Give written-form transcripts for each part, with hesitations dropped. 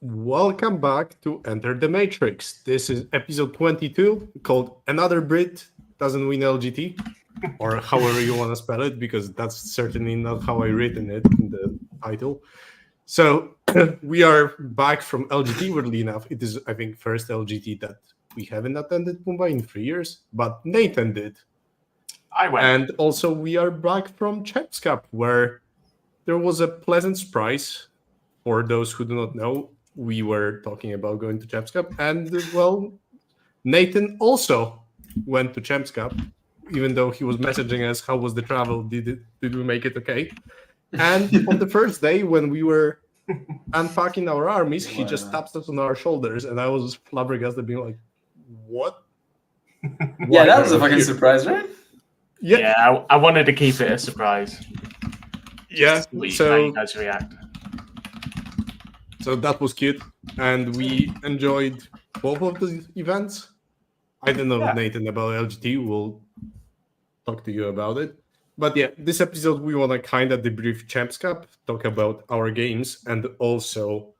Welcome back to Enter the Matrix. This is episode 22 called Another Brit Doesn't Win LGT, or however you want to spell it, because that's certainly not how I written it in the title. So we are back from LGT, weirdly enough. It is, I think, first LGT that we haven't attended Pumba in 3 years, but Nathan did. I went. And also we are back from Champs Cup, where there was a pleasant surprise. For those who do not know, we were talking about going to Champs Cup, and well, Nathan also went to Champs Cup, even though he was messaging us, how was the travel? Did we make it okay? And on the first day, when we were unpacking our armies, he just tapped us on our shoulders, and I was flabbergasted, being like, "What?" Yeah, that was a fucking surprise, right? Yeah, I wanted to keep it a surprise. Yeah, so how you guys react. So that was cute, and we enjoyed both of the events. I don't know, Nathan, about LGT. We'll talk to you about it. But yeah, this episode we want to kind of debrief Champs Cup, talk about our games, and also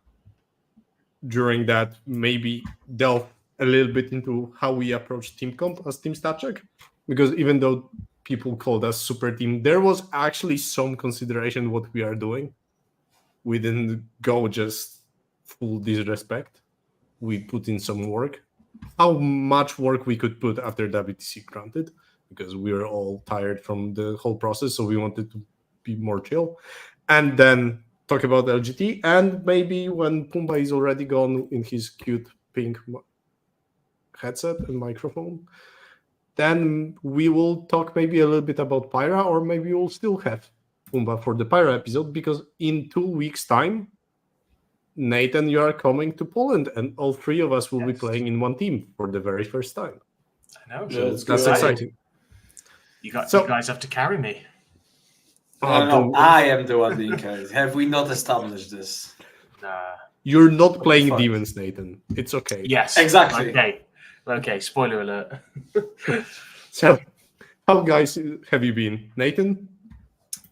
during that maybe delve a little bit into how we approach Team Comp as Team statcheck. Because even though people called us Super Team, there was actually some consideration what we are doing. We didn't go just full disrespect. We put in some work. How much work we could put after WTC granted, because we were all tired from the whole process, so we wanted to be more chill. And then talk about LGT, and maybe when Pumba is already gone in his cute pink headset and microphone, then we will talk maybe a little bit about Pyra, or maybe we'll still have Pumba for the Pyra episode, because in 2 weeks' time, Nathan, you are coming to Poland, and all three of us will be playing in one team for the very first time. I know. So that's exciting. You guys have to carry me. No, I am the one being carried. Have we not established this? Nah. You're not playing demons, Nathan. It's okay. Yes. Exactly. Okay. Spoiler alert. So, how guys have you been, Nathan?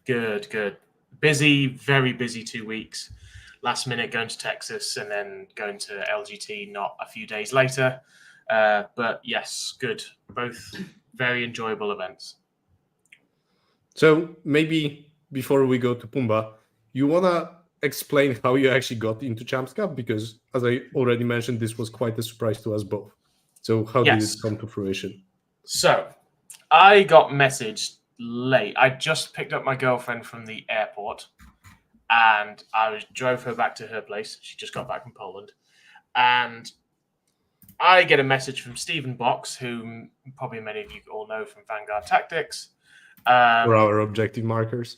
Good. Busy, very busy 2 weeks. Last minute going to Texas and then going to LGT not a few days later. But yes, good. Both very enjoyable events. So maybe before we go to Pumba, you want to explain how you actually got into Champs Cup? Because as I already mentioned, this was quite a surprise to us both. So how did it come to fruition? So I got messaged late. I just picked up my girlfriend from the airport. And I drove her back to her place. She just got back from Poland. And I get a message from Stephen Box, whom probably many of you all know from Vanguard Tactics. For our objective markers.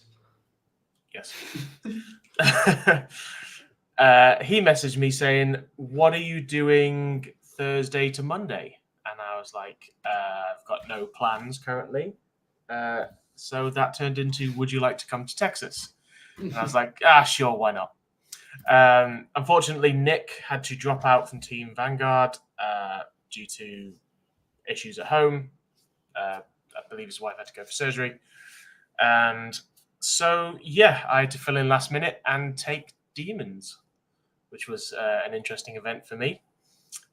Yes. He messaged me saying, "What are you doing Thursday to Monday?" And I was like, I've got no plans currently. So that turned into, "Would you like to come to Texas?" And I was like, sure, why not? Unfortunately, Nick had to drop out from Team Vanguard due to issues at home. I believe his wife had to go for surgery. And so, I had to fill in last minute and take Demons, which was an interesting event for me.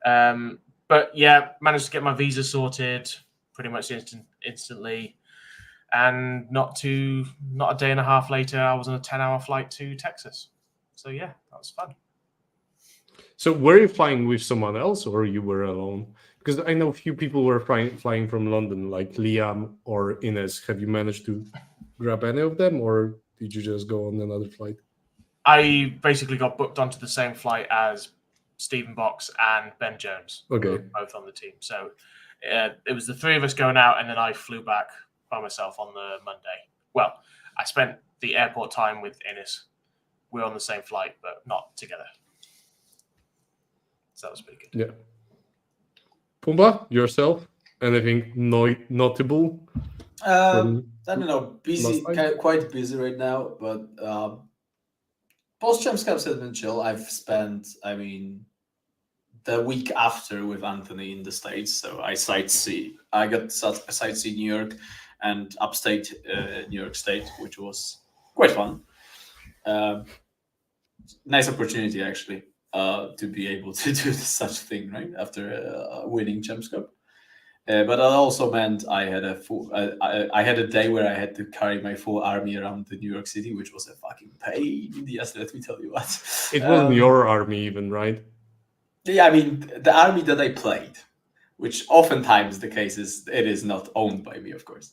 But managed to get my visa sorted pretty much instantly. And not a day and a half later, I was on a 10-hour flight to Texas. So, that was fun. So were you flying with someone else or you were alone? Because I know a few people were flying from London, like Liam or Ines. Have you managed to grab any of them, or did you just go on another flight? I basically got booked onto the same flight as Stephen Box and Ben Jones. Okay. Both on the team. So it was the three of us going out, and then I flew back by myself on the Monday. Well, I spent the airport time with Ines. We're on the same flight, but not together. So that was pretty good. Yeah. Pumba, yourself? Anything notable? I don't know. Busy, quite busy right now, but post Champs Cup has been chill. I've spent, the week after with Anthony in the States, so I got to sightsee New York and upstate New York State, which was quite fun. Nice opportunity, actually. to be able to do such thing, right? After winning Champs Cup. But that also meant I had I had a day where I had to carry my full army around the New York City, which was a fucking pain in the ass, let me tell you what. It wasn't your army even, right? Yeah, I mean, the army that I played, which oftentimes the case is, it is not owned by me, of course.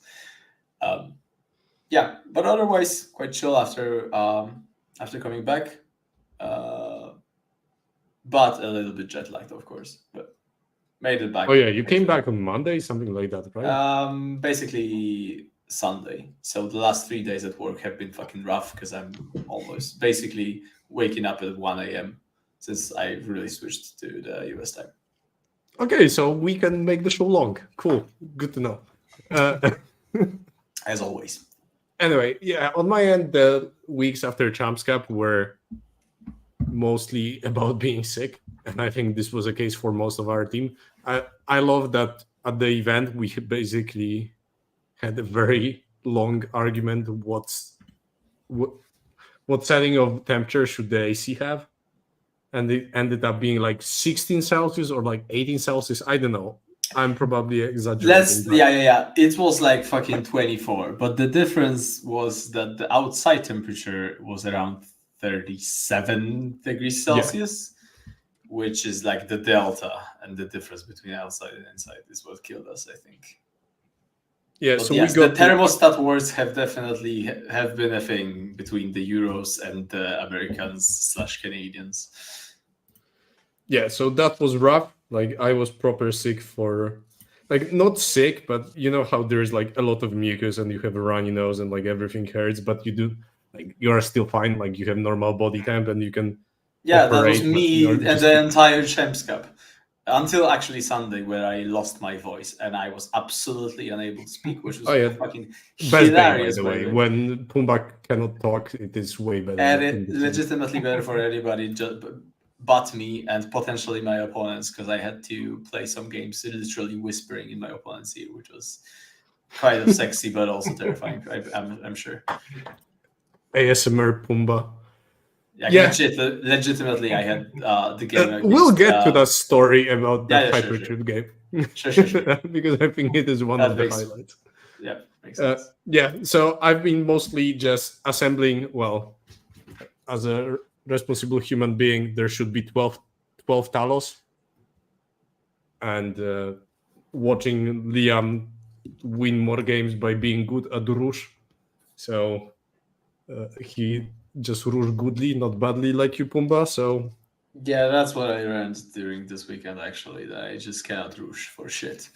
Yeah, but otherwise quite chill after coming back. But a little bit jet lagged, of course. But made it back. Oh yeah, you came back on Monday, something like that, right? Basically Sunday. So the last 3 days at work have been fucking rough because I'm almost basically waking up at 1 a.m. since I really switched to the US time. Okay, so we can make the show long. Cool, good to know. As always. Anyway, yeah, on my end, the weeks after Champs Cup were mostly about being sick, and I think this was a case for most of our team. I love that at the event we basically had a very long argument what setting of temperature should the AC have, and it ended up being like 16 Celsius or like 18 Celsius. I don't know. I'm probably exaggerating. Yeah. It was like fucking 24, but the difference was that the outside temperature was around 37 degrees Celsius, which is like the delta, and the difference between outside and inside is what killed us, I think. Yeah, but so yes, we got the thermostat wars have definitely have been a thing between the Euros and the Americans / Canadians. Yeah, so that was rough. Like I was proper sick for, like not sick, but you know how there's like a lot of mucus and you have a runny nose and like everything hurts, but you do like you are still fine. Like you have normal body temp and you can. Yeah, that was me and the entire Champs Cup. Until actually Sunday, where I lost my voice and I was absolutely unable to speak, which was fucking hilarious. By the way, when Pumba cannot talk, it is way better. And legitimately better for anybody but me and potentially my opponents, because I had to play some games literally whispering in my opponent's ear, which was kind of sexy but also terrifying. I'm sure. ASMR Pumba. Yeah. Legitimately, I had the game. We'll get to that story about that hypertrip game. Sure. Because I think it is one of the highlights. Yeah, makes sense. So I've been mostly just assembling. Well, as a responsible human being, there should be 12 Talos. And watching Liam win more games by being good at Rush. So he just Rush goodly, not badly like you, Pumba. So yeah, that's what I learned during this weekend, actually, that I just cannot Rush for shit.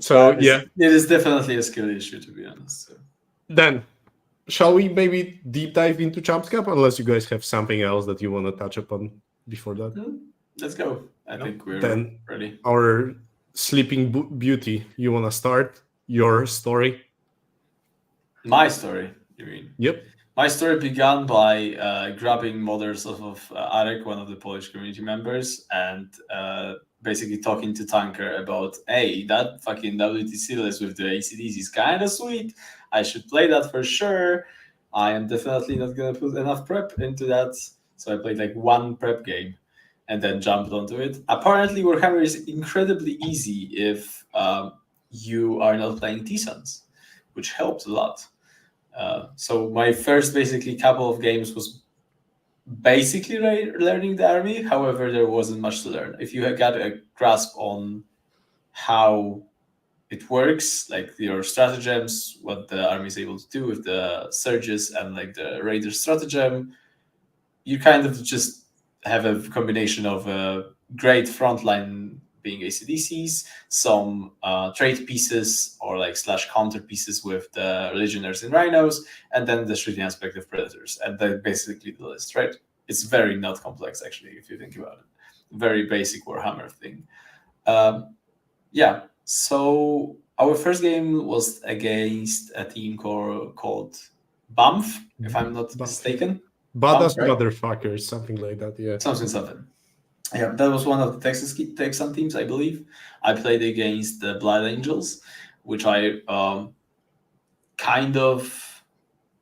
So it is definitely a skill issue, to be honest. So. Then, shall we maybe deep dive into Champs Cup, unless you guys have something else that you want to touch upon before that? Let's go. I think we're ready. Our Sleeping Beauty, you want to start your story? My story, you mean? Yep. My story began by grabbing mothers off of Arek, one of the Polish community members, and basically talking to Tanker about, hey, that fucking WTC list with the ACDs is kind of sweet. I should play that for sure. I am definitely not going to put enough prep into that. So I played like one prep game and then jumped onto it. Apparently, Warhammer is incredibly easy if you are not playing T-Suns, which helps a lot. So my first basically couple of games was basically learning the army. However, there wasn't much to learn. If you had got a grasp on how it works, like your stratagems, what the army is able to do with the surges and like the raider stratagem, you kind of just have a combination of a great frontline being ACDCs, some trade pieces or like / counter pieces with the legionnaires and rhinos, and then the shooting aspect of predators. And then basically the list, right? It's very not complex, actually, if you think about it. Very basic Warhammer thing. So our first game was against a team called Banff, if I'm not mistaken. Badass motherfuckers, something like that, yeah. Something. Yeah, that was one of the Texan teams, I believe. I played against the Blood Angels, which I kind of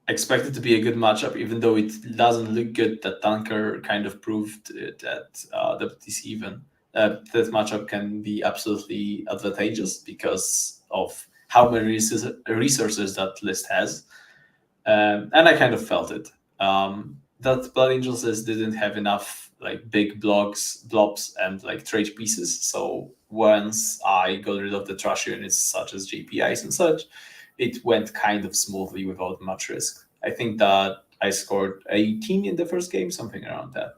expect it to be a good matchup, even though it doesn't look good. That Tanker kind of proved it at WTC even. That matchup can be absolutely advantageous because of how many resources that list has. And I kind of felt it. That Blood Angels list didn't have enough like big blobs, and like trade pieces. So once I got rid of the trash units such as JPIs and such, it went kind of smoothly without much risk. I think that I scored 18 in the first game, something around that.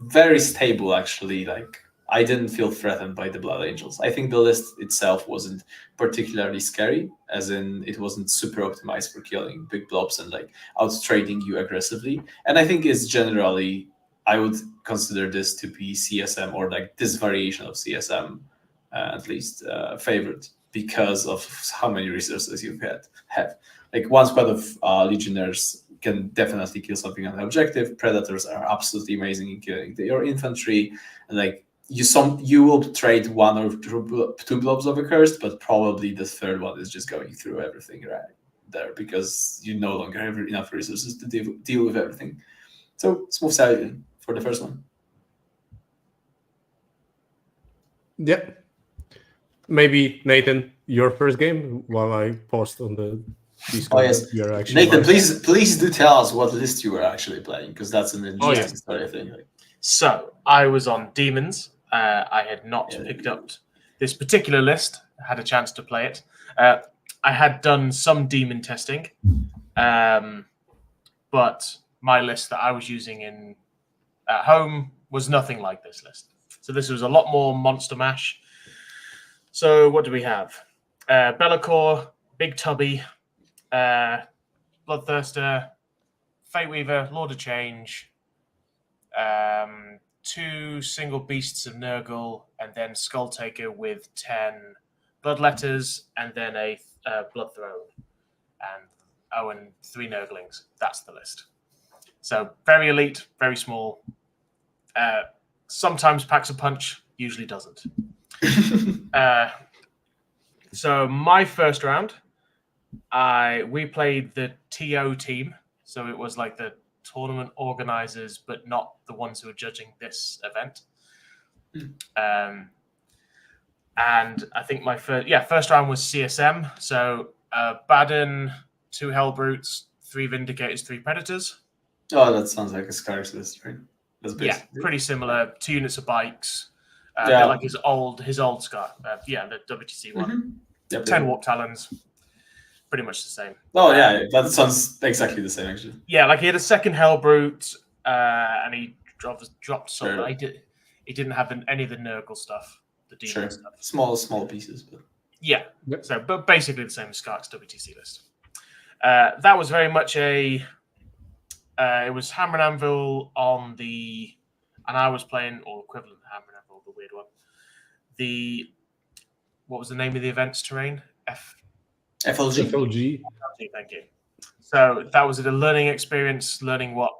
Very stable, actually. Like, I didn't feel threatened by the Blood Angels. I think the list itself wasn't particularly scary, as in it wasn't super optimized for killing big blobs and like out trading you aggressively. And I think it's generally, I would consider this to be CSM, or like this variation of CSM, at least favorite, because of how many resources you have. Like one squad of Legionnaires can definitely kill something on the objective. Predators are absolutely amazing in killing your infantry. And like you will trade one or two blobs of accursed, but probably the third one is just going through everything right there because you no longer have enough resources to deal with everything. So smooth sailing for the first one. Yeah. Maybe Nathan, your first game while I post on the Discord. Oh yes, Nathan, please do tell us what list you were actually playing, because that's an interesting story, I think. So I was on Demons. I had not picked up this particular list. I had a chance to play it. I had done some demon testing, but my list that I was using at home was nothing like this list. So this was a lot more monster mash. So what do we have? Bellacore, Big Tubby, Bloodthirster, Fate Weaver, Lord of Change, 2 single beasts of Nurgle, and then Skull Taker with 10 Bloodletters, and then a Blood Throne, and 3 Nurglings. That's the list. So very elite, very small. Sometimes packs a punch, usually doesn't. So my first round, we played the TO team. So it was like the tournament organizers, but not the ones who are judging this event. And I think my first round was CSM. So Baden, 2 Hellbrutes, 3 Vindicators, 3 Predators. Oh, that sounds like a Scar's list, right? Yeah, pretty similar. 2 units of bikes. A bit like his old Scar. The WTC one. Mm-hmm. Yep, 10 Warp Talons. Pretty much the same. Oh, yeah, that sounds exactly the same, actually. Yeah, like he had a second Hellbrute, and he dropped some. Sure. He didn't have any of the Nurgle stuff, the demon stuff. Small pieces. But... Yeah, so but basically the same as Skark's WTC list. That was very much it was Hammer and Anvil and I was playing, or equivalent Hammer and Anvil, the weird one. What was the name of the event's terrain? FLG. Thank you. So that was a learning experience, learning what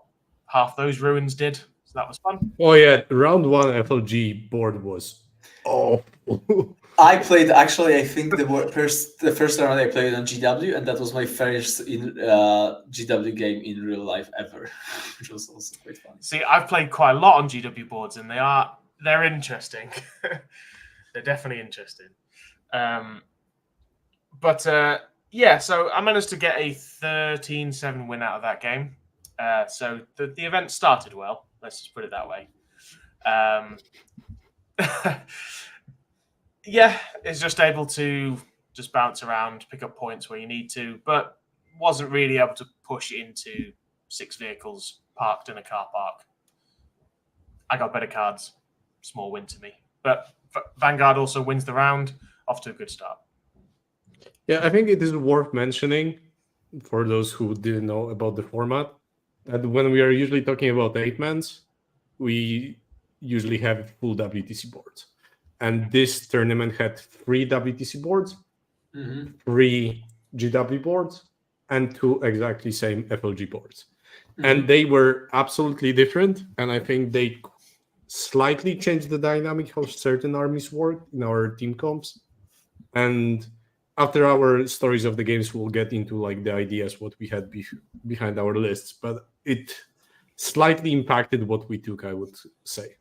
half those ruins did. So that was fun. Oh yeah, round 1 FLG board was awful. I played, actually, I think the first round I played on GW, and that was my first GW game in real life ever, which was also quite fun. See, I've played quite a lot on GW boards, and they're interesting. They're definitely interesting. So I managed to get a 13-7 win out of that game. So the event started well. Let's just put it that way. It's just able to just bounce around, pick up points where you need to, but wasn't really able to push into 6 vehicles parked in a car park. I got better cards. Small win to me. But Vanguard also wins the round. Off to a good start. Yeah, I think it is worth mentioning for those who didn't know about the format that when we are usually talking about 8-mans, we usually have full WTC boards. And this tournament had 3 WTC boards, 3 GW boards, and 2 exactly same FLG boards. And they were absolutely different. And I think they slightly changed the dynamic how certain armies work in our team comps. And after our stories of the games, we'll get into like the ideas what we had behind our lists, but it slightly impacted what we took, I would say.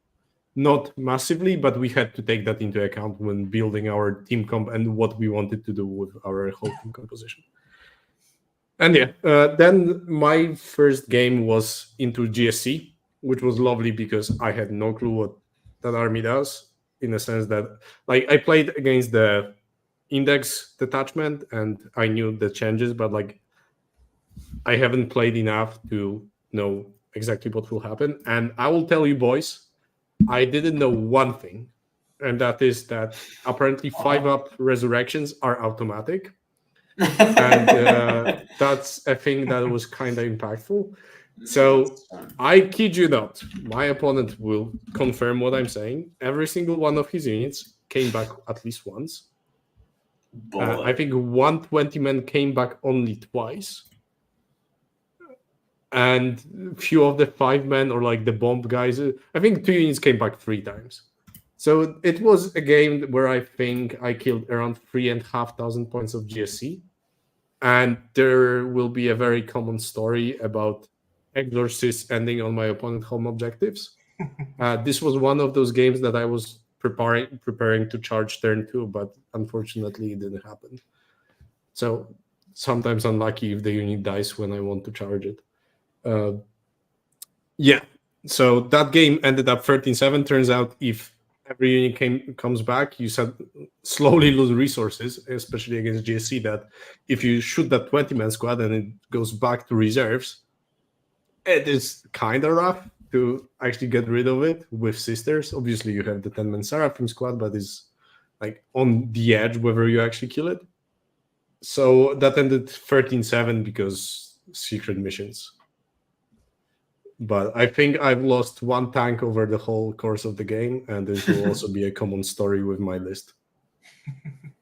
Not massively, but we had to take that into account when building our team comp and what we wanted to do with our whole team composition. And then my first game was into GSC, which was lovely because I had no clue what that army does, in a sense that like I played against the index detachment and I knew the changes, but like I haven't played enough to know exactly what will happen. And I will tell you, boys, I didn't know one thing, and that is that apparently 5-up resurrections are automatic. And that's a thing that was kind of impactful. So I kid you not, my opponent will confirm what I'm saying. Every single one of his units came back at least once. I think 120 men came back only twice. And few of the 5 men or like the bomb guys, I think 2 units came back 3 times. So it was a game where I think I killed around 3,500 points of GSC. And there will be a very common story about Exorcist ending on my opponent's home objectives. This was one of those games that I was preparing to charge turn 2, but unfortunately it didn't happen. So sometimes unlucky if the unit dies when I want to charge it. So that game ended up 13-7. Turns out if every unit comes back, you slowly lose resources, especially against GSC, that if you shoot that 20-man squad and it goes back to reserves, it is kind of rough to actually get rid of it with sisters. Obviously, you have the 10-man Seraphim squad, but it's like on the edge whether you actually kill it. So that ended 13-7 because secret missions. But I think I've lost 1 tank over the whole course of the game, and this will also be a common story with my list.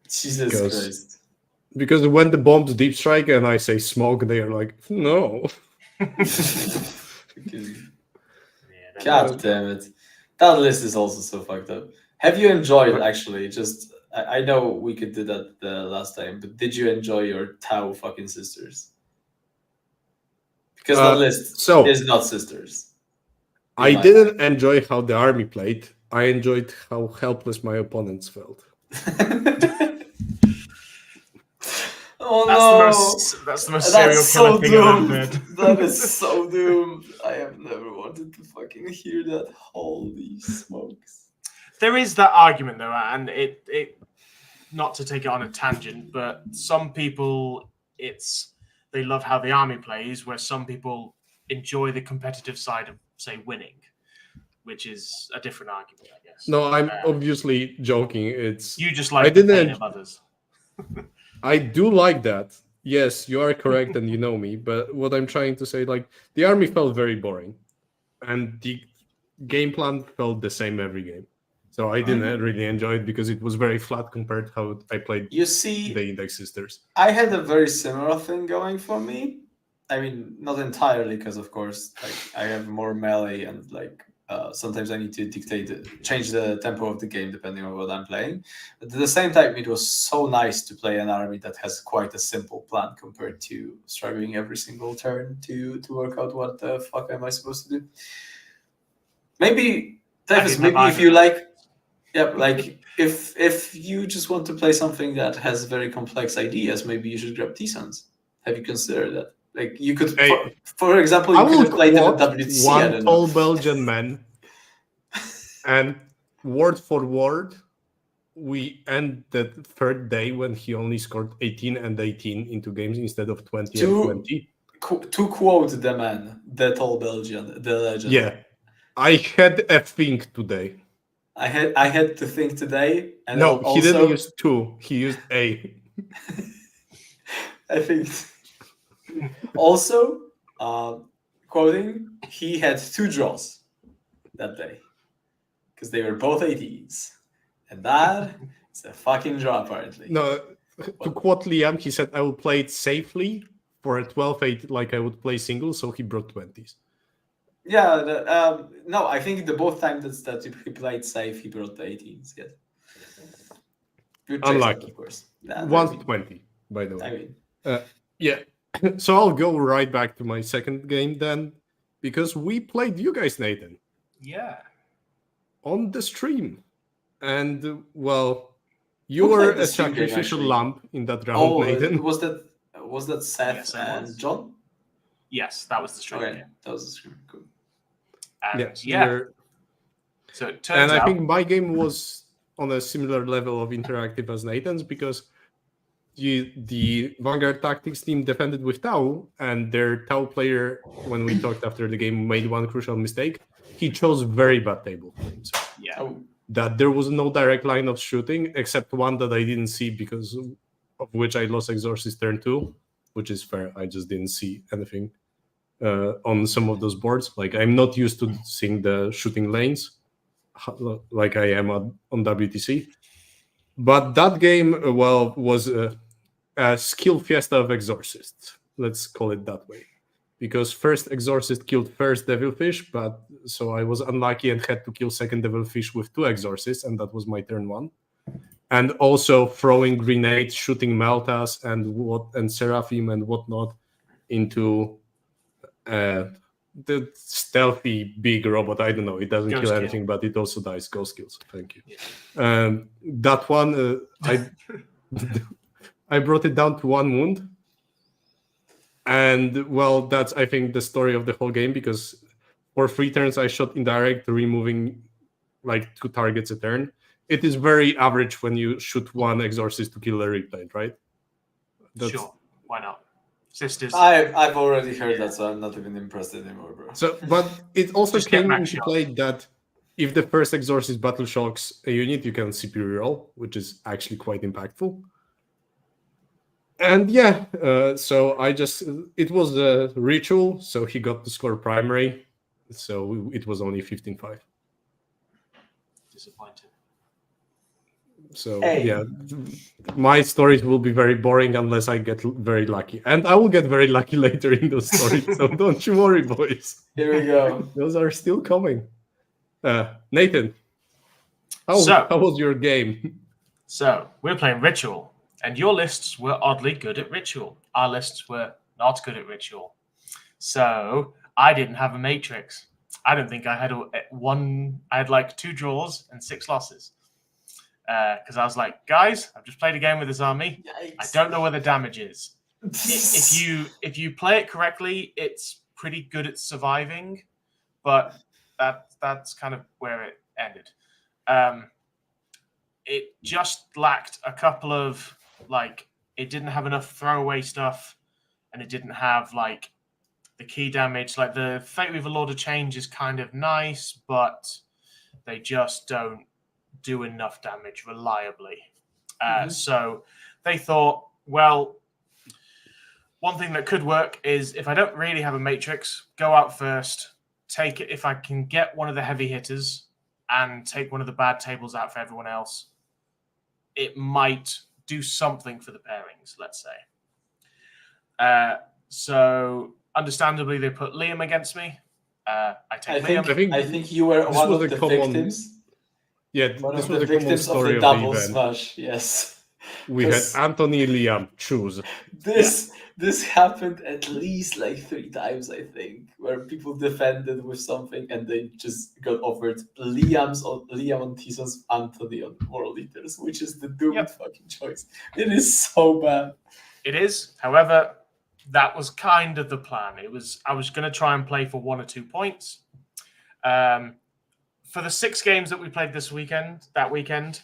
Jesus Christ. Because when the bombs deep strike and I say smoke, they are like, no. God damn it. That list is also so fucked up. Have you enjoyed, actually, just... I know we could do that the last time, but did you enjoy your Tau fucking sisters? Because that list is not sisters. I didn't enjoy how the army played. I enjoyed how helpless my opponents felt. That's the most serial killer thing I've ever heard. That is so doomed. I have never wanted to fucking hear that. Holy smokes. There is that argument though, and it not to take it on a tangent, but some people they love how the army plays, where some people enjoy the competitive side of, say, winning, which is a different argument, I guess. No, I'm obviously joking. You just like the pain of others. I do like that. Yes, you are correct, and you know me. But what I'm trying to say, like, the army felt very boring, and the game plan felt the same every game. So I didn't really enjoy it because it was very flat compared to how I played the Index Sisters. I had a very similar thing going for me. I mean, not entirely, because of course, like I have more melee and like sometimes I need to change the tempo of the game depending on what I'm playing. But at the same time, it was so nice to play an army that has quite a simple plan compared to struggling every single turn to work out what the fuck am I supposed to do. Maybe, Typhus, maybe if you like... Yeah, like if you just want to play something that has very complex ideas, maybe you should grab T-Sons. Have you considered that? Like you could, for example, you could have played them at WTC. One tall Belgian man, and word for word, we end the 3rd day when he only scored 18 and 18 into games instead of 20 and 20. To quote the man, the tall Belgian, the legend. Yeah, I had a think today. I had to think today, and no, also... he didn't use 2. He used a. I think. Also, quoting, he had 2 draws that day because they were both 18s, and that is a fucking draw apparently. No, to quote Liam, he said, "I will play it safely for a 12-8 like I would play singles," so he brought 20s. Yeah, no, I think the both times that he played safe, he brought the 18s. Yes. Unlucky. Of course. 120, by the way. I mean, yeah. So I'll go right back to my second game then, because we played you guys, Nathan. Yeah. On the stream. And, well, you were a sacrificial lamb in that round, Nathan. Was that Seth and John? Yes, that was the stream game. That was the stream. Cool. And so it turns out... I think my game was on a similar level of interactive as Nathan's, because the Vanguard Tactics team defended with Tau, and their Tau player, when we talked after the game, made one crucial mistake. He chose very bad table frames. Yeah. That there was no direct line of shooting, except one that I didn't see, because of which I lost Exorcist turn 2, which is fair. I just didn't see anything on some of those boards. Like, I'm not used to seeing the shooting lanes like I am on WTC. But that game, was a skill fiesta of Exorcists. Let's call it that way. Because first Exorcist killed first Devilfish, but so I was unlucky and had to kill second Devilfish with 2 Exorcists, and that was my turn 1. And also throwing grenades, shooting Maltas and Seraphim and whatnot into the stealthy big robot. I don't know. It doesn't kill anything, but it also dies. Ghost kills. Thank you. Yeah. That one, I brought it down to 1 wound. And, well, that's, I think, the story of the whole game, because for 3 turns I shot indirect, removing like 2 targets a turn. It is very average when you shoot 1 Exorcist to kill a replay, right? Sure, why not? Sisters. I've already heard that, so I'm not even impressed anymore, bro. So, but it also came into play that if the first Exorcist battle shocks a unit, you can CP reroll, which is actually quite impactful. And so it was a ritual, so he got to score primary, so it was only 15-5. Disappointing. So, my stories will be very boring unless I get very lucky. And I will get very lucky later in those stories, so don't you worry, boys. Here we go. Those are still coming. Nathan, how was your game? So, we're playing Ritual. And your lists were oddly good at Ritual. Our lists were not good at Ritual. So I didn't have a matrix. I don't think I had I had like 2 draws and 6 losses. Because I was like, guys, I've just played a game with this army. Yikes. I don't know where the damage is. If you play it correctly, it's pretty good at surviving. But that's kind of where it ended. It just lacked a couple of... Like, it didn't have enough throwaway stuff, and it didn't have, like, the key damage. Like, the Fate Weaver Lord of Change is kind of nice, but they just don't do enough damage reliably. So they thought, well, one thing that could work is if I don't really have a matrix, go out first, take it. If I can get one of the heavy hitters and take one of the bad tables out for everyone else, it might do something for the pairings, let's say. So, understandably, they put Liam against me. I Liam. I think you were one of the victims. Yeah, this was a common story of the event. Smash, yes. We had Anthony Liam choose. This happened at least like 3 times, I think, where people defended with something and they just got offered Liam on Tison's Anthony on World Eaters, which is the doomed fucking choice. It is so bad. It is. However, that was kind of the plan. I was going to try and play for 1 or 2 points. For the 6 games that we played that weekend,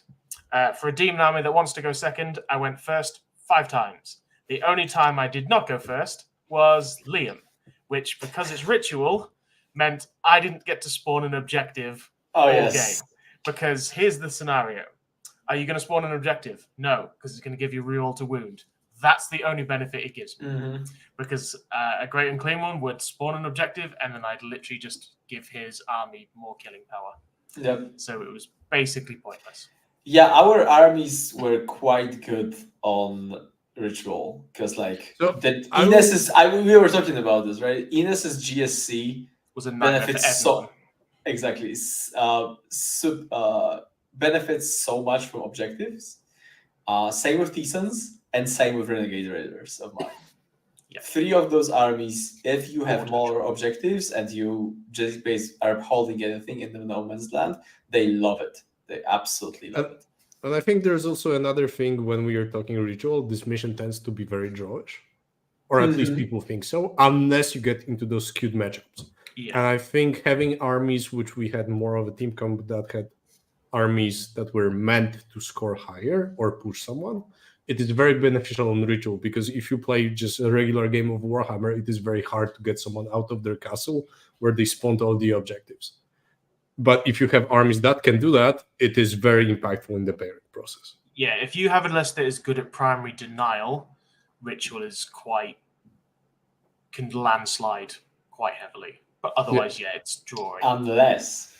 for a Demon Army that wants to go second, I went first 5 times. The only time I did not go first was Liam, which, because it's Ritual, meant I didn't get to spawn an objective all game. Because here's the scenario. Are you going to spawn an objective? No, because it's going to give you reroll to wound. That's the only benefit it gives me. Mm-hmm. Because a Great and Clean One would spawn an objective, and then I'd literally just give his army more killing power. Yep. So it was basically pointless. Yeah, our armies were quite good on Ritual, because like we were talking about this, right? Ines's GSC was a benefits benefits so much from objectives, Same with Thisons, and same with Renegade Raiders of mine. Yeah. 3 of those armies, if you have more objectives and you just are holding anything in the no man's land, they love it. They absolutely love it. And I think there's also another thing when we are talking ritual, this mission tends to be very drawish. Or at least people think so, unless you get into those skewed matchups. Yeah. And I think having armies, which we had more of a team comp that had armies that were meant to score higher or push someone, it is very beneficial on ritual, because if you play just a regular game of Warhammer, it is very hard to get someone out of their castle where they spawned all the objectives. But if you have armies that can do that, it is very impactful in the pairing process. Yeah, if you have a list that is good at primary denial, ritual is can landslide quite heavily. But otherwise, yeah, it's drawing. Unless...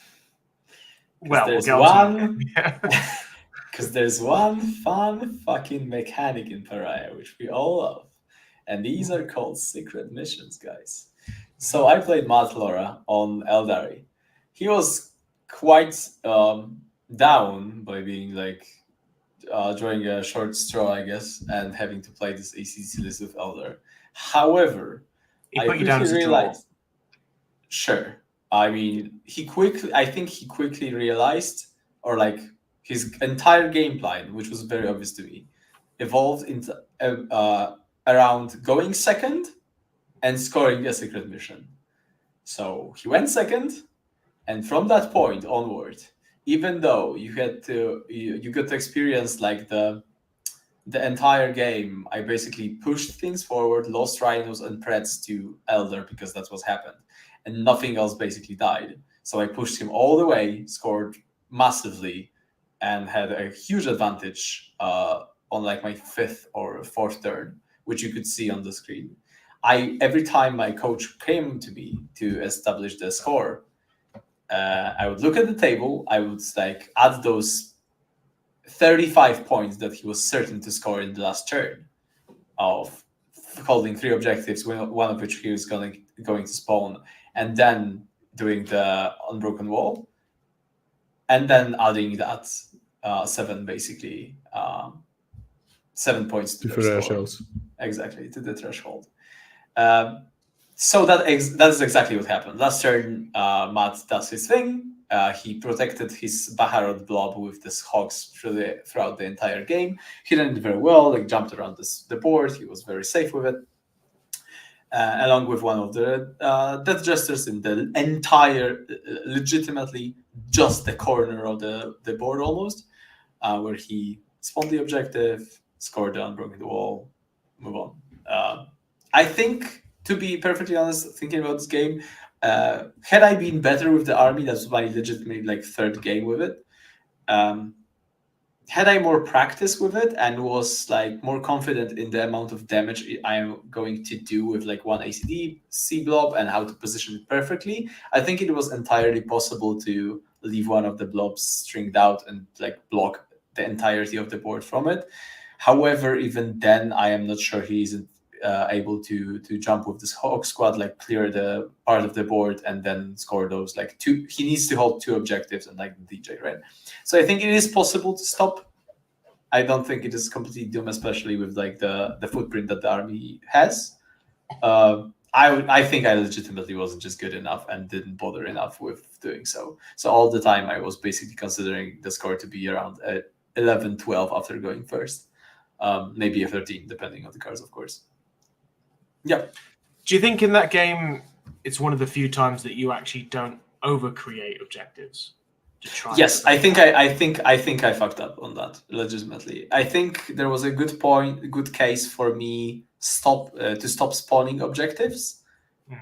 Well, there's because there's one fun fucking mechanic in Pariah, which we all love. And these are called secret missions, guys. So I played Matt Laura on Eldari. He was quite down by being drawing a short straw, I guess, and having to play this ACC list with Eldar. However, he put you down as a draw. Sure. I mean, I think he quickly realized, or his entire game plan, which was very obvious to me, evolved into around going second and scoring a secret mission. So he went second, and from that point onward, even though you got to experience the entire game, I basically pushed things forward, lost Rhinos and Preds to Eldar because that's what happened. And nothing else basically died. So I pushed him all the way, scored massively, and had a huge advantage on my 5th or 4th turn, which you could see on the screen. Every time my coach came to me to establish the score, I would look at the table, I would add those 35 points that he was certain to score in the last turn of holding 3 objectives, one of which he was going to spawn, and then doing the unbroken wall, and then adding that 7 points to the threshold. Exactly, to the threshold. So that is exactly what happened. Last turn, Matt does his thing. He protected his Baharot blob with this Hogs throughout the entire game. He did it very well, jumped around the board. He was very safe with it. Along with one of the Death Jesters in the entire, legitimately just the corner of the board almost, where he spawned the objective, scored the unbroken wall, move on. I think, to be perfectly honest, thinking about this game, had I been better with the army, that's my legitimate 3rd game with it. Had I more practice with it and was more confident in the amount of damage I am going to do with one ACD C blob and how to position it perfectly, I think it was entirely possible to leave one of the blobs stringed out and block the entirety of the board from it. However, even then, I am not sure he isn't able to jump with this Hawk squad, clear the part of the board and then score those 2. He needs to hold 2 objectives and the DJ, right? So I think it is possible to stop. I don't think it is completely doomed, especially with the footprint that the army has. I think I legitimately wasn't just good enough and didn't bother enough with doing so. So all the time I was basically considering the score to be around 11, 12 after going first. Maybe a 13, depending on the cards, of course. Yeah. Do you think in that game it's one of the few times that you actually don't overcreate objectives to try? Yes, I think I fucked up on that legitimately. I think there was a good case for me to stop spawning objectives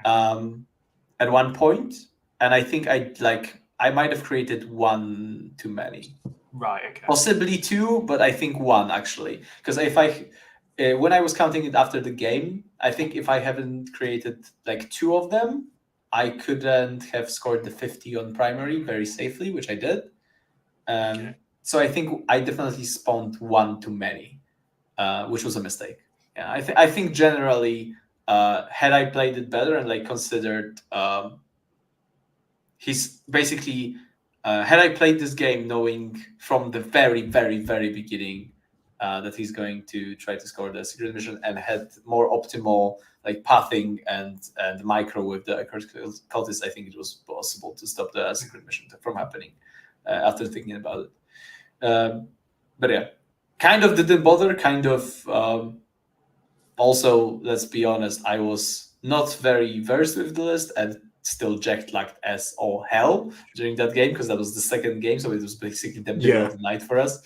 at one point, and I think I might have created 1 too many. Right. Okay. Possibly 2, but I think 1 actually, because when I was counting it after the game, I think if I haven't created 2 of them, I couldn't have scored the 50 on primary very safely, which I did. Okay. So I think I definitely spawned 1 too many, which was a mistake. Yeah, I think generally, had I played it better and considered had I played this game knowing from the very, very, very beginning that he's going to try to score the secret mission and had more optimal like pathing and micro with the cultists. I think it was possible to stop the secret mission from happening after thinking about it. But yeah, kind of didn't bother. Kind of also, let's be honest, I was not very versed with the list and still jet-lagged as all hell during that game because that was the second game, so it was basically the middle of the night for us.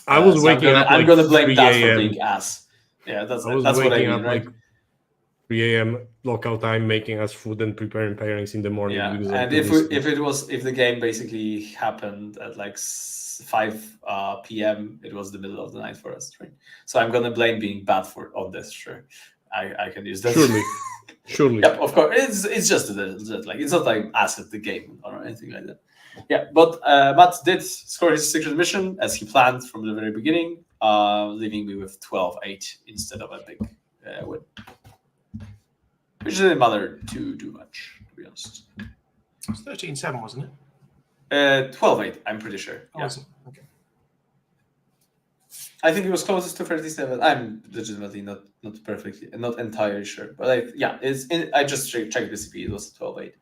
I was waking up. I'm gonna blame that for being ass. Yeah, that's what I mean, right? Like 3 a.m. local time, making us food and preparing pairings in the morning. Yeah, and if the game basically happened at like 5 p.m., it was the middle of the night for us, right? So I'm gonna blame being bad on this. Sure, I can use that. Surely. Yep, of course. It's just like it's not like ass at the game or anything like that. Yeah, but Matt did score his secret mission as he planned from the very beginning, leaving me with 12-8 instead of a big win. Which didn't matter too much, to be honest. It was 13-7, wasn't it? 12-8, I'm pretty sure. Oh, was it? Okay. I think it was closest to 37. I'm legitimately not perfectly, not entirely sure. But I just checked the CP, it was 12-8.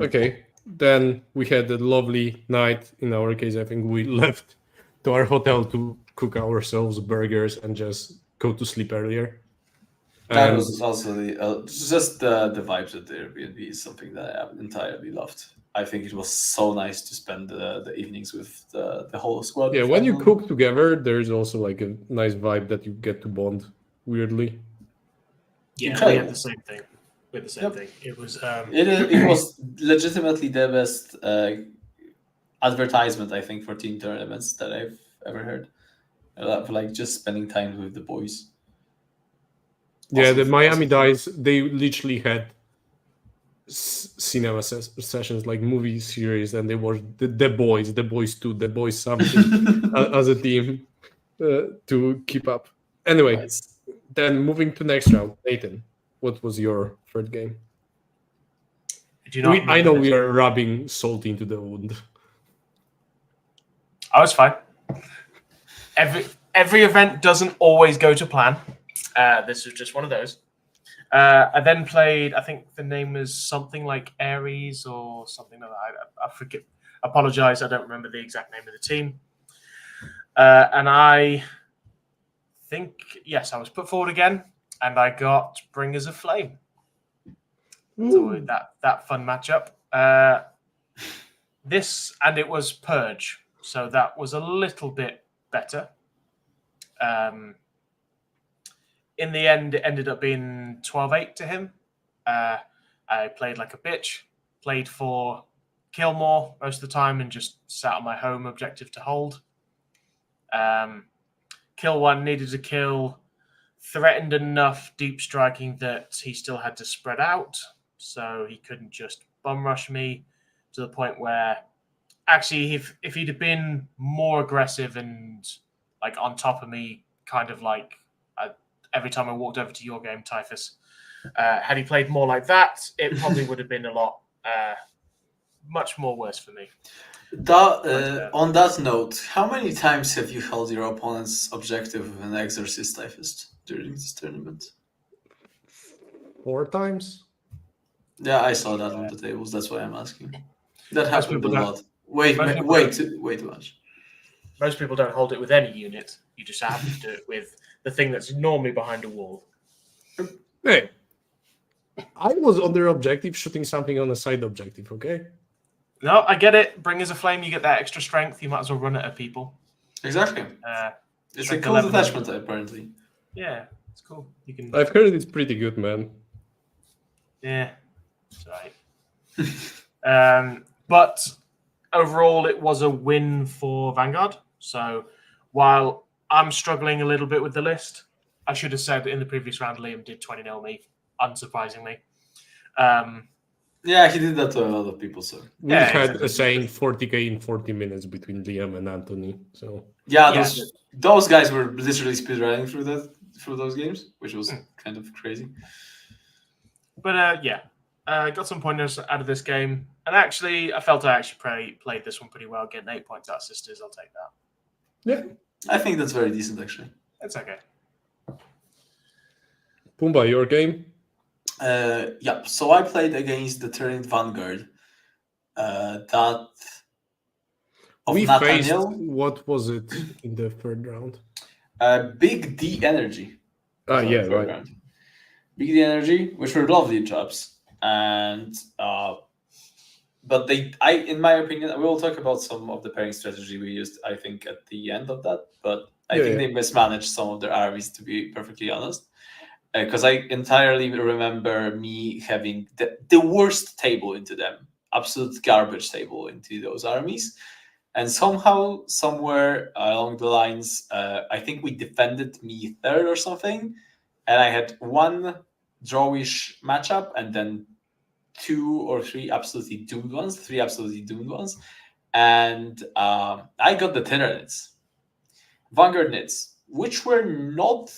Okay, then we had a lovely night. In our case, I think we left to our hotel to cook ourselves burgers and just go to sleep earlier. That was also just the vibes at the Airbnb is something that I entirely loved. I think it was so nice to spend the evenings with the whole squad. Yeah, when you cook together, there's also like a nice vibe that you get to bond weirdly. Yeah, incredible. We had the same thing. Thing. It was it was legitimately the best advertisement, I think, for team tournaments that I've ever heard. Like just spending time with the boys. Yeah, the Miami Dice, they literally had cinema sessions, like movie series, and they watched the Boys 2, The Boys something as a team to keep up. Anyway, nice. Then moving to next round, Nathan, what was your third game? I know we are rubbing salt into the wound. I was fine. Every event doesn't always go to plan. This was just one of those. I then played, I think the name is something like Aries or something like that. I forget. Apologize, I don't remember the exact name of the team. And I think, yes, I was put forward again, and I got Bringers of Flame. So that fun matchup. And it was Purge, so that was a little bit better. In the end, it ended up being 12-8 to him. I played like a bitch, played for kill more most of the time and just sat on my home objective to hold. Kill one, needed to kill, threatened enough deep striking that he still had to spread out, so he couldn't just bum rush me to the point where actually if he'd have been more aggressive and like on top of me, kind of like every time I walked over to your game, Typhus, had he played more like that, it probably would have been a lot much more worse for me. On that note, how many times have you held your opponent's objective with an Exorcist Typhus during this tournament? 4 times? Yeah, I saw that on the tables. That's why I'm asking. That happened a lot. Way too much. Most people don't hold it with any unit. You just happen to do it with the thing that's normally behind a wall. Hey, I was on their objective shooting something on a side objective, okay? No, I get it. Bringers of Flame, you get that extra strength. You might as well run it at people. Exactly. It's a cool detachment, apparently. Yeah, it's cool. You can. I've heard it's pretty good, man. Yeah, it's right. But overall, it was a win for Vanguard. So while I'm struggling a little bit with the list, I should have said in the previous round, Liam did 20-0 me, unsurprisingly. Yeah, he did that to a lot of people. So we had a saying 40k in 40 minutes between Liam and Anthony. So those guys were literally speedrunning through those games, which was kind of crazy. But got some pointers out of this game, and actually, I felt I played this one pretty well. Getting 8 points out of Sisters, I'll take that. Yeah. I think that's very decent, actually. It's okay. Pumba, your game? Yeah, so I played against the Tyrant Vanguard. That of We Nathaniel. faced, what was it in the third round? Big D Energy. Yeah, right. Round. Big D Energy, which were lovely chaps. And but in my opinion, we will talk about some of the pairing strategy we used, I think, at the end of that. But I think they mismanaged some of their armies, to be perfectly honest. Because I entirely remember me having the worst table into them, absolute garbage table into those armies. And somehow, somewhere along the lines, I think we defended me third or something. And I had one drawish matchup and then 2 or 3 absolutely doomed ones, 3 absolutely doomed ones. And I got the Tyranids, Vanguard Nids, which were not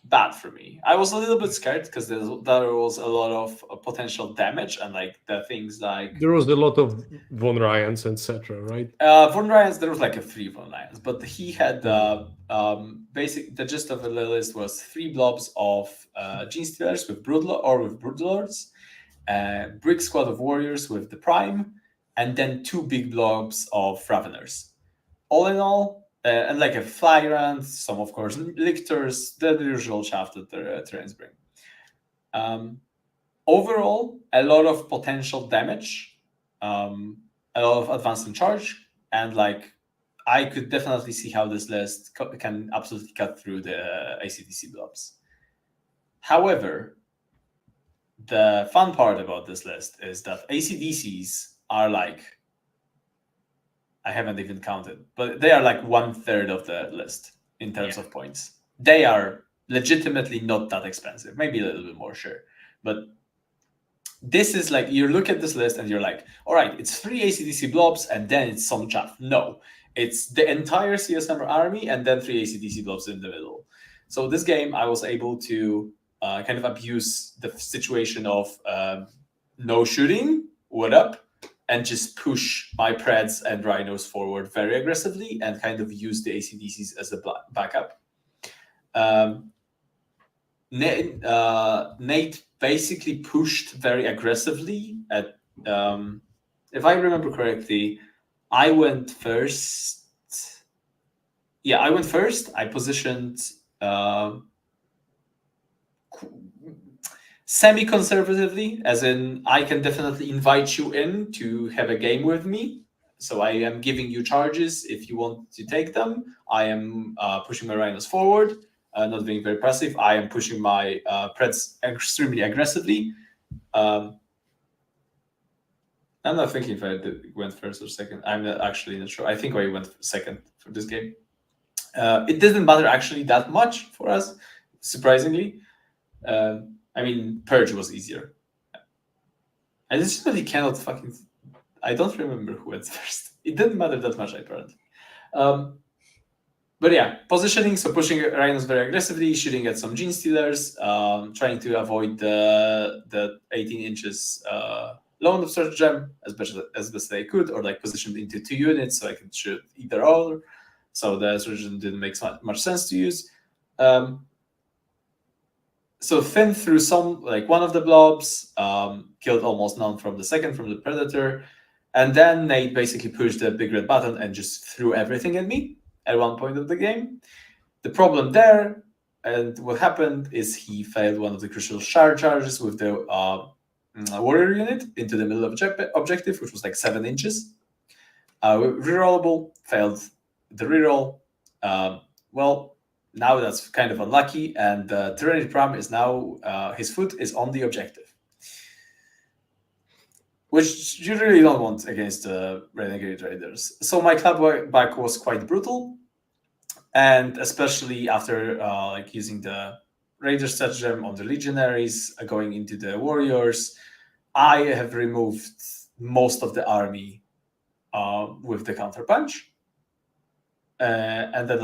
bad for me. I was a little bit scared because there was a lot of potential damage and like the things like there was a lot of Von Ryans, etc. Right? Von Ryans, there was like a 3 Von Ryans, but he had the gist of the list was 3 blobs of Gene Stealers with Broodlords, Brick Squad of Warriors with the Prime, and then 2 big blobs of Raveners. All in all, and like a Flyrant, some of course Lictors, the usual shaft that the terrains bring. Overall, a lot of potential damage, a lot of advance and charge, and like I could definitely see how this list can absolutely cut through the ACDC blobs. However, the fun part about this list is that ACDCs are like, I haven't even counted, but they are like 1/3 of the list in terms of points. They are legitimately not that expensive, maybe a little bit more, sure. But this is like, you look at this list and you're like, all right, it's 3 ACDC blobs and then it's some chaff. No, it's the entire CS number army and then 3 ACDC blobs in the middle. So this game, I was able to kind of abuse the situation of no shooting, what up, and just push my Preds and Rhinos forward very aggressively and kind of use the ACDCs as a backup. Nate basically pushed very aggressively at, if I remember correctly, I went first. Yeah, I went first. I positioned semi-conservatively, as in I can definitely invite you in to have a game with me. So I am giving you charges if you want to take them. I am pushing my Rhinos forward, not being very passive. I am pushing my Preds extremely aggressively. I'm not thinking if I went first or second. I'm actually not sure. I think I went second for this game. It didn't matter actually that much for us, surprisingly. I mean, Purge was easier. I just really cannot fucking... I don't remember who went first. It didn't matter that much, apparently. But yeah, positioning, so pushing Rhinos very aggressively, shooting at some Gene Stealers, trying to avoid the 18 inches loan of Search Gem as best I could, or like positioned into 2 units so I could shoot either or. So the Search Gem didn't make much sense to use. So thin through one of the blobs, killed almost none from the second, from the Predator. And then Nate basically pushed the big red button and just threw everything at me at one point of the game. The problem there, and what happened, is he failed one of the crucial shard charges with the warrior unit into the middle of objective, which was like 7 inches. Rerollable, failed the reroll. Well, now that's kind of unlucky, and the Tyranid Pram is now, his foot is on the objective, which you really don't want against Renegade Raiders. So my clapback was quite brutal, and especially after using the Raider stratagem on the Legionaries, going into the Warriors, I have removed most of the army with the counterpunch, and then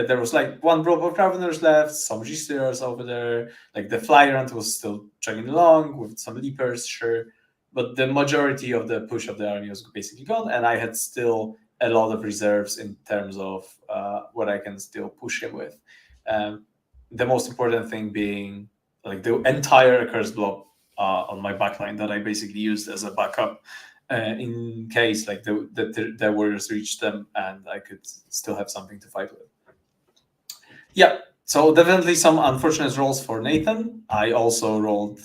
there was like 1 blob of Raveners left, some G-Stealers over there, like the Flyrant was still chugging along with some Leapers, sure, but the majority of the push of the army was basically gone, and I had still a lot of reserves in terms of what I can still push him with. The most important thing being like the entire Accursed Blob on my backline that I basically used as a backup in case like the warriors reached them and I could still have something to fight with. Yeah, so definitely some unfortunate rolls for Nathan. I also rolled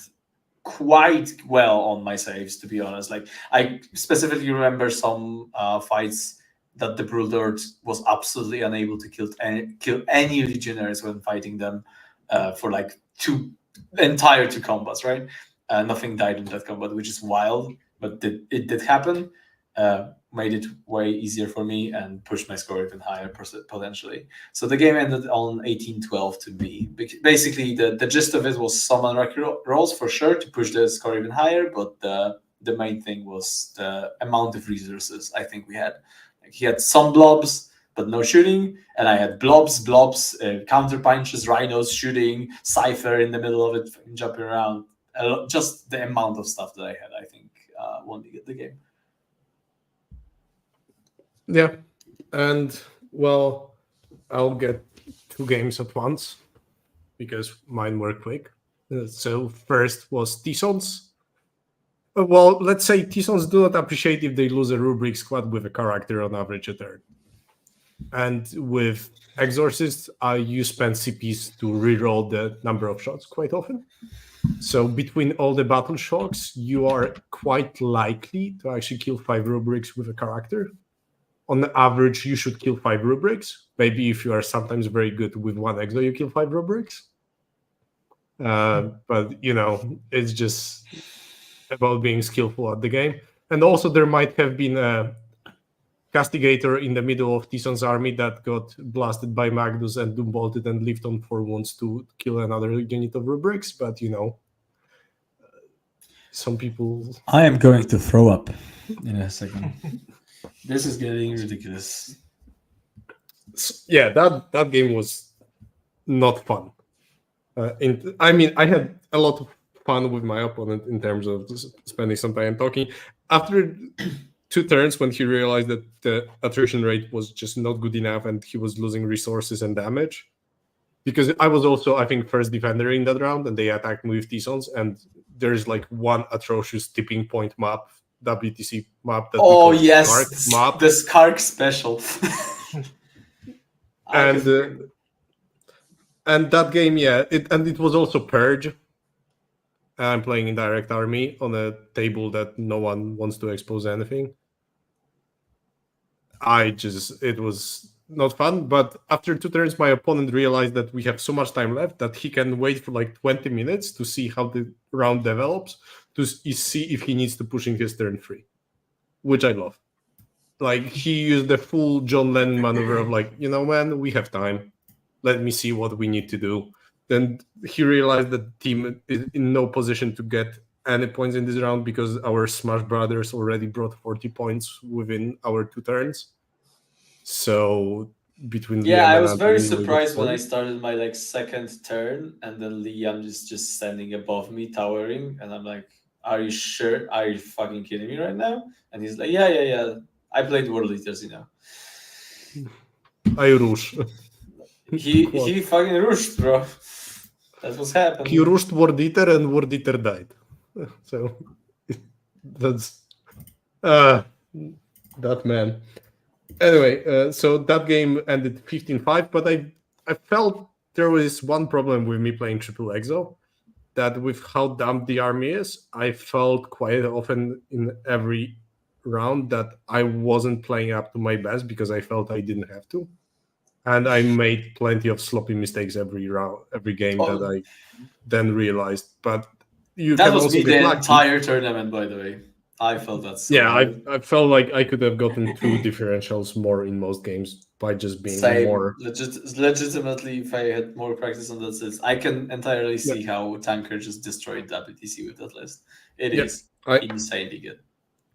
quite well on my saves, to be honest. Like I specifically remember some fights that the Brewlord was absolutely unable to kill any legionaries when fighting them for like entire two combats, right? Nothing died in that combat, which is wild, but it did happen. Made it way easier for me and pushed my score even higher potentially. So the game ended on 18-12 to me. Basically, the gist of it was some unlucky rolls for sure to push the score even higher, but the main thing was the amount of resources I think we had. Like he had some blobs, but no shooting, and I had blobs, counter punches, rhinos shooting, Cypher in the middle of it, jumping around. Just the amount of stuff that I had, I think, won me the game. Yeah, and well, I'll get 2 games at once because mine were quick. So first was Tisons. Well, let's say Tisons do not appreciate if they lose a rubric squad with a character on average a turn. And with Exorcist, you spend CPs to reroll the number of shots quite often. So between all the battle shocks, you are quite likely to actually kill 5 rubrics with a character. On the average, you should kill 5 rubrics. Maybe if you are sometimes very good with 1 exo, you kill 5 rubrics. But, it's just about being skillful at the game. And also there might have been a Castigator in the middle of Tison's army that got blasted by Magnus and doom bolted and lived on 4 wounds to kill another unit of rubrics. But, some people... I am going to throw up in a second. This is getting ridiculous. Yeah, that game was not fun. I had a lot of fun with my opponent in terms of spending some time talking. After 2 turns, when he realized that the attrition rate was just not good enough and he was losing resources and damage, because I was also, I think, first defender in that round, and they attacked me with Tisons, and there's like one atrocious tipping point map, WTC map that yes, map. The Skark special. And that game, it was also Purge. I'm playing in Direct Army on a table that no one wants to expose anything. It was not fun, but after 2 turns, my opponent realized that we have so much time left that he can wait for like 20 minutes to see how the round develops, to see if he needs to push in his turn 3, which I love. Like, he used the full John Lennon maneuver of like, man, we have time. Let me see what we need to do. Then he realized that the team is in no position to get any points in this round because our Smash Brothers already brought 40 points within our 2 turns. So between Liam I and was very Anthony, surprised when I started my like 2nd turn, and then Liam is just standing above me, towering, and I'm like, "Are you sure? Are you fucking kidding me right now?" And he's like, "Yeah. I played World Eaters, I rush." He fucking rushed, bro. That's what's happening. He rushed World Eater and World Eater died. So that's that man. Anyway, so that game ended 15-5, but I felt there was one problem with me playing triple exo, that with how dumb the army is, I felt quite often in every round that I wasn't playing up to my best because I felt I didn't have to. And I made plenty of sloppy mistakes every game that I then realized. But that was me the entire tournament, by the way. I felt that. I felt like I could have gotten 2 differentials more in most games by just being more. Legitimately, if I had more practice on that list, I can entirely see how Tanker just destroyed WTC with that list. It is insanely good.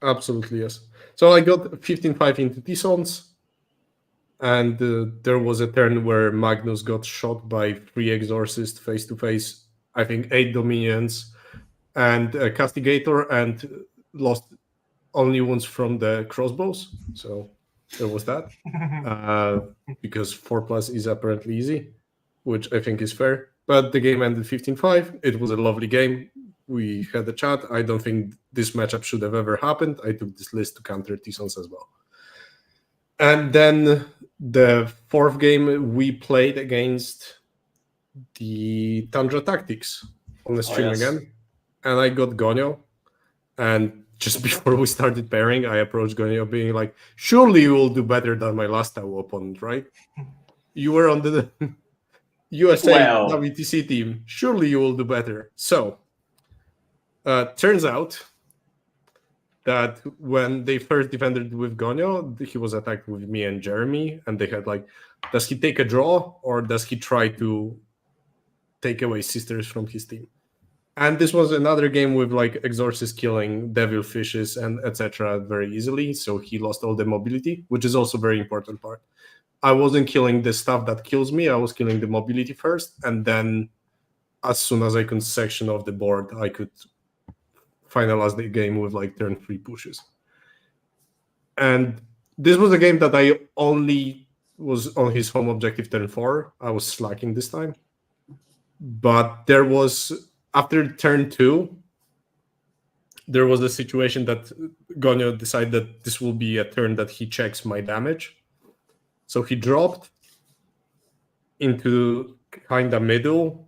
Absolutely, yes. So I got 15-5 into Tisons. And there was a turn where Magnus got shot by 3 Exorcists face-to-face, I think 8 Dominions, and a Castigator, and lost only wounds from the crossbows. So there was that. Because 4+ is apparently easy, which I think is fair. But the game ended 15-5. It was a lovely game. We had a chat. I don't think this matchup should have ever happened. I took this list to counter T-Sons as well. And then the fourth game, we played against the Tundra Tactics on the stream again. And I got Gonyo. And just before we started pairing, I approached Gonyo being like, surely you will do better than my last TAU opponent, right? You were on the USA WTC team. Surely you will do better. So, turns out that when they first defended with Gonyo, he was attacked with me and Jeremy, and they had like, does he take a draw or does he try to take away sisters from his team? And this was another game with like Exorcist killing devil fishes and etc. very easily, so he lost all the mobility, which is also a very important part. I wasn't killing the stuff that kills me, I was killing the mobility first, and then as soon as I could section off the board, I could finalize the game with like turn 3 pushes. And this was a game that I only was on his home objective turn 4. I was slacking this time. But there was, after turn 2, there was a situation that Gonyo decided that this will be a turn that he checks my damage. So he dropped into kind of middle,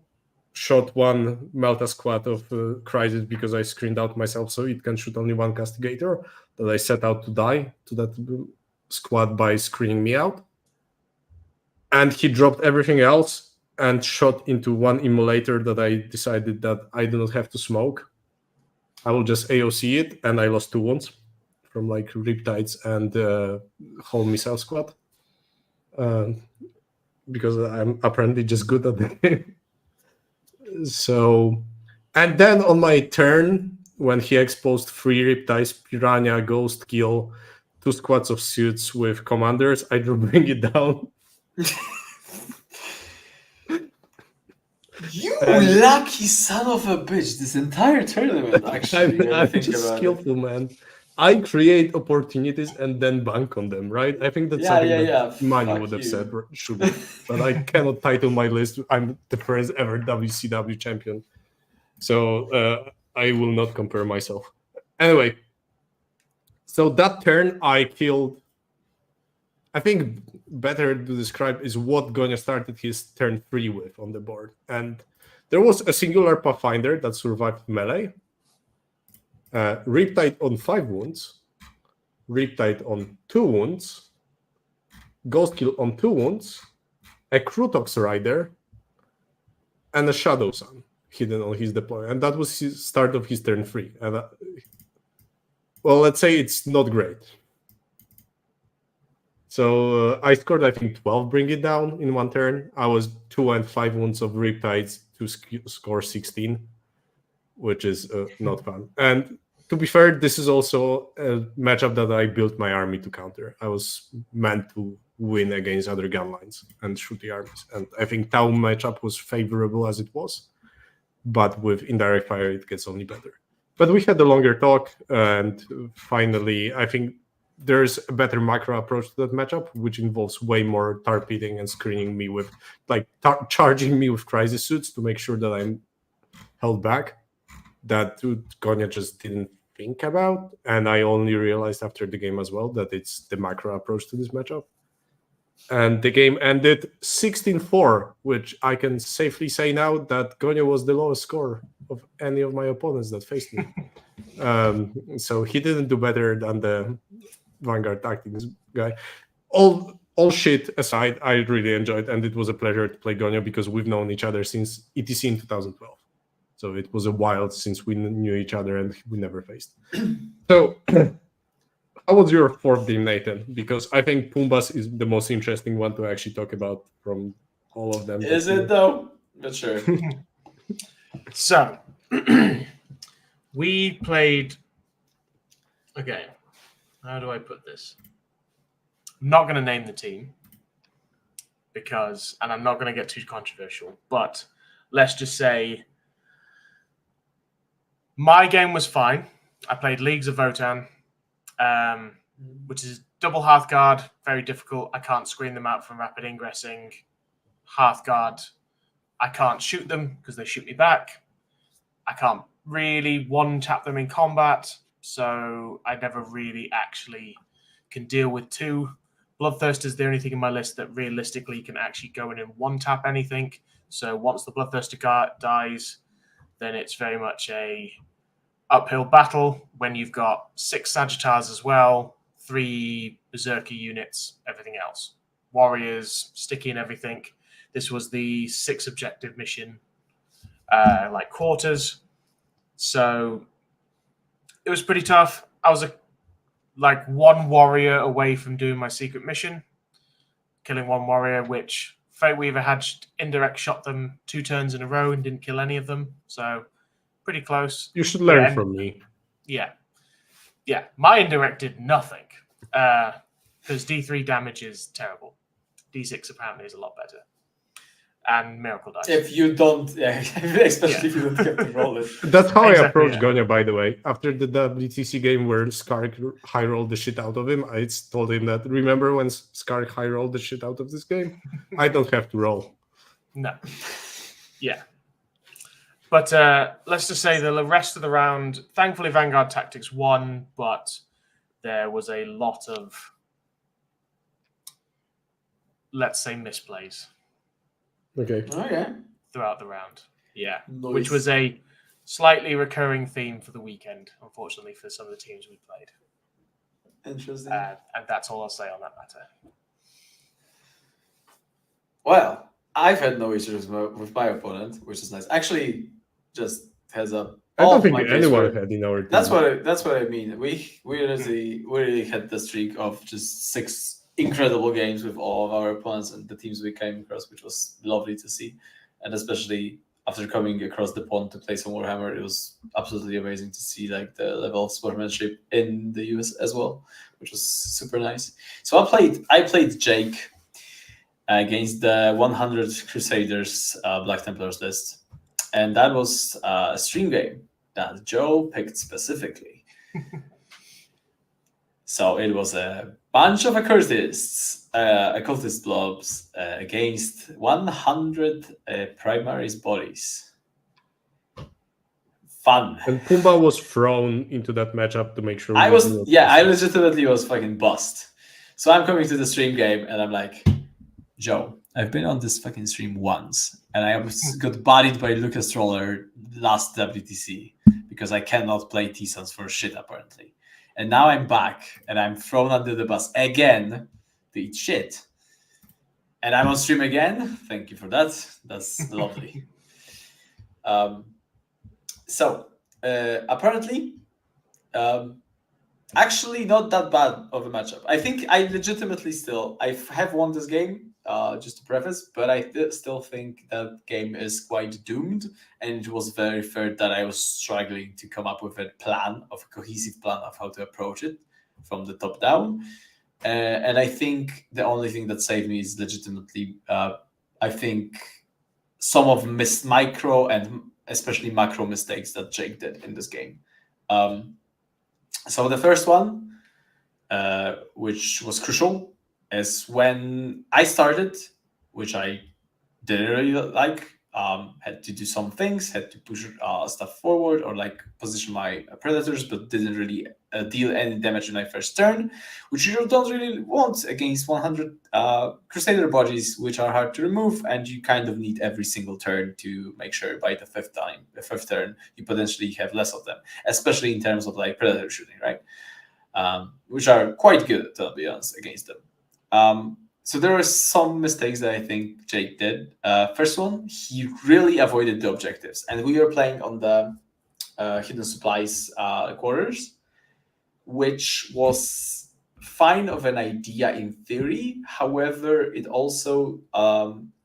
shot one Malta squad of Crisis because I screened out myself so it can shoot only one Castigator, that I set out to die to that squad by screening me out. And he dropped everything else and shot into one Immolator that I decided that I do not have to smoke. I will just AOC it, and I lost 2 wounds from like Riptides and whole missile squad. Because I'm apparently just good at the game. So, and then on my turn, when he exposed 3 Riptides, Piranha, Ghost Kill, 2 squads of suits with commanders, I drew Bring It Down. You lucky son of a bitch! This entire tournament, actually. I'm just skillful, man. I create opportunities and then bank on them, right? I think that's something that Manu would have said, should be. But I cannot title my list. I'm the first ever WCW champion. So I will not compare myself. Anyway, so that turn I killed. I think better to describe is what Gonyo started his turn 3 with on the board. And there was a singular Pathfinder that survived melee. Riptide on 5 wounds, Riptide on 2 wounds, Ghost Kill on 2 wounds, a Crutox Rider, and a Shadow Sun hidden on his deploy. And that was his start of his turn 3. And well, let's say it's not great. So I scored, I think, 12 Bring It Down in one turn. I was 2 and 5 wounds of Riptides to score 16, which is not fun. And to be fair, this is also a matchup that I built my army to counter. I was meant to win against other gun lines and shoot the armies. And I think TAU matchup was favorable as it was. But with indirect fire, it gets only better. But we had a longer talk. And finally, I think there's a better macro approach to that matchup, which involves way more torpedoing and screening me with, like, charging me with crisis suits to make sure that I'm held back. That Gonyo just didn't think about. And I only realized after the game as well that it's the macro approach to this matchup. And the game ended 16-4, which I can safely say now that Gonyo was the lowest score of any of my opponents that faced me. So he didn't do better than the Vanguard Tactics guy. All shit aside, I really enjoyed, and it was a pleasure to play Gonyo because we've known each other since ETC in 2012. So it was a while since we knew each other and we never faced. So how was your 4th game, Nathan? Because I think Pumbas is the most interesting one to actually talk about from all of them. Is it though? Not sure. So we played. Okay, how do I put this? I'm not going to name the team because, and I'm not going to get too controversial, but let's just say my game was fine. I played Leagues of Votan. which is double Hearthguard, very difficult. I can't screen them out from rapid ingressing. Hearthguard, I can't shoot them because they shoot me back. I can't really one-tap them in combat, so I never really actually can deal with 2. Bloodthirster is the only thing in my list that realistically can actually go in and one-tap anything. So once the Bloodthirster dies, then it's very much a uphill battle when you've got 6 Sagittars as well, 3 Berserker units, everything else. Warriors, sticky and everything. This was the 6 objective mission, like quarters. So it was pretty tough. I was like 1 warrior away from doing my secret mission, killing 1 warrior, which Fateweaver had indirect shot them 2 turns in a row and didn't kill any of them. So pretty close. You should learn from me. Yeah. My indirect did nothing because D3 damage is terrible. D6 apparently is a lot better. And Miracle Dice. If you don't, especially if you don't get to roll it. That's how Exactly, I approached Gonya, by the way. After the WTC game where Skark high rolled the shit out of him, I told him that, remember when Skark high rolled the shit out of this game? I don't have to roll. No. Yeah. But let's just say the rest of the round, thankfully Vanguard Tactics won, but there was a lot of, let's say, misplays. Okay. Throughout the round. Yeah. Nice. Which was a slightly recurring theme for the weekend, unfortunately, for some of the teams we played. Interesting. And that's all I'll say on that matter. Well, I've had no issues with my opponent, which is nice. Actually, just heads up. I don't think anyone had in our team. That's what I mean. We really had the streak of just 6 incredible games with all of our opponents and the teams we came across, which was lovely to see. And especially after coming across the pond to play some Warhammer, it was absolutely amazing to see like the level of sportsmanship in the US as well, which was super nice. So I played Jake against the 100 Crusaders Black Templars list. And that was a stream game that Joe picked specifically. So it was a bunch of occultist blobs against 100 Primaris bodies. Fun. And Pumba was thrown into that matchup to make sure. I legitimately was fucking bust. So I'm coming to the stream game and I'm like, Joe, I've been on this fucking stream once and I got bodied by Lucas Troller last WTC because I cannot play T-Sons for shit apparently. And now I'm back and I'm thrown under the bus again to eat shit. And I'm on stream again. Thank you for that. That's lovely. Apparently, actually not that bad of a matchup. I think I legitimately I have won this game, just to preface, but I still think that game is quite doomed. And it was very fair that I was struggling to come up with a cohesive plan of how to approach it from the top down. And I think the only thing that saved me is legitimately, I think, some of micro and especially macro mistakes that Jake did in this game. So the first one, which was crucial, is when I started, which I didn't really like, had to do some things, had to push stuff forward or like position my predators, but didn't really deal any damage in my first turn, which you don't really want against 100 Crusader bodies, which are hard to remove, and you kind of need every single turn to make sure by the fifth turn, you potentially have less of them, especially in terms of like predator shooting, right? Which are quite good, to be honest, against them. So there were some mistakes that I think Jake did. First one, he really avoided the objectives. And we were playing on the hidden supplies quarters, which was fine of an idea in theory. However, it also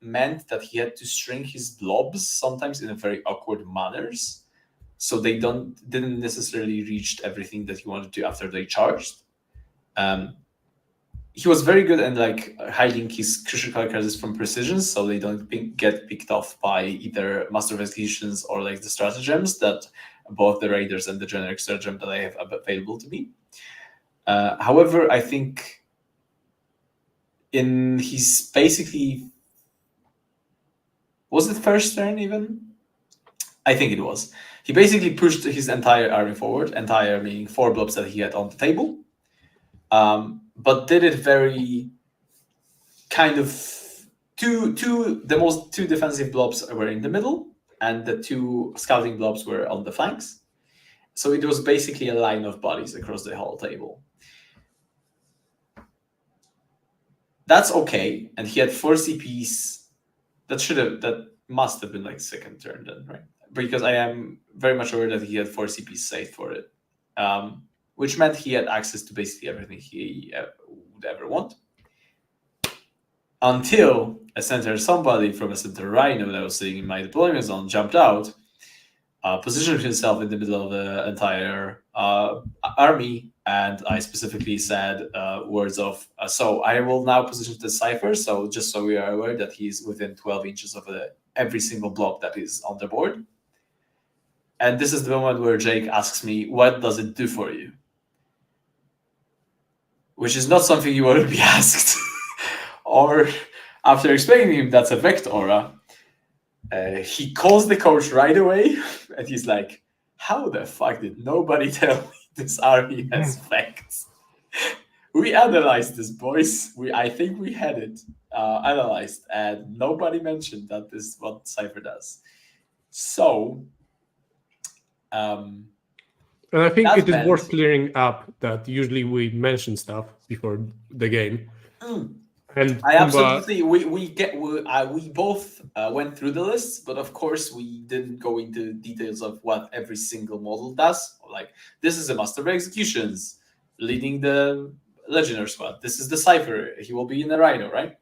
meant that he had to string his blobs sometimes in a very awkward manners. So they didn't necessarily reach everything that he wanted to after they charged. He was very good at like hiding his crucial cards from precision, so they don't get picked off by either Master of Executions or like the stratagems that both the Raiders and the generic stratagem that I have available to me. However, I think in his basically, was it first turn even? I think it was. He basically pushed his entire army forward, entire meaning 4 blobs that he had on the table, but did it very kind of two defensive blobs were in the middle, and the 2 scouting blobs were on the flanks. So it was basically a line of bodies across the whole table. That's okay, and he had 4 CPs. That must have been like second turn then, right? Because I am very much aware that he had 4 CPs saved for it, which meant he had access to basically everything he would ever want. Until somebody from a center rhino that was sitting in my deployment zone jumped out, positioned himself in the middle of the entire army, and I specifically said words of, so I will now position the cipher, so just so we are aware that he's within 12 inches of every single blob that is on the board. And this is the moment where Jake asks me, what does it do for you? Which is not something you want to be asked. Or after explaining to him that's a Vect aura, he calls the coach right away, and he's like, how the fuck did nobody tell me this army has Vects? We analyzed this, boys. I think we had it analyzed, and nobody mentioned that this is what Cypher does. So, and I think it is worth clearing up that usually we mention stuff before the game. And I absolutely we both went through the lists, but of course we didn't go into details of what every single model does. Like, this is a Master of Executions leading the Legionnaire squad. This is the Cypher. He will be in the Rhino, right?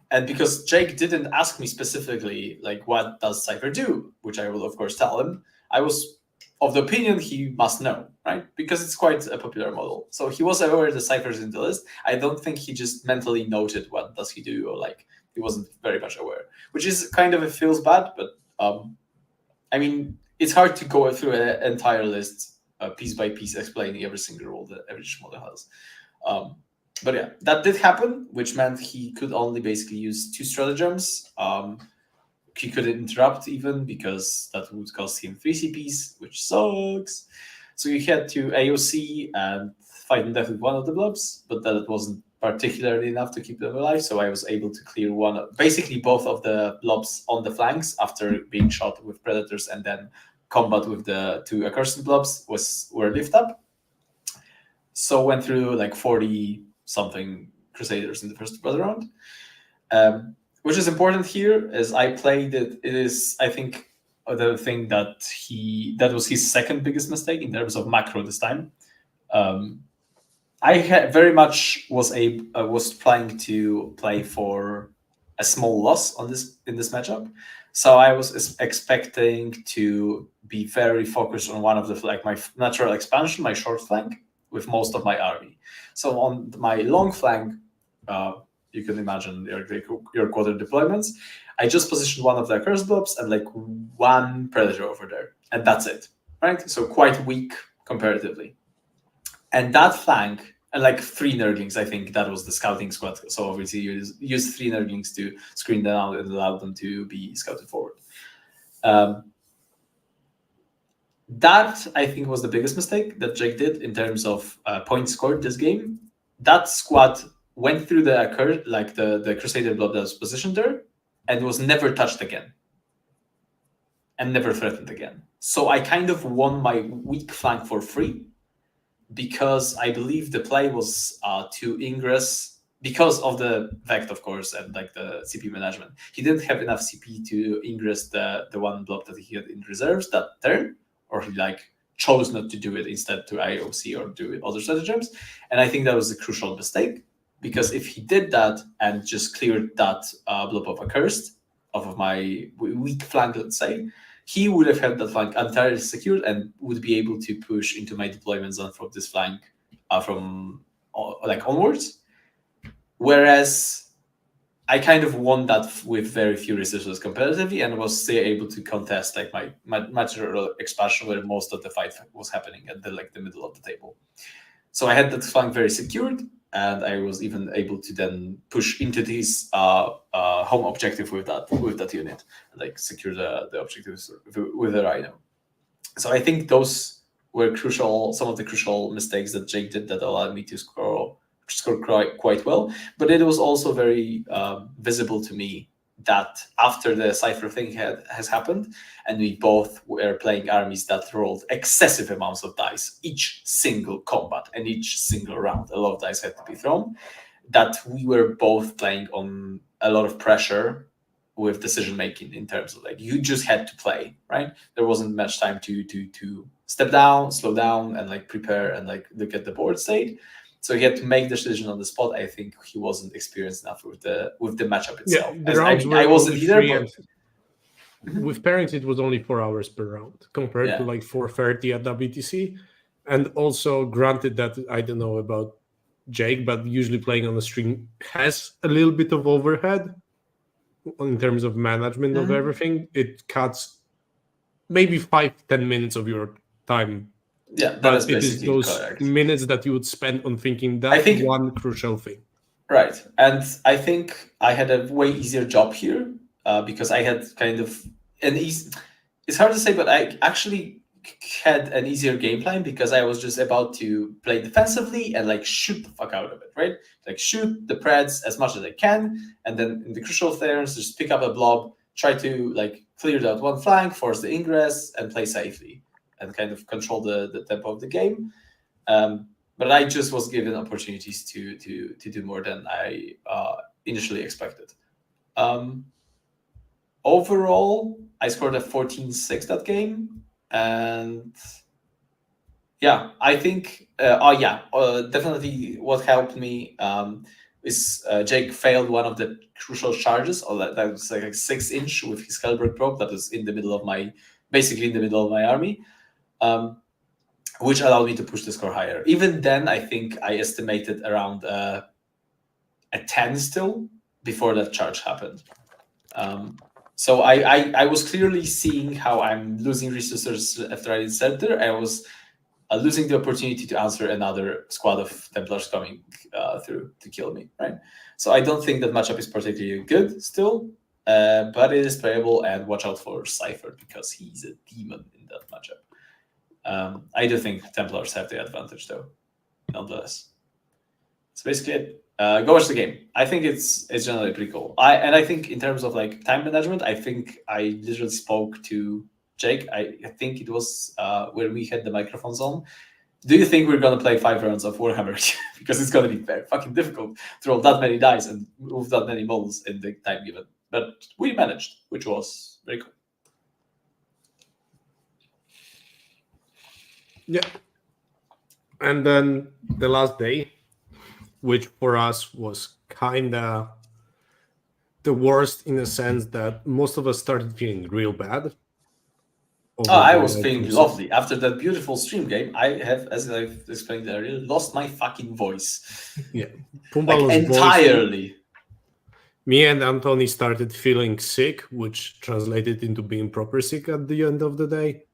And because Jake didn't ask me specifically, like, what does Cypher do, which I will of course tell him, I was of the opinion he must know, right? Because it's quite a popular model. So he was aware the Cypher's in the list. I don't think he just mentally noted what does he do, or like he wasn't very much aware, which is kind of, it feels bad, but I mean, it's hard to go through an entire list piece by piece explaining every single role that every model has. But yeah, that did happen, which meant he could only basically use 2 stratagems. He couldn't interrupt even, because that would cost him 3 CPs, which sucks. So he had to AOC and fight in death with one of the blobs, but that wasn't particularly enough to keep them alive. So I was able to clear basically both of the blobs on the flanks after being shot with predators, and then combat with the 2 accursed blobs were lift up. So went through like 40 something Crusaders in the first round. Which is important here, as I played it. It is, I think, the thing that was his second biggest mistake in terms of macro this time. I very much was trying to play for a small loss in this matchup, so I was expecting to be very focused on one of my natural expansion, my short flank, with most of my army. So on my long flank, you can imagine your quarter deployments, I just positioned one of the accursed blobs and like 1 predator over there, and that's it, right? So quite weak comparatively. And that flank, and like 3 Nurglings, I think that was the scouting squad. So obviously you use 3 Nurglings to screen them out and allow them to be scouted forward. That, I think, was the biggest mistake that Jake did in terms of points scored this game. That squad went through the Crusader blob that was positioned there, and was never touched again, and never threatened again. So I kind of won my weak flank for free, because I believe the play was to ingress, because of the Vect, of course, and like the CP management. He didn't have enough CP to ingress the 1 blob that he had in reserves that turn, or he like chose not to do it, instead to IOC or do other stratagems. And I think that was a crucial mistake, because if he did that and just cleared that blob of accursed off of my weak flank, let's say, he would have had that flank entirely secured and would be able to push into my deployment zone from this flank from onwards. Whereas I kind of won that with very few resources competitively, and was still able to contest like my material expansion, where most of the fight was happening at the middle of the table. So I had that flank very secured, and I was even able to then push into this home objective with that unit, and like secure the objectives with the Rhino. So I think those were some of the crucial mistakes that Jake did that allowed me to score quite well. But it was also very visible to me that after the Cypher thing has happened, and we both were playing armies that rolled excessive amounts of dice, each single combat and each single round, a lot of dice had to be thrown, that we were both playing on a lot of pressure with decision making in terms of like you just had to play, right? There wasn't much time to step down, slow down, and like prepare and like look at the board state. So he had to make the decision on the spot. I think he wasn't experienced enough with the matchup itself. Yeah, the rounds were I wasn't only either. But with pairings, it was only 4 hours per round compared to like 4:30 at WTC. And also, granted that I don't know about Jake, but usually playing on the stream has a little bit of overhead in terms of management of everything. It cuts maybe 5-10 minutes of your time. Yeah, that but is it is basically those correct. minutes that you would spend on thinking that one crucial thing. Right, and I think I had a way easier job here because I had kind of an easy. It's hard to say, but I actually had an easier game plan because I was just about to play defensively and like shoot the fuck out of it, right? Like shoot the Preds as much as I can, and then in the crucial turns, just pick up a blob, try to like clear that one flank, force the ingress, and play safely, and kind of control the tempo of the game. But I just was given opportunities to do more than I initially expected. Overall, I scored a 14-6 that game. And yeah, I think, definitely what helped me is Jake failed one of the crucial charges, or that was like a 6-inch with his Hellberg probe that was basically in the middle of my army, which allowed me to push the score higher. Even then, I think I estimated around a 10 still before that charge happened. So I was clearly seeing how I'm losing resources after I did center. I was losing the opportunity to answer another squad of Templars coming through to kill me, right? So I don't think that matchup is particularly good still, but it is playable, and watch out for Cypher because he's a demon in that matchup. I do think Templars have the advantage though, nonetheless. So basically it. Go watch the game. I think it's generally pretty cool. I think in terms of like time management, I think I literally spoke to Jake. I think it was where we had the microphones on. Do you think we're gonna play 5 rounds of Warhammer? Because it's gonna be very fucking difficult to roll that many dice and move that many models in the time given. But we managed, which was very cool. Yeah. And then the last day, which for us was kind of the worst in the sense that most of us started feeling real bad. I was feeling lovely. After that beautiful stream game, I have, as I've explained earlier, lost my fucking voice. Yeah. Pumba was entirely. Voicing. Me and Anthony started feeling sick, which translated into being proper sick at the end of the day.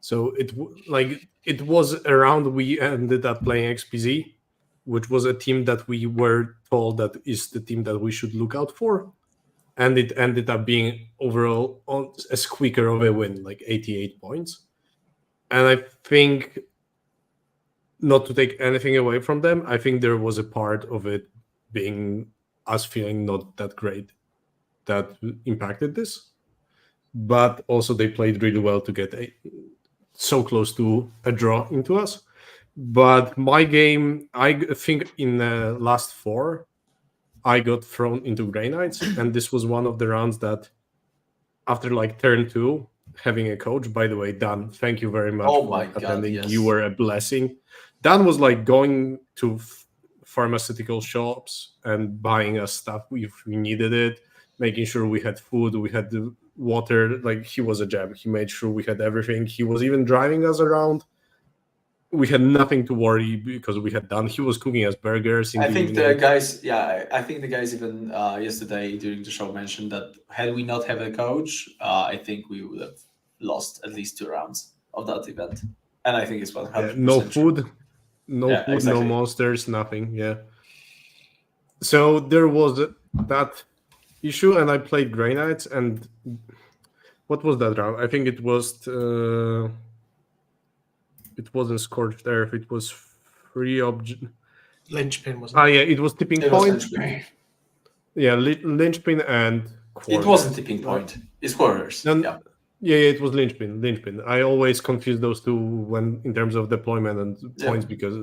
So it was around we ended up playing XPZ, which was a team that we were told that is the team that we should look out for. And it ended up being overall a squeaker of a win, like 88 points. And I think, not to take anything away from them, I think there was a part of it being us feeling not that great that impacted this. But also they played really well to get so close to a draw into us. But my game, I think in the last 4, I got thrown into Grey Knights, and this was one of the rounds that, after like turn 2, having a coach, by the way, Dan, thank you very much for attending. God, yes. You were a blessing. Dan was like going to pharmaceutical shops and buying us stuff if we needed it, making sure we had food, we had the water. Like, he was a gem. He made sure we had everything. He was even driving us around. We had nothing to worry because we had done. He was cooking us burgers. I think the guys even yesterday during the show mentioned that had we not have a coach, I think we would have lost at least 2 rounds of that event. And I think it's 100%. No food, no Yeah, food, exactly. no monsters, nothing. Yeah. So there was that issue, and I played Grey Knights, and what was that round? I think it was it wasn't Scorched Earth. It was free object. Linchpin, wasn't it? Yeah, it was tipping It was point. Linchpin. Yeah, linchpin and quarters. It wasn't tipping point. It's quarters. Yeah, it was linchpin. I always confuse those two when in terms of deployment and points because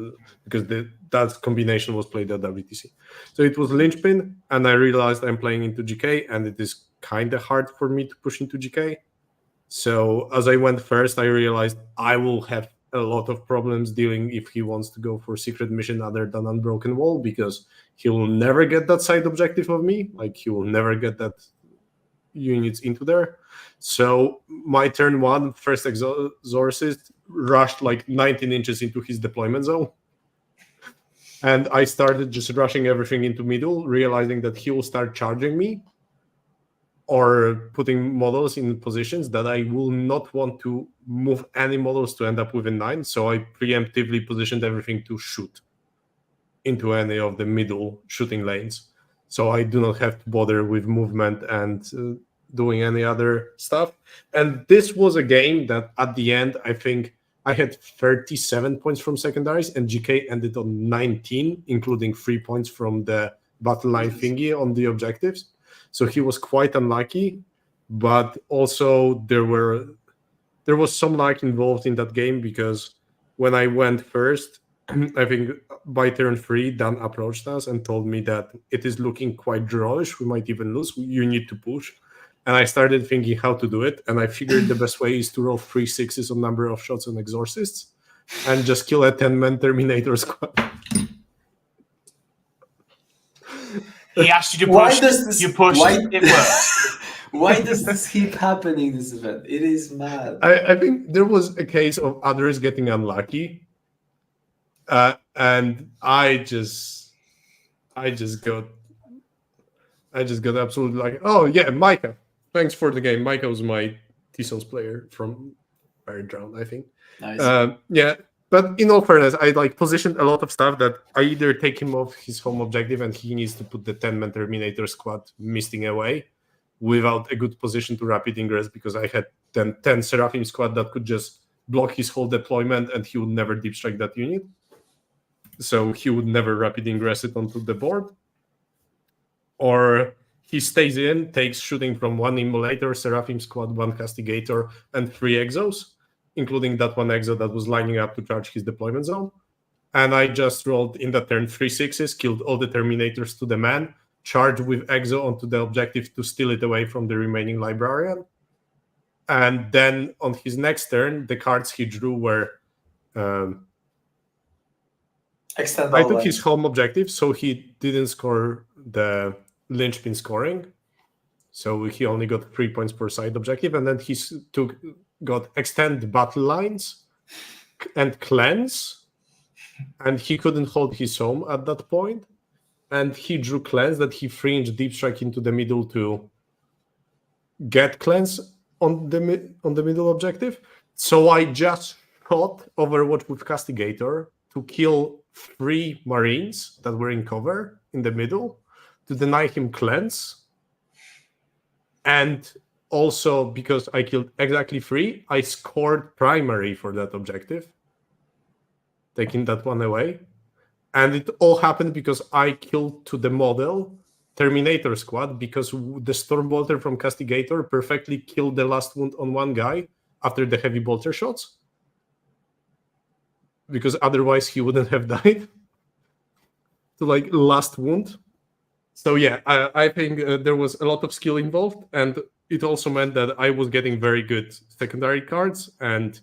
that combination was played at WTC. So it was linchpin, and I realized I'm playing into GK, and it is kind of hard for me to push into GK. So as I went first, I realized I will have a lot of problems dealing if he wants to go for secret mission other than Unbroken Wall, because he will never get that side objective of me. Like, he will never get that units into there. So my turn one, first Exorcist rushed like 19 inches into his deployment zone. And I started just rushing everything into middle, realizing that he will start charging me or putting models in positions that I will not want to move any models to end up within 9. So I preemptively positioned everything to shoot into any of the middle shooting lanes. So I do not have to bother with movement and doing any other stuff. And this was a game that at the end, I think I had 37 points from secondaries, and GK ended on 19, including 3 points from the battle line thingy on the objectives. So he was quite unlucky, but also there was some luck involved in that game, because when I went first, I think by turn 3, Dan approached us and told me that it is looking quite drawish. We might even lose. You need to push. And I started thinking how to do it. And I figured the best way is to roll 3 6s on number of shots on Exorcists and just kill a 10-man Terminator squad. He asked you to push. Why does this? You pushed. Why, It worked. Why does this keep happening? This event, it is mad. I think there was a case of others getting unlucky, and I just got absolutely like, oh yeah, Micah. Thanks for the game. Micah was my T-Sons player from third round, I think. Nice. Yeah. But in all fairness, I like positioned a lot of stuff that I either take him off his home objective and he needs to put the 10-man Terminator squad misting away without a good position to rapid ingress, because I had 10 Seraphim squad that could just block his whole deployment and he would never deep strike that unit. So he would never rapid ingress it onto the board. Or he stays in, takes shooting from 1 Immolator, Seraphim squad, 1 Castigator, and 3 Exos, including that 1 Exo that was lining up to charge his deployment zone. And I just rolled in that turn 3 6s, killed all the Terminators to the man, charged with Exo onto the objective to steal it away from the remaining Librarian. And then on his next turn, the cards he drew were... I took his home objective, so he didn't score the linchpin scoring. So he only got 3 points per side objective. And then he got extend battle lines and cleanse, and he couldn't hold his home at that point. And he drew cleanse that he fringed deep strike into the middle to get cleanse on the middle objective. So I just shot Overwatch with Castigator to kill 3 Marines that were in cover in the middle to deny him cleanse. And also, because I killed exactly 3, I scored primary for that objective, taking that one away. And it all happened because I killed to the model Terminator squad, because the Stormbolter from Castigator perfectly killed the last wound on one guy after the heavy bolter shots, because otherwise he wouldn't have died to like last wound. So yeah, I think there was a lot of skill involved, and it also meant that I was getting very good secondary cards and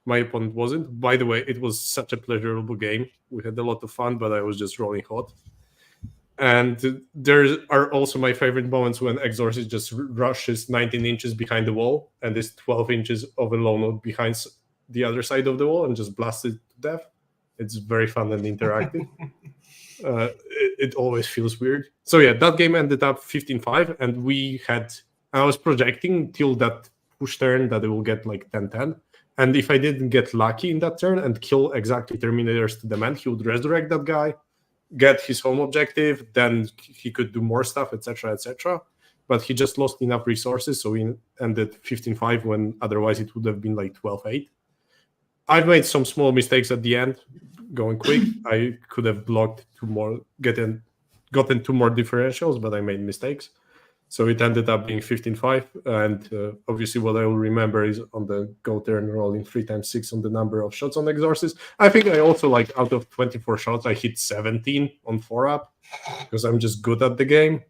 my opponent wasn't. By the way, it was such a pleasurable game. We had a lot of fun, but I was just rolling hot. And there are also my favorite moments when Exorcist just rushes 19 inches behind the wall and is 12 inches of a low note behind the other side of the wall and just blasts it to death. It's very fun and interactive. It always feels weird. So yeah, that game ended up 15-5, and I was projecting till that push turn that it will get like 10-10. And if I didn't get lucky in that turn and kill exactly Terminators to demand, he would resurrect that guy, get his home objective, then he could do more stuff, etc., etc. But he just lost enough resources, so we ended 15-5 when otherwise it would have been like 12-8. I've made some small mistakes at the end, going quick. I could have blocked two more, gotten two more differentials, but I made mistakes. So it ended up being 15-5. And obviously what I will remember is on the go turn rolling 3x6 on the number of shots on Exorcist. I think I also, like, out of 24 shots, I hit 17 on 4-up because I'm just good at the game.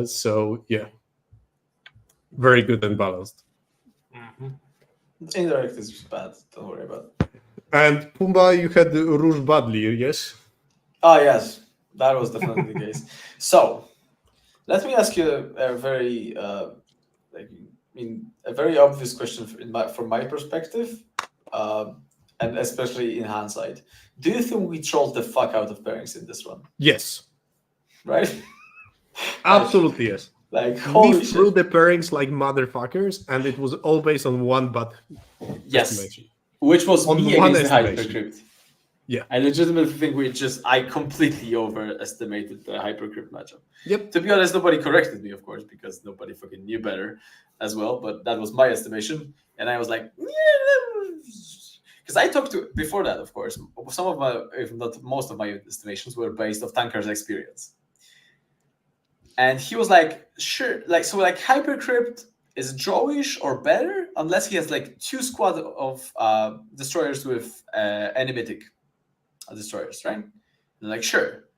So yeah, very good and balanced. Indirect is bad. Don't worry about it. And Pumba, you had Rouge badly, yes? Ah, yes, that was definitely the case. So, let me ask you a very, a very obvious question from my perspective, and especially in hindsight. Do you think we trolled the fuck out of pairings in this one? Yes. Right? Absolutely, yes. Like, holy we shit. threw the pairings like motherfuckers, and it was all based on one but estimation. Which was On me one against the estimation. Hypercrypt. Yeah. I legitimately think I completely overestimated the Hypercrypt matchup. Yep. To be honest, nobody corrected me, of course, because nobody fucking knew better as well, but that was my estimation. And I was like, because I talked to, before that, of course, some of my, if not most of my estimations were based off Tanker's experience. And he was like, sure, like, so like Hypercrypt is drawish or better unless he has like 2 squad of destroyers with enigmatic destroyers, right? And like, sure.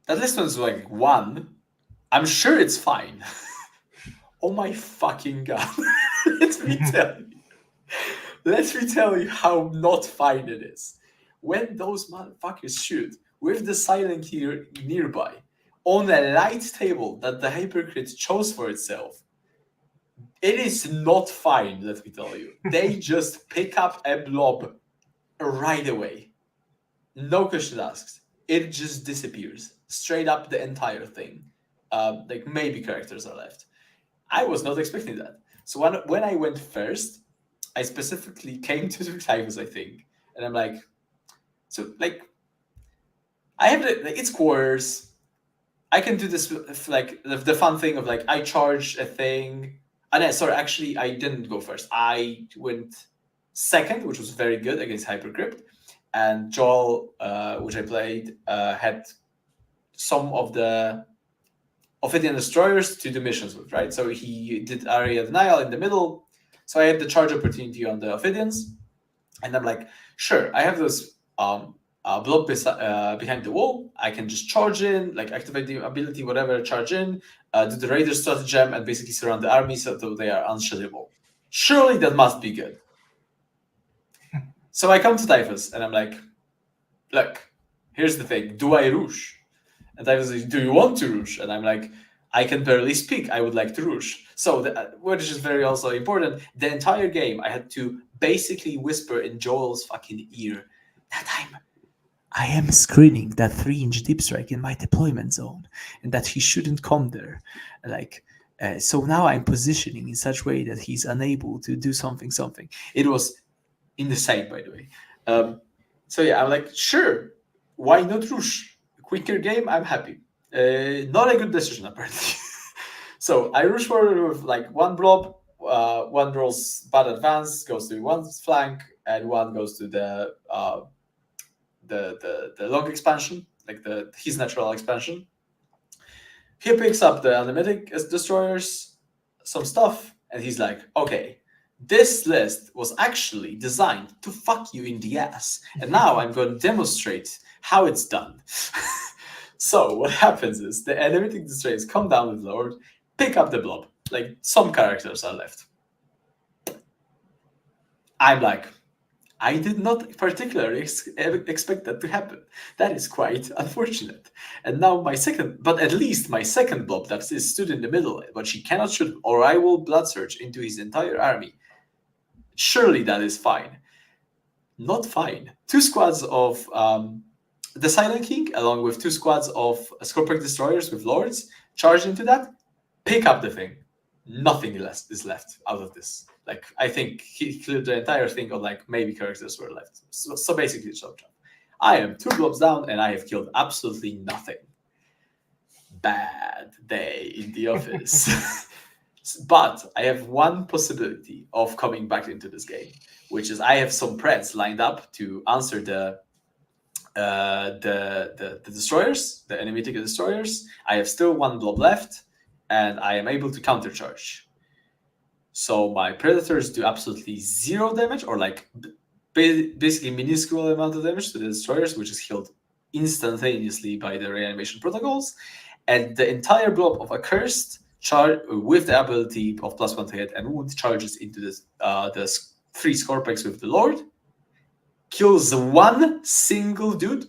That list one's like 1. I'm sure it's fine. Oh my fucking god. Let me tell you how not fine it is. When those motherfuckers shoot with the silent key nearby on a light table that the Hypercrypt chose for itself, it is not fine, let me tell you. They just pick up a blob right away. No question asked. It just disappears. Straight up the entire thing. Like maybe characters are left. I was not expecting that. So when I went first, I specifically came to the Typhus, I think. And I'm like, so like, I have it's quarters. I can do this, like the fun thing of like, I charge a thing. Actually, I didn't go first. I went second, which was very good against Hypercrypt. And Joel, which I played, had some of the Ophidian destroyers to do missions with, right? So he did Area Denial in the middle. So I had the charge opportunity on the Ophidians. And I'm like, sure, I have those blob behind the wall. I can just charge in, like activate the ability, whatever, charge in, do the Raider stratagem, and basically surround the army so that they are unsheltable. Surely that must be good. So I come to Typhus and I'm like, look, here's the thing. Do I rush? And Typhus is like, do you want to rush? And I'm like, I can barely speak. I would like to rush. So, which is very also important, the entire game I had to basically whisper in Joel's fucking ear that I am screening that 3-inch deep strike in my deployment zone and that he shouldn't come there. Like, so now I'm positioning in such a way that he's unable to do something. It was in the side, by the way. So yeah, I'm like, sure, why not rush? Quicker game, I'm happy. Not a good decision, apparently. So I rush forward with like 1 blob, 1 rolls bad advance, goes to 1 flank, and 1 goes to the long expansion, like his natural expansion. He picks up the animatic destroyers, some stuff, and he's like, okay, this list was actually designed to fuck you in the ass. And now I'm going to demonstrate how it's done. So what happens is the animatic destroyers come down with Lord, pick up the blob. Like some characters are left. I'm like, I did not particularly expect that to happen. That is quite unfortunate. And now at least my second blob that is stood in the middle, but she cannot shoot him, or I will blood surge into his entire army. Surely that is fine. Not fine. 2 squads of the Silent King, along with 2 squads of Scorpion destroyers with lords, charge into that, pick up the thing. nothing less is left out of this. Like, I think he cleared the entire thing on like maybe characters were left. So basically, Champs Cup. I am 2 blobs down and I have killed absolutely nothing. Bad day in the office. But I have one possibility of coming back into this game, which is I have some Preds lined up to answer the destroyers, the enemy ticket destroyers. I have still 1 blob left, and I am able to countercharge. So my predators do absolutely 0 damage, or like basically minuscule amount of damage to the destroyers, which is healed instantaneously by the reanimation protocols, and the entire blob of accursed charge with the ability of +1 to hit and wound charges into the 3 score packs with the Lord, kills 1 single dude,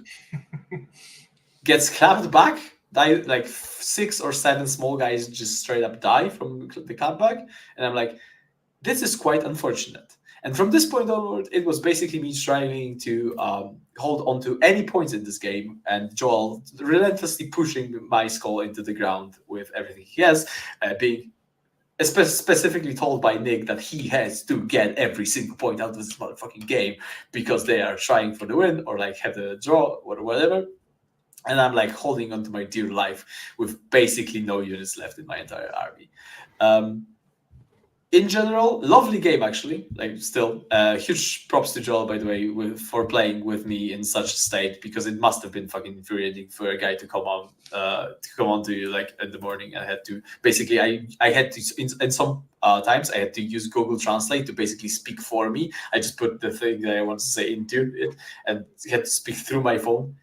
gets clapped back, die, like 6 or 7 small guys just straight up die from the clapback, and I'm like, this is quite unfortunate. And from this point onward, it was basically me striving to hold on to any points in this game, and Joel relentlessly pushing my skull into the ground with everything he has, being specifically told by Nick that he has to get every single point out of this motherfucking game because they are trying for the win or like have the draw or whatever. And I'm like holding on to my dear life with basically no units left in my entire army. In general, lovely game actually. Like still, huge props to Joel, by the way, for playing with me in such a state, because it must have been fucking infuriating for a guy to come on to you like in the morning. I had to basically, I had to in some times I had to use Google Translate to basically speak for me. I just put the thing that I want to say into it and had to speak through my phone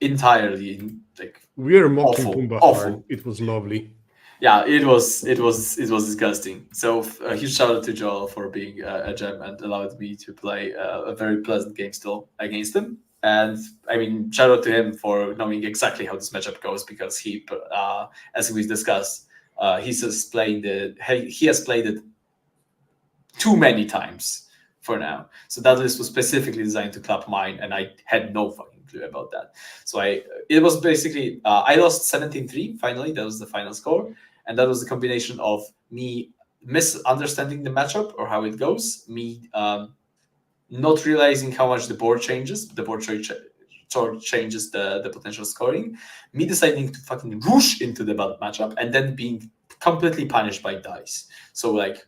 entirely. Like we are mocking Pumba awful. hard. It was lovely. Yeah, it was disgusting. So a huge shout out to Joel for being a gem and allowed me to play a very pleasant game still against him. And I mean, shout out to him for knowing exactly how this matchup goes, because he, as we discussed, he has played it too many times for now. So that list was specifically designed to clap mine, and I had no fucking clue about that. So it was basically I lost 17-3 finally. That was the final score, and that was the combination of me misunderstanding the matchup or how it goes, me not realizing how much the board changes. The board changes the potential scoring. Me deciding to fucking rush into the bad matchup and then being completely punished by dice. So like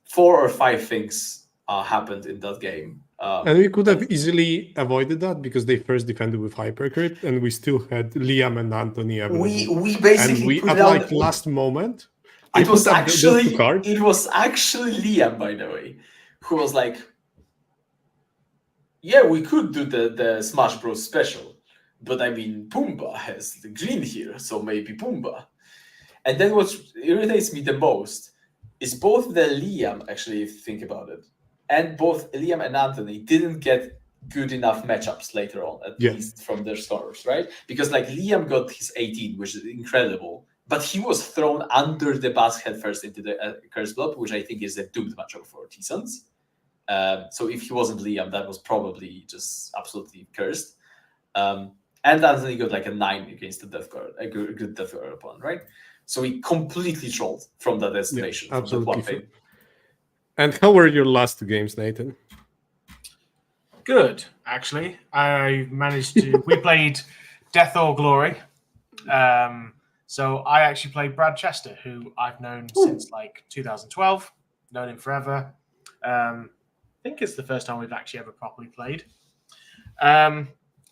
4 or 5 things happened in that game. And we could have easily avoided that because they first defended with Hypercrypt, and we still had Liam and Anthony available. We basically and we put at it like out, last moment. It was actually Liam, by the way, who was like, "Yeah, we could do the Smash Bros special, but I mean Pumba has the green here, so maybe Pumba." And then what irritates me the most is both the Liam, actually, if you think about it, and both Liam and Anthony didn't get good enough matchups later on, at least from their scores, right? Because like Liam got his 18, which is incredible, but he was thrown under the bus head first into the curse blob, which I think is a doomed matchup for T-Suns. So if he wasn't Liam, that was probably just absolutely cursed. And Anthony got like a 9 against the death guard, a good death guard opponent, right? So he completely trolled from that estimation. Yeah, absolutely. And how were your last 2 games, Nathan? Good, actually. I managed to. We played Death or Glory. So I actually played Brad Chester, who I've known since like 2012. Known him forever. I think it's the first time we've actually ever properly played.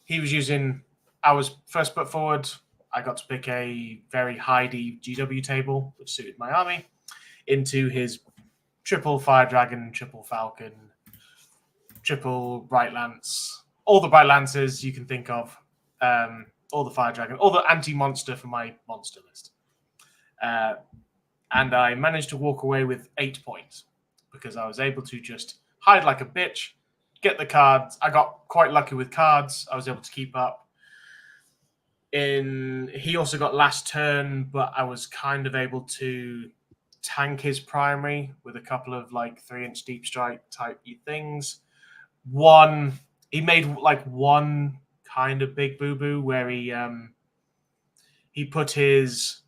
He was using. I was first put forward. I got to pick a very high D GW table, which suited my army, into his triple Fire Dragon, triple Falcon, triple Bright Lance, all the Bright Lances you can think of, all the Fire Dragon, all the anti-monster from my monster list. And I managed to walk away with 8 points because I was able to just hide like a bitch, get the cards. I got quite lucky with cards. I was able to keep up. He also got last turn, but I was kind of able to tank his primary with a couple of like 3-inch deep strike type things. He made like one kind of big boo-boo where he put his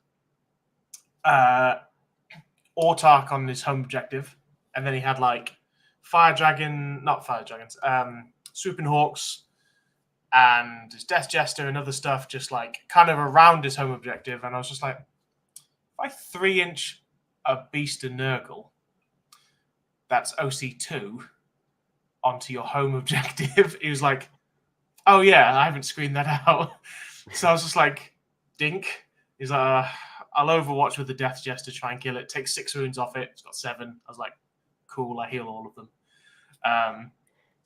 Autark on his home objective, and then he had like Swooping Hawks and his Death Jester and other stuff just like kind of around his home objective. And I was just like, if I 3-inch a Beast and Nurgle, that's OC2 onto your home objective. He was like, oh yeah, I haven't screened that out. So I was just like, dink. He's like, I'll Overwatch with the Death Jester, try and kill it. Take 6 wounds off it. It's got 7. I was like, cool, I heal all of them.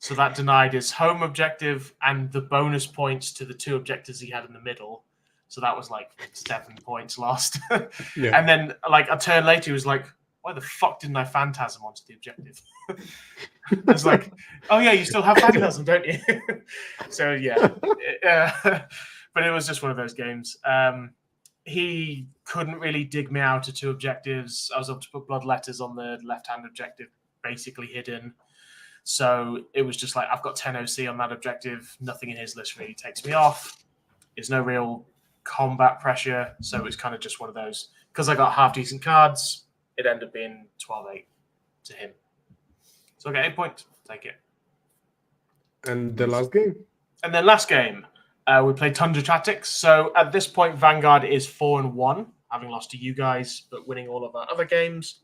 So that denied his home objective and the bonus points to the 2 objectives he had in the middle. So that was like 7 points lost. Yeah. And then like a turn later, he was like, why the fuck didn't I Phantasm onto the objective? I was like, oh yeah, you still have Phantasm, don't you? So yeah. But it was just one of those games. He couldn't really dig me out of 2 objectives. I was able to put Blood Letters on the left-hand objective, basically hidden. So it was just like, I've got 10 OC on that objective. Nothing in his list really takes me off. There's no real combat pressure. So it's kind of just one of those. Because I got half-decent cards, it ended up being 12-8 to him. So I got 8 points. Take it. And the last game? And then last game, we played Tundra Tactics. So at this point, Vanguard is 4-1, having lost to you guys, but winning all of our other games.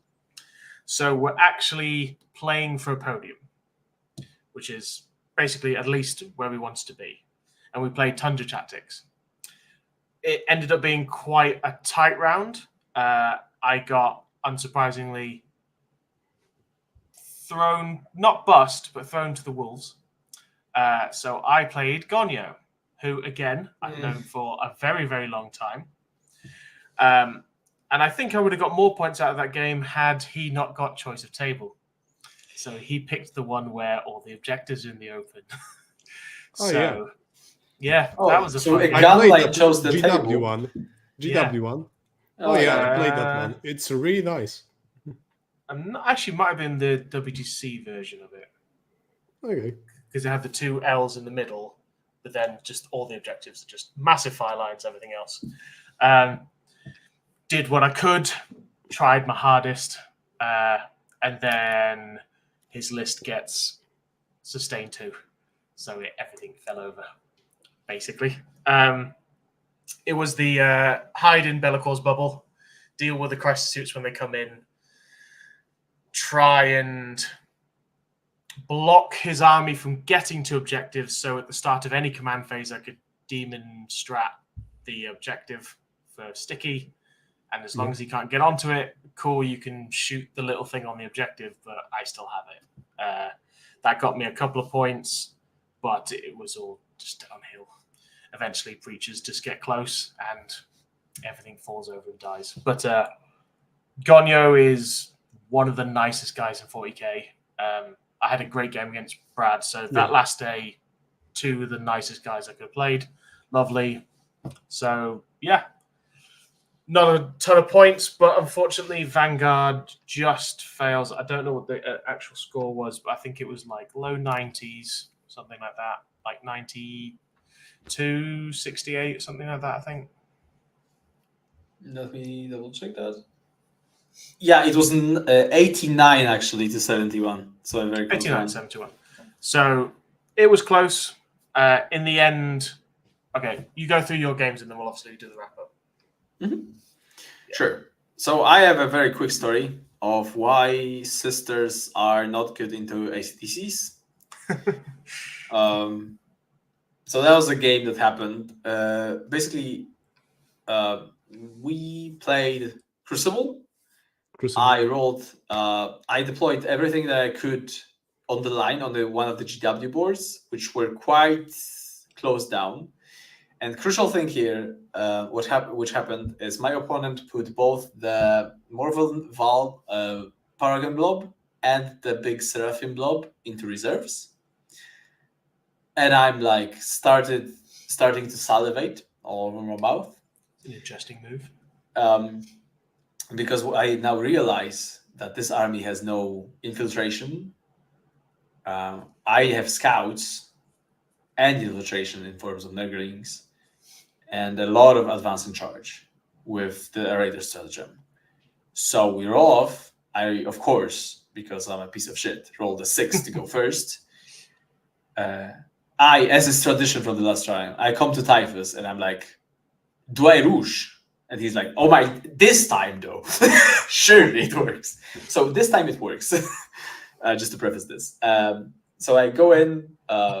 So we're actually playing for a podium, which is basically at least where we want to be. And we played Tundra Tactics. It ended up being quite a tight round. I got, unsurprisingly, thrown, not bust, but thrown to the wolves. So I played Gonyo, who, again, I've known for a very, very long time. And I think I would have got more points out of that game had he not got choice of table. So he picked the one where all the objectives are in the open. Yeah, that was a fun game. I chose the GW table. one. GW one. Oh yeah, I played that one. It's really nice. Actually, might have been the WTC version of it. Okay. Because it had the 2 L's in the middle, but then just all the objectives are just massive fire lines, everything else. Did what I could, tried my hardest, and then his list gets sustained 2. So everything fell over, basically. It was the hide in Bellacor's bubble, deal with the crisis suits when they come in, try and block his army from getting to objectives. So at the start of any command phase, I could demon strat the objective for sticky. And as long as he can't get onto it, cool, you can shoot the little thing on the objective, but I still have it. That got me a couple of points, but it was all just downhill. Eventually, breaches just get close, and everything falls over and dies. But Gonyo is one of the nicest guys in 40k. I had a great game against Brad, so that last day, 2 of the nicest guys I could have played. Lovely. So, yeah. Not a ton of points, but unfortunately, Vanguard just fails. I don't know what the actual score was, but I think it was like low 90s, something like that. Like 92, 68, something like that, I think. Let me double check that. Yeah, it was 89 actually to 71. So I'm very 89, 71. So it was close. In the end, okay, you go through your games and then we'll obviously do the wrap up. Mm-hmm. Yeah. Sure. So I have a very quick story of why sisters are not good into ACTCs. So that was a game that happened. Basically, we played Crucible. I deployed everything that I could on the line on one of the GW boards, which were quite closed down. And crucial thing here, which happened is my opponent put both the Morval Val Paragon Blob and the big Seraphim Blob into reserves. And I'm like starting to salivate all over my mouth. An interesting move. Because I now realize that this army has no infiltration. I have scouts and infiltration in forms of Nurglings, and a lot of advance in charge with the Raider Stratagem. So we roll off. I, of course, because I'm a piece of shit, rolled a 6 to go first. As is tradition from the last round, I come to Typhus and I'm like, do I rouge? And he's like, oh my, this time though. Surely it works. So this time it works. Just to preface this. So I go in,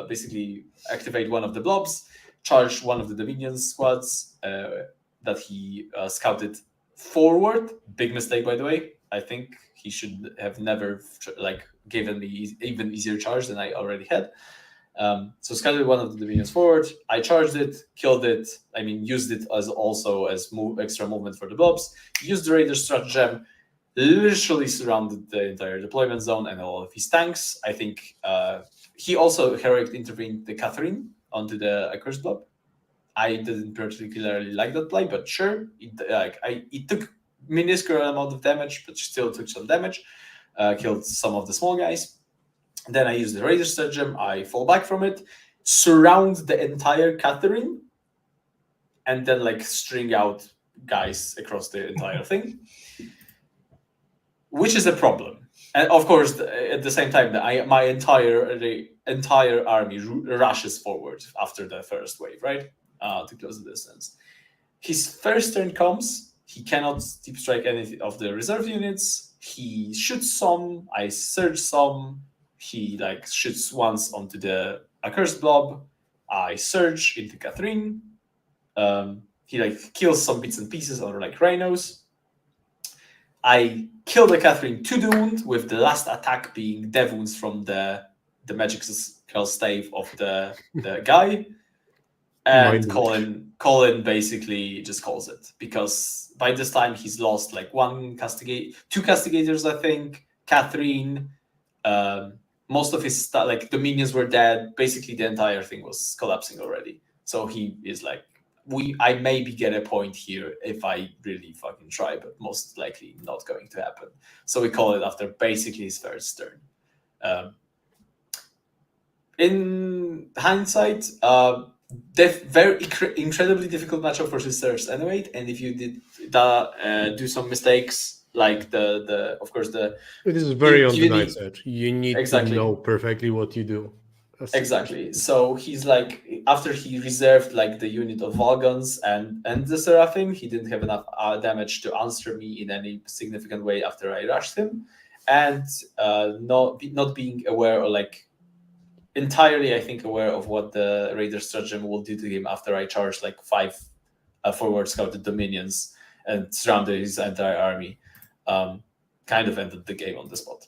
basically activate one of the blobs, charge one of the Dominion squads that he scouted forward. Big mistake, by the way. I think he should have never given me even easier charge than I already had. So scouted one of the Dominions forward. I charged it, killed it. I mean, used it as extra movement for the blobs. Used the Raider Stratagem, literally surrounded the entire deployment zone and all of his tanks. I think he also heroic intervened the Catherine onto the Accursed blob. I didn't particularly like that play, but sure, it took minuscule amount of damage, but still took some damage. Killed some of the small guys. Then I use the Raider Stratagem, I fall back from it, surround the entire Catherine, and then string out guys across the entire thing, which is a problem. And of course, at the same time, my entire army rushes forward after the first wave, right? To close the distance. His first turn comes, he cannot deep strike any of the reserve units, he shoots some, I surge some, he shoots once onto the Accursed blob. I surge into Catherine. He kills some bits and pieces or rhinos. I kill the Catherine to the wound, with the last attack being dev wounds from the magical stave of the guy. And Colin basically just calls it, because by this time he's lost two castigators, I think, Catherine. Most of his Dominions were dead. Basically, the entire thing was collapsing already. So he is like, I maybe get a point here if I really fucking try, but most likely not going to happen. So we call it after basically his first turn. In hindsight, very incredibly difficult matchup for Sisters anyway. And if you did do some mistakes, it is very on the knight's edge. You need to know perfectly what you do. Exactly. So he's after he reserved the unit of Volgans and the Seraphim, he didn't have enough damage to answer me in any significant way after I rushed him, and not being aware or entirely, I think, aware of what the Raider Stratagem will do to him after I charged 5 forward scouted Dominions and surrounded his entire army. Kind of ended the game on the spot.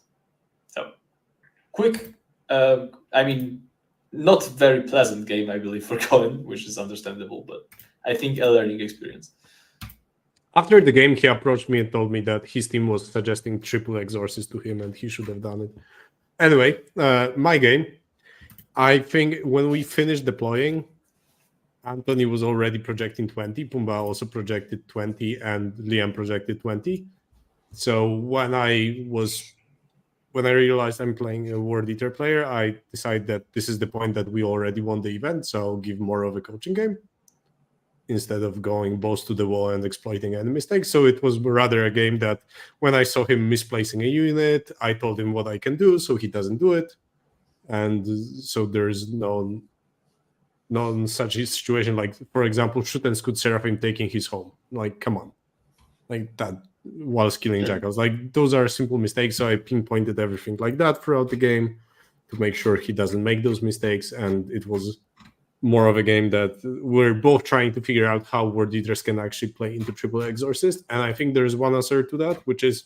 So quick. Not very pleasant game, I believe, for Colin, which is understandable, but I think a learning experience. After the game, he approached me and told me that his team was suggesting triple Exorcist to him and he should have done it. Anyway, my game, I think when we finished deploying, Anthony was already projecting 20, Pumba also projected 20, and Liam projected 20. So when I realized I'm playing a World Eater player, I decided that this is the point that we already won the event, so I'll give more of a coaching game instead of going balls to the wall and exploiting any mistakes. So it was rather a game that when I saw him misplacing a unit, I told him what I can do so he doesn't do it. And so there's no such a situation for example, Shoot and Scoot Seraphim taking his home. Come on. That whilst killing jackals. Those are simple mistakes, so I pinpointed everything like that throughout the game to make sure he doesn't make those mistakes, and it was more of a game that we're both trying to figure out how World Eaters can actually play into triple Exorcist. And I think there's one answer to that, which is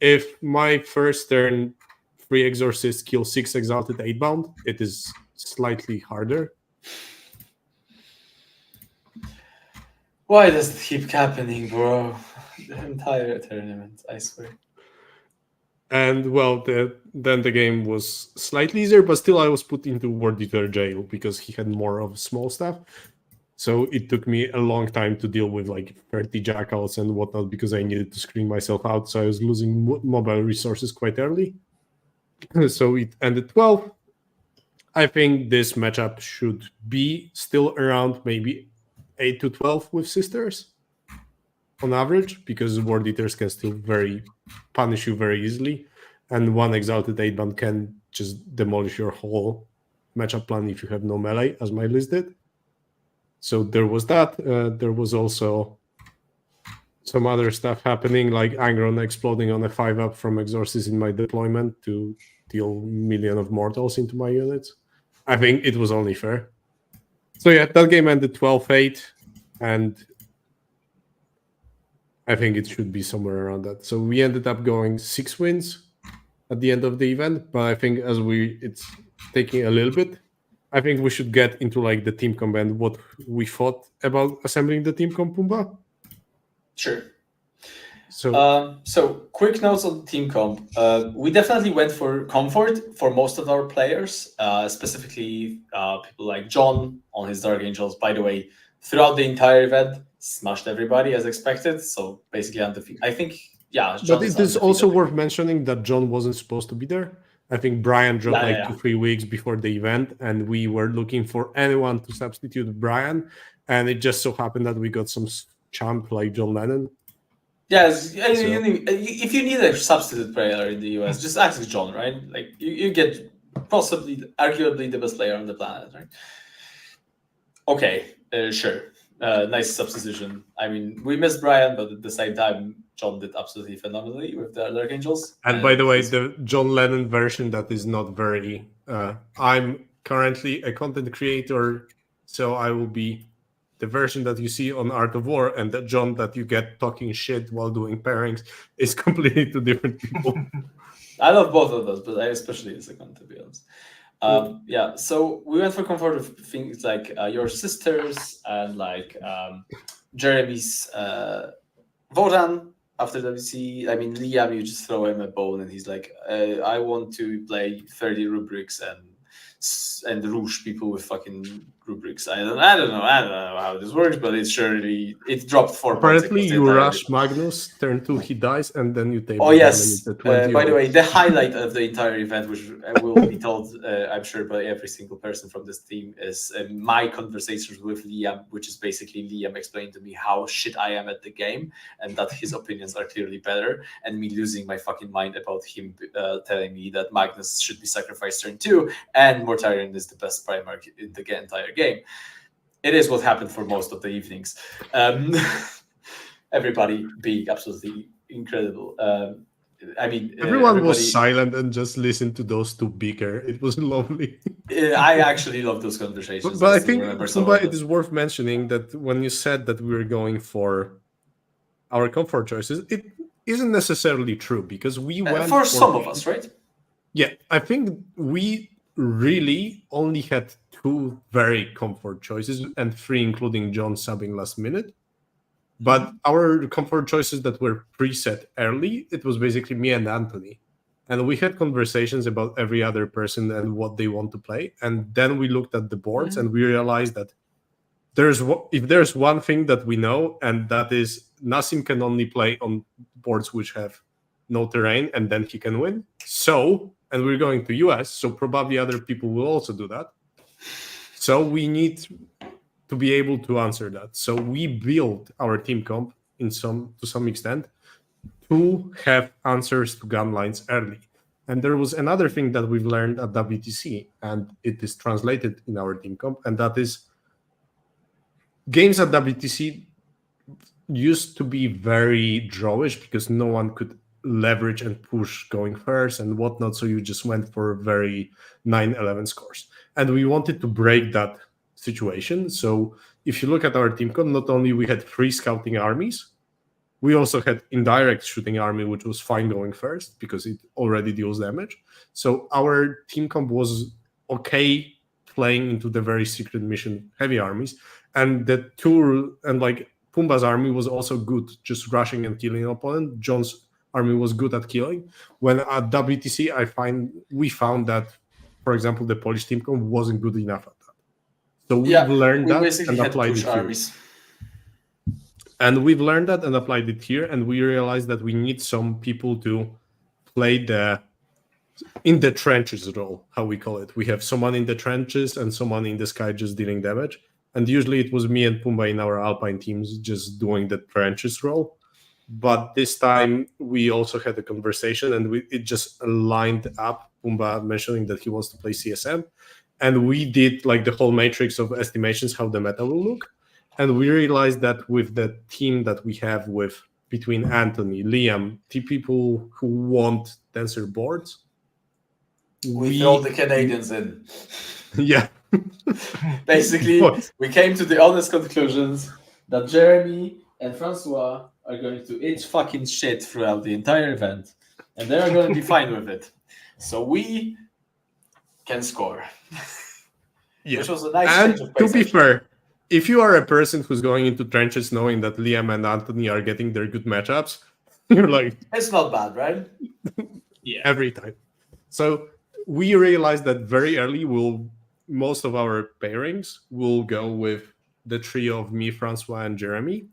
if my first turn 3 Exorcists kill 6 Exalted 8-bound, it is slightly harder. Why does it keep happening, bro? The entire tournament, I swear. And then the game was slightly easier, but still I was put into World Eater jail because he had more of small stuff. So it took me a long time to deal with 30 jackals and whatnot because I needed to screen myself out. So I was losing mobile resources quite early. So it ended 12. I think this matchup should be still around maybe 8 to 12 with Sisters. on average, because Ward Eaters can still punish you very easily, and one Exalted 8-man can just demolish your whole matchup plan if you have no melee, as my list did. So there was that. There was also some other stuff happening, like Angron exploding on a 5-up from Exorcist in my deployment to deal million of mortals into my units. I think it was only fair. So yeah, that game ended 12-8, and I think it should be somewhere around that. So we ended up going 6 wins at the end of the event, but I think it's taking a little bit. I think we should get into like the team comp and what we thought about assembling the team comp, Pumba. Sure. So, quick notes on the team comp. We definitely went for comfort for most of our players, specifically people like John on his Dark Angels. By the way, throughout the entire event, smashed everybody as expected. So basically undefeated. I think, yeah. John but it is also worth mentioning that John wasn't supposed to be there. I think Brian dropped 2-3 weeks before the event, and we were looking for anyone to substitute Brian, and it just so happened that we got some champ like John Lennon. Yes, if you need a substitute player in the US, just ask John, right? Like you get possibly, arguably the best player on the planet, right? Okay, sure. Nice substitution. I mean, we missed Brian, but at the same time, John did absolutely phenomenally with the Dark Angels. And by the way, the John Lennon version that is not very... I'm currently a content creator, so I will be the version that you see on Art of War, and the John that you get talking shit while doing pairings is completely two different people. I love both of those, but I especially the second, to be honest. Yeah, so we went for comfort of things like your sisters and like Jeremy's Vodan after WC. I mean, Liam, you just throw him a bone and he's like, I want to play 30 rubrics and Rouge people with fucking rubrics. I don't know how this works, but it dropped 4 points. Apparently, you rush Magnus, turn 2, he dies, and then you take. Oh yes. By the way, the highlight of the entire event, which will be told, I'm sure, by every single person from this team, is my conversations with Liam, which is basically Liam explaining to me how shit I am at the game, and that his opinions are clearly better, and me losing my fucking mind about him telling me that Magnus should be sacrificed turn 2, and Mortarion is the best Primarch in the entire game. It is what happened for most of the evenings. Everybody being absolutely incredible. I mean, everyone was silent and just listened to those two bicker. It was lovely. I actually love those conversations. But I think it is worth mentioning that when you said that we were going for our comfort choices, it isn't necessarily true, because we went for some of us, right? Yeah, I think we really only had 2 very comfort choices and 3 including John subbing last minute. But our comfort choices that were preset early, it was basically me and Anthony. And we had conversations about every other person and what they want to play. And then we looked at the boards and we realized that if there's one thing that we know, and that is Nassim can only play on boards which have no terrain, and then he can win. And we're going to US, so probably other people will also do that. So we need to be able to answer that. So we built our team comp to some extent to have answers to gun lines early. And there was another thing that we've learned at WTC, and it is translated in our team comp, and that is games at WTC used to be very drawish because no one could leverage and push going first and whatnot, so you just went for very 9-11 scores. And we wanted to break that situation. So if you look at our team comp, not only we had 3 scouting armies, we also had indirect shooting army, which was fine going first because it already deals damage. So our team comp was okay playing into the very secret mission heavy armies, and the tour and like Pumba's army was also good, just rushing and killing an opponent. John's army was good at killing. When at WTC, we found that, for example, the Polish team comp wasn't good enough at that. So we've learned that and applied it here. And we've learned that and applied it here, and we realized that we need some people to play in the trenches role, how we call it. We have someone in the trenches and someone in the sky just dealing damage. And usually it was me and Pumba in our Alpine teams just doing the trenches role. But this time we also had a conversation, and it just lined up. Pumba mentioning that he wants to play CSM, and we did like the whole matrix of estimations how the meta will look, and we realized that with the team that we have with between Anthony, Liam, the people who want tensor boards, we throw the Canadians in. Yeah. Basically, we came to the honest conclusions that Jeremy and Francois are going to eat fucking shit throughout the entire event, and they are going to be fine with it. So we can score. Yeah. Which was a nice and change of pace. To be fair, if you are a person who's going into trenches knowing that Liam and Anthony are getting their good matchups, you're like, it's not bad, right? Yeah. Every time. So we realized that very early most of our pairings will go with the trio of me, Francois, and Jeremy.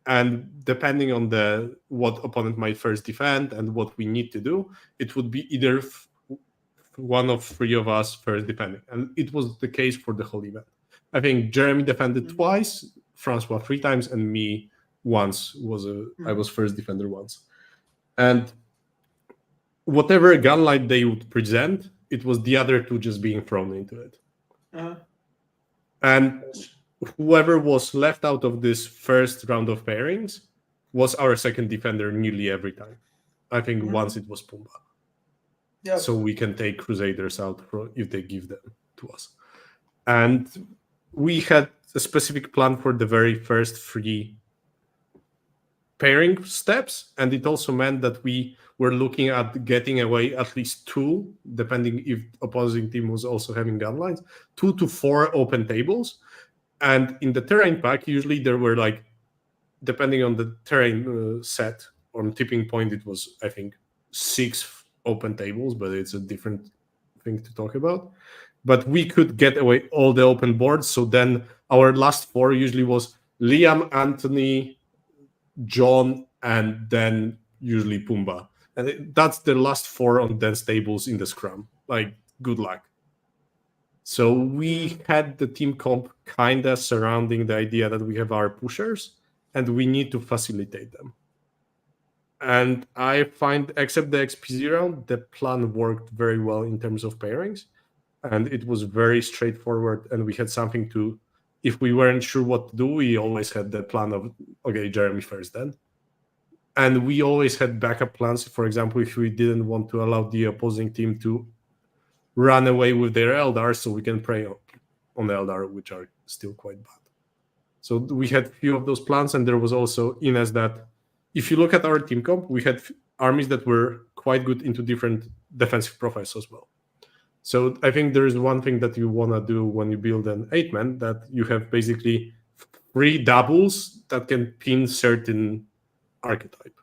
And depending on what opponent might first defend and what we need to do, it would be either one of three of us first defending. And it was the case for the whole event. I think Jeremy defended twice, Francois 3 times, and me once. I was first defender once. And whatever gun light they would present, it was the other two just being thrown into it. And whoever was left out of this first round of pairings was our second defender nearly every time. I think once it was Pumba. Yep. So we can take Crusaders out if they give them to us. And we had a specific plan for the very first 3 pairing steps, and it also meant that we were looking at getting away at least 2, depending if opposing team was also having gun lines, 2 to 4 open tables. And in the terrain pack, usually there were like, depending on the terrain set, on tipping point, it was, I think, 6 open tables, but it's a different thing to talk about. But we could get away all the open boards. So then our last 4 usually was Liam, Anthony, John, and then usually Pumba. And that's the last 4 on dense tables in the scrum. Like, good luck. So we had the team comp kind of surrounding the idea that we have our pushers and we need to facilitate them. And I find, except the XPZ round, the plan worked very well in terms of pairings. And it was very straightforward. And we had something to, if we weren't sure what to do, we always had the plan of, okay, Jeremy first then. And we always had backup plans. For example, if we didn't want to allow the opposing team to run away with their Eldar, so we can prey on the Eldar, which are still quite bad. So we had few of those plans, and there was also Ines that, if you look at our team comp, we had armies that were quite good into different defensive profiles as well. So I think there is one thing that you want to do when you build an 8-man, that you have basically 3 doubles that can pin certain archetype.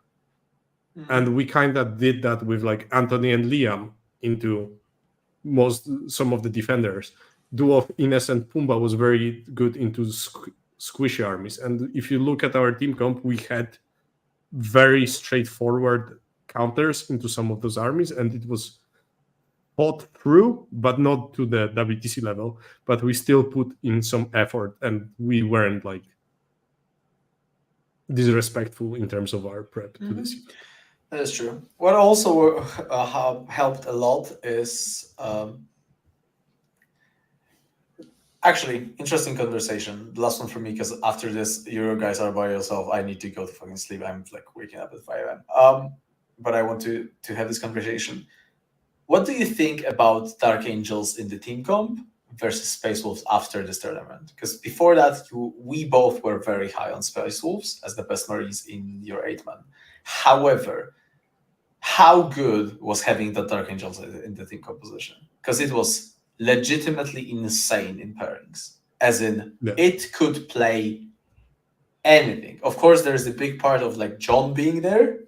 And we kind of did that with like Anthony and Liam into some of the defenders. Duo of Ines and Pumba was very good into squishy armies. And if you look at our team comp, we had very straightforward counters into some of those armies, and it was fought through, but not to the WTC level. But we still put in some effort, and we weren't like disrespectful in terms of our prep to this. That is true. What also helped a lot is actually interesting conversation. The last one for me, because after this, you guys are by yourself. I need to go to fucking sleep. I'm like waking up at 5 a.m. But I want to have this conversation. What do you think about Dark Angels in the team comp versus Space Wolves after this tournament? Because before that, we both were very high on Space Wolves as the best Marines in your 8-man. However, how good was having the Dark Angels in the team composition? Because it was legitimately insane in pairings. As in, It could play anything. Of course, there's the big part of like John being there,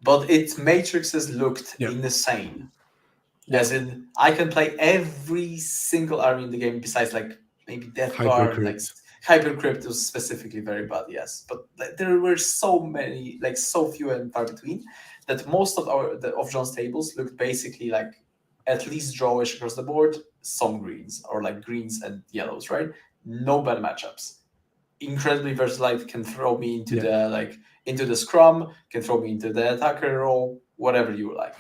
but its matrices looked insane. As in, I can play every single army in the game besides like maybe Death Guard. Like Hypercrypt was specifically very bad, yes. But there were so many, like so few and far between, that most of John's tables looked basically like at least drawish across the board, some greens, or like greens and yellows, right? no bad matchups. Incredibly versatile, can throw me into into the scrum, can throw me into the attacker role, whatever you like.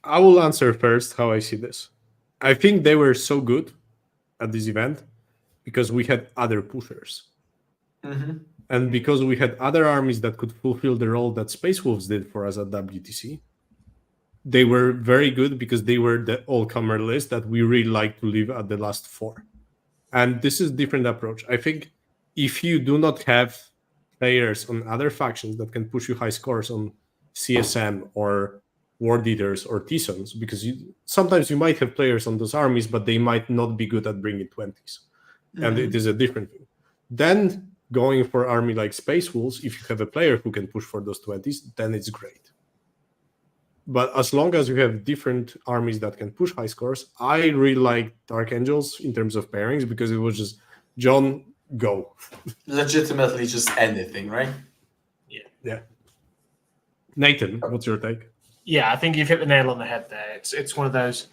I will answer first how I see this. I think they were so good at this event because we had other pushers. Mm-hmm. And because we had other armies that could fulfill the role that Space Wolves did for us at WTC, they were very good because they were the all-comer list that we really like to leave at the last 4. And this is a different approach. I think if you do not have players on other factions that can push you high scores on CSM or Ward Eaters or T-Sons, because sometimes you might have players on those armies, but they might not be good at bringing 20s. And it is a different thing. Then going for an army like Space Wolves, if you have a player who can push for those 20s, then it's great. But as long as you have different armies that can push high scores, I really like Dark Angels in terms of pairings because it was just, John, go. Legitimately just anything, right? Yeah. Nathan, what's your take? Yeah, I think you've hit the nail on the head there. It's one of those.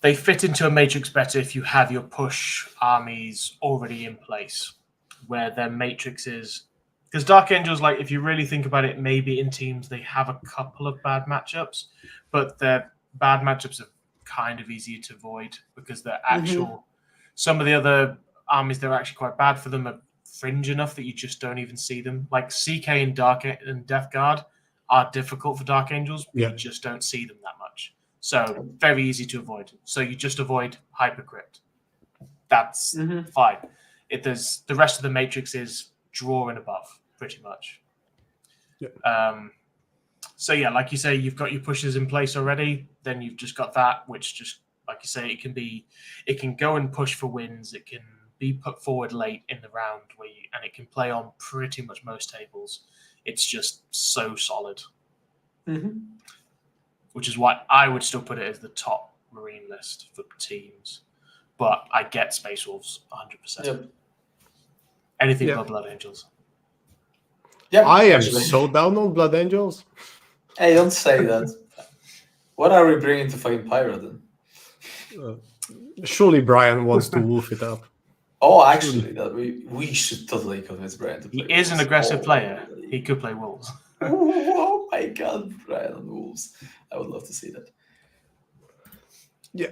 They fit into a matrix better if you have your push armies already in place, where their matrix is. Because Dark Angels, like, if you really think about it, maybe in teams they have a couple of bad matchups, but their bad matchups are kind of easier to avoid because they're actual. Some of the other armies that are actually quite bad for them are fringe enough that you just don't even see them. Like CK and Death Guard are difficult for Dark Angels, but you just don't see them that much. So very easy to avoid. So you just avoid Hypercrypt. That's fine. The rest of the matrix is draw and above, pretty much. So yeah, like you say, you've got your pushes in place already. Then you've just got that, which just like you say, it can go and push for wins. It can be put forward late in the round and it can play on pretty much most tables. It's just so solid. Which is why I would still put it as the top Marine list for teams. But I get Space Wolves 100%. Yep. Anything but Blood Angels. Yep, I am so down on Blood Angels. Hey, don't say that. What are we bringing to fucking Pyro then? Surely Brian wants to wolf it up. Oh, actually, that we should totally convince Brian to play. He is an aggressive player. He could play Wolves. Oh my god, Brian on Wolves. I would love to see that. Yeah.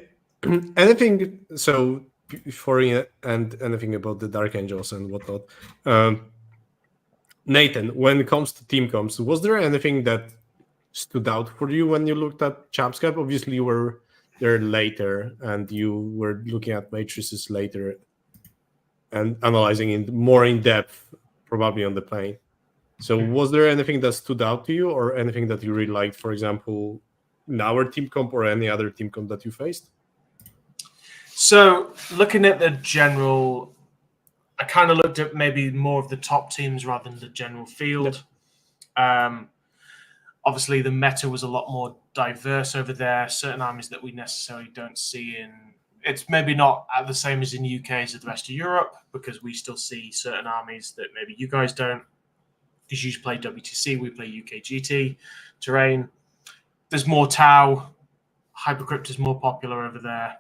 Anything, so before and anything about the Dark Angels and whatnot. Nathan, when it comes to team comps, was there anything that stood out for you when you looked at Champs Cup? Obviously, you were there later and you were looking at matrices later and analyzing it more in depth, probably on the plane. So was there anything that stood out to you or anything that you really liked, for example, in our team comp or any other team comp that you faced? So looking at the general, I kind of looked at maybe more of the top teams rather than the general field. Obviously, the meta was a lot more diverse over there. Certain armies that we necessarily don't see in... It's maybe not the same as in UK as the rest of Europe because we still see certain armies that maybe you guys don't. Because you play WTC, we play UK GT, terrain. There's more Tau. Hypercrypt is more popular over there.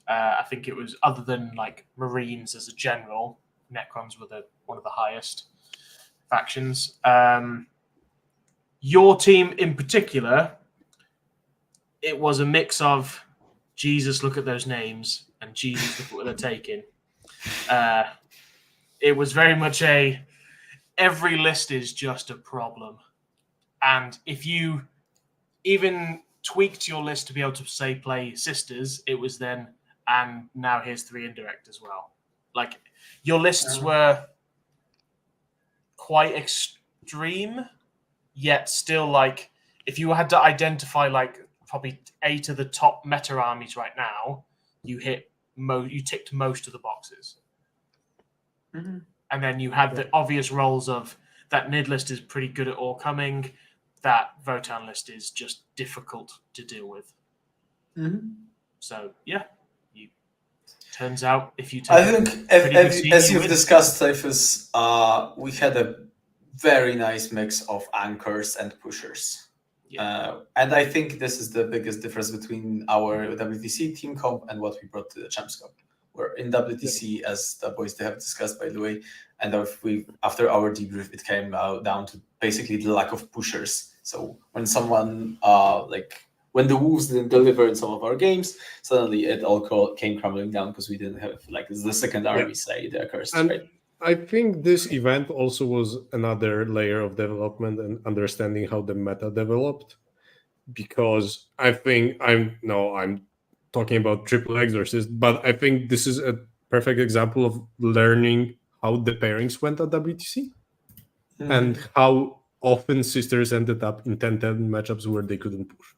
I think it was, other than like Marines as a general, Necrons were one of the highest factions. Your team in particular, it was a mix of Jesus, look at those names, and Jesus, look at what they're taking. It was very much every list is just a problem. And if you even tweaked your list to be able to, say, play Sisters, it was then, and now here's 3 indirect as well. Like, your lists were quite extreme, yet still, like, if you had to identify, like, probably 8 of the top meta armies right now, you ticked most of the boxes. And then you had the obvious roles of that Nid list is pretty good at all coming, that Votan list is just difficult to deal with. So, yeah. Turns out, if you take I think, as you've discussed, Typhus, we had a very nice mix of anchors and pushers. And I think this is the biggest difference between our WTC team comp and what we brought to the Champs Cup. Where in WTC, as the boys they have discussed, by the way, and after our debrief, it came down to basically the lack of pushers. So when someone when the Wolves didn't deliver in some of our games, suddenly it all came crumbling down because we didn't have the second army say the cursed, right? I think this event also was another layer of development and understanding how the meta developed, because I think I'm talking about Triple Exorcist, but I think this is a perfect example of learning how the pairings went at WTC and how often sisters ended up in 10-10 matchups where they couldn't push.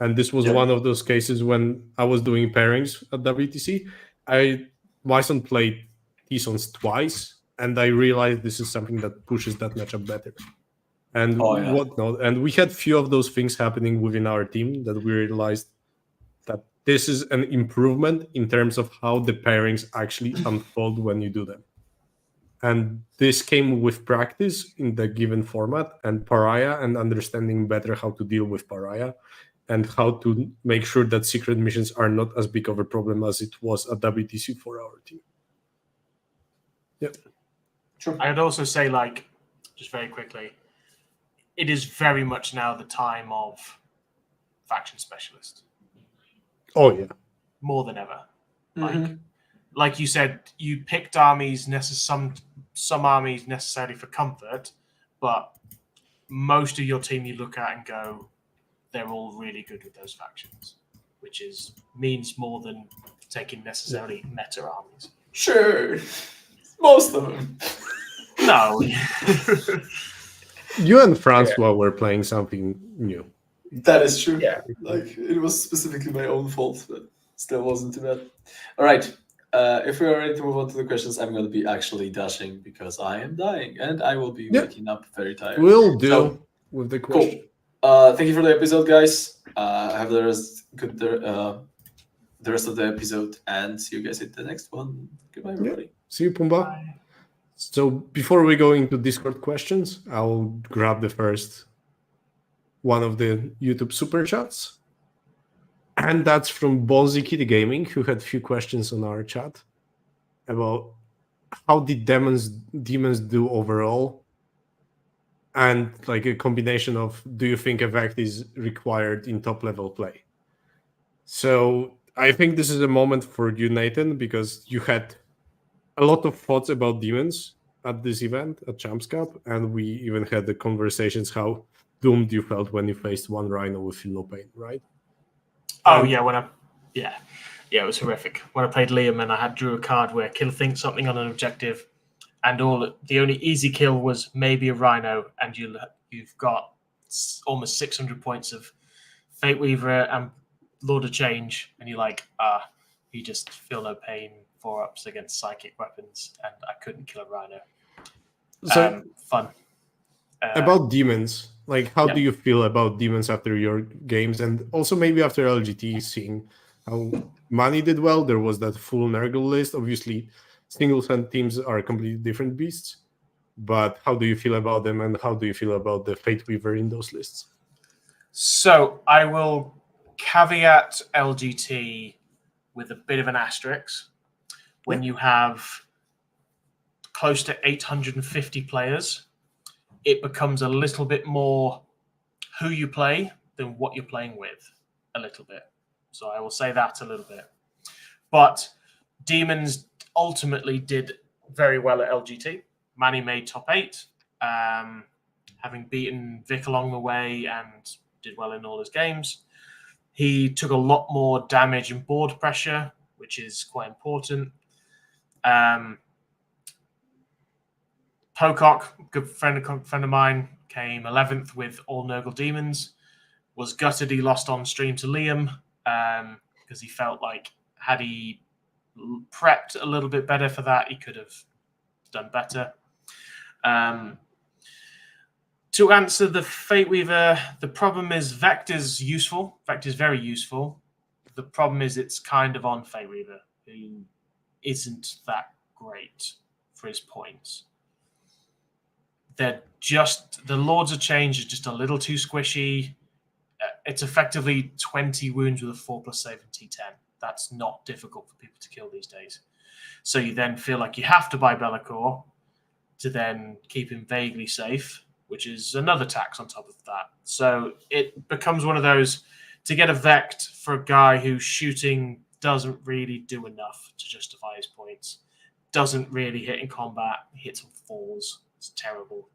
And this was one of those cases when I was doing pairings at WTC. Wyson played T-Sons twice, and I realized this is something that pushes that matchup better. And whatnot. And we had few of those things happening within our team that we realized that this is an improvement in terms of how the pairings actually unfold when you do them. And this came with practice in the given format and Pariah, and understanding better how to deal with Pariah and how to make sure that secret missions are not as big of a problem as it was at WTC for our team. Yeah. Sure. I'd also say, just very quickly, it is very much now the time of faction specialist. Oh, yeah. More than ever. Like you said, you picked armies, some armies necessarily for comfort, but most of your team you look at and go, they're all really good with those factions, which means more than taking necessarily meta armies. Sure. Most of them. No. You and Francois were playing something new. That is true. Yeah. It was specifically my own fault, but still wasn't too bad. All right. If we are ready to move on to the questions, I'm going to be actually dashing because I am dying and I will be waking up very tired. We'll do with the question. Cool. Thank you for the episode, guys. Have the rest of the episode, and see you guys at the next one. Goodbye, everybody. Yeah. See you, Pumba. Bye. So before we go into Discord questions, I'll grab the first one of the YouTube super chats. And that's from Bonzi Kitty Gaming, who had a few questions on our chat about how did demons do overall, and a combination of, do you think effect is required in top level play? So I think this is a moment for you, Nathan, because you had a lot of thoughts about demons at this event at Champs Cup, and we even had the conversations how doomed you felt when you faced one Rhino with Feel No Pain, right? Oh, yeah, it was horrific. When I played Liam and I drew a card where kill think something on an objective, and the only easy kill was maybe a Rhino, and you've got almost 600 points of Fate Weaver and Lord of Change, and you're like, you just Feel No Pain 4-ups against psychic weapons, and I couldn't kill a Rhino. So fun. About demons, how do you feel about demons after your games, and also maybe after LGT, seeing how Mani did well? There was that full Nurgle list. Obviously, singles-hand teams are completely different beasts, but how do you feel about them, and how do you feel about the Fate Weaver in those lists? So I will caveat LGT with a bit of an asterisk. When you have close to 850 players, it becomes a little bit more who you play than what you're playing with, a little bit. So I will say that a little bit. But Demons ultimately did very well at LGT. Manny made top 8, having beaten Vic along the way and did well in all his games. He took a lot more damage and board pressure, which is quite important. Pocock, good friend of mine, came 11th with all Nurgle Demons. Was gutted he lost on stream to Liam because he felt like had he prepped a little bit better for that, he could have done better. To answer the Fate Weaver, the problem is Vector's useful. Vector's very useful. The problem is it's kind of on Fate Weaver, who isn't that great for his points. The Lords of Change is just a little too squishy. it's effectively 20 wounds with a 4+ save and T10. That's not difficult for people to kill these days. So you then feel like you have to buy Be'lakor to then keep him vaguely safe, which is another tax on top of that. So it becomes one of those, to get a Vect for a guy whose shooting doesn't really do enough to justify his points, doesn't really hit in combat, hits on falls. It's terrible.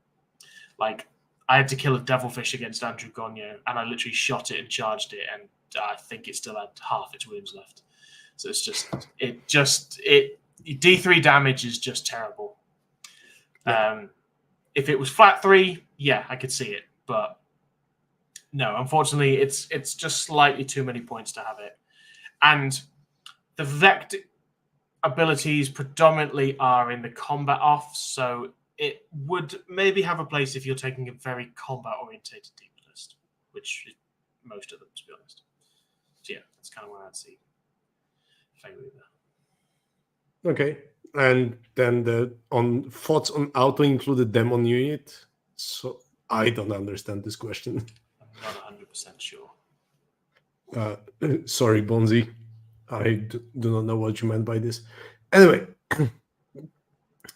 Like, I had to kill a devilfish against Andrew Gogno, and I literally shot it and charged it, and I think it still had half its wounds left. So it's just, D3 damage is just terrible. Yeah. If it was flat 3, yeah, I could see it. But no, unfortunately, it's just slightly too many points to have it. And the Vect abilities predominantly are in the combat off, so it would maybe have a place if you're taking a very combat-orientated team list, which is most of them, to be honest. So yeah, that's kind of where I'd see Feyweaver. Okay, and then on thoughts on auto-included demon unit. So I don't understand this question. I'm not 100% sure. Sorry, Bonzi. I do not know what you meant by this. Anyway,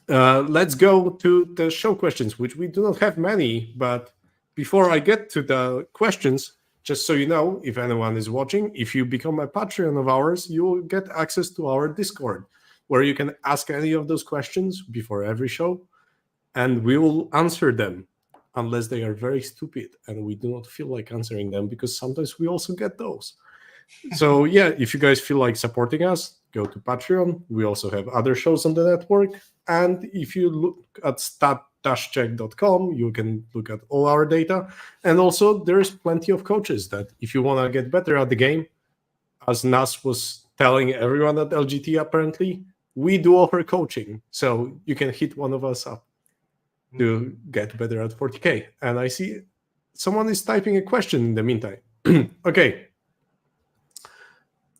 let's go to the show questions, which we do not have many. But before I get to the questions, just so you know, if anyone is watching, if you become a Patreon of ours, you will get access to our Discord, where you can ask any of those questions before every show, and we will answer them, unless they are very stupid and we do not feel like answering them, because sometimes we also get those. So yeah, if you guys feel like supporting us, go to Patreon. We also have other shows on the network. And if you look at statcheck.com, you can look at all our data. And also there's plenty of coaches that if you want to get better at the game, as Nas was telling everyone at LGT apparently, we do offer coaching. So you can hit one of us up to get better at 40K. And I see someone is typing a question in the meantime. Okay.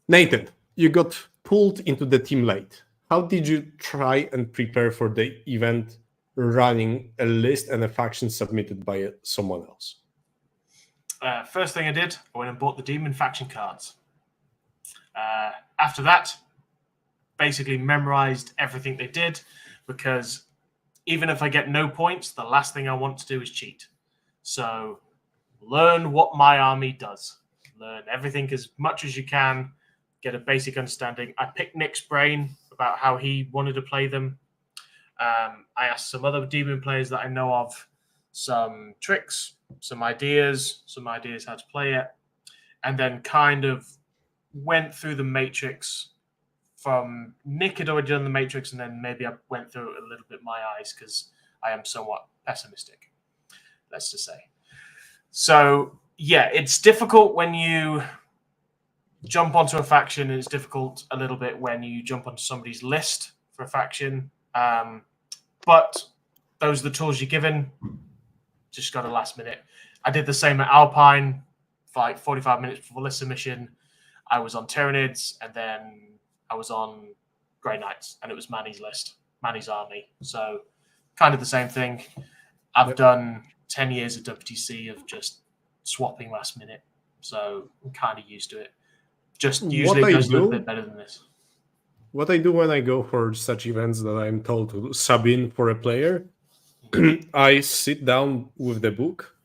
Nathan, you got pulled into the team late. How did you try and prepare for the event running a list and a faction submitted by someone else? First thing I did, I went and bought the Demon faction cards. After that, basically memorized everything they did, because even if I get no points, the last thing I want to do is cheat. So learn what my army does. Learn everything as much as you can. Get a basic understanding. I picked Nick's brain about how he wanted to play them. I asked some other Demon players that I know of some tricks, some ideas how to play it, and then kind of went through the Matrix. From Nick had already done the Matrix, and then maybe I went through it a little bit my eyes because I am somewhat pessimistic, let's just say. So yeah, it's difficult when you jump onto a faction, and it's difficult a little bit when you jump onto somebody's list for a faction. But those are the tools you're given. Just got a last minute. I did the same at Alpine for like 45 minutes before list submission. I was on Tyranids, and then I was on Grey Knights, and it was Manny's list, Manny's army. So kind of the same thing. I've done 10 years of WTC of just swapping last minute. So I'm kind of used to it. Just usually it goes a little bit better than this. What I do when I go for such events that I'm told to sub in for a player, I sit down with the book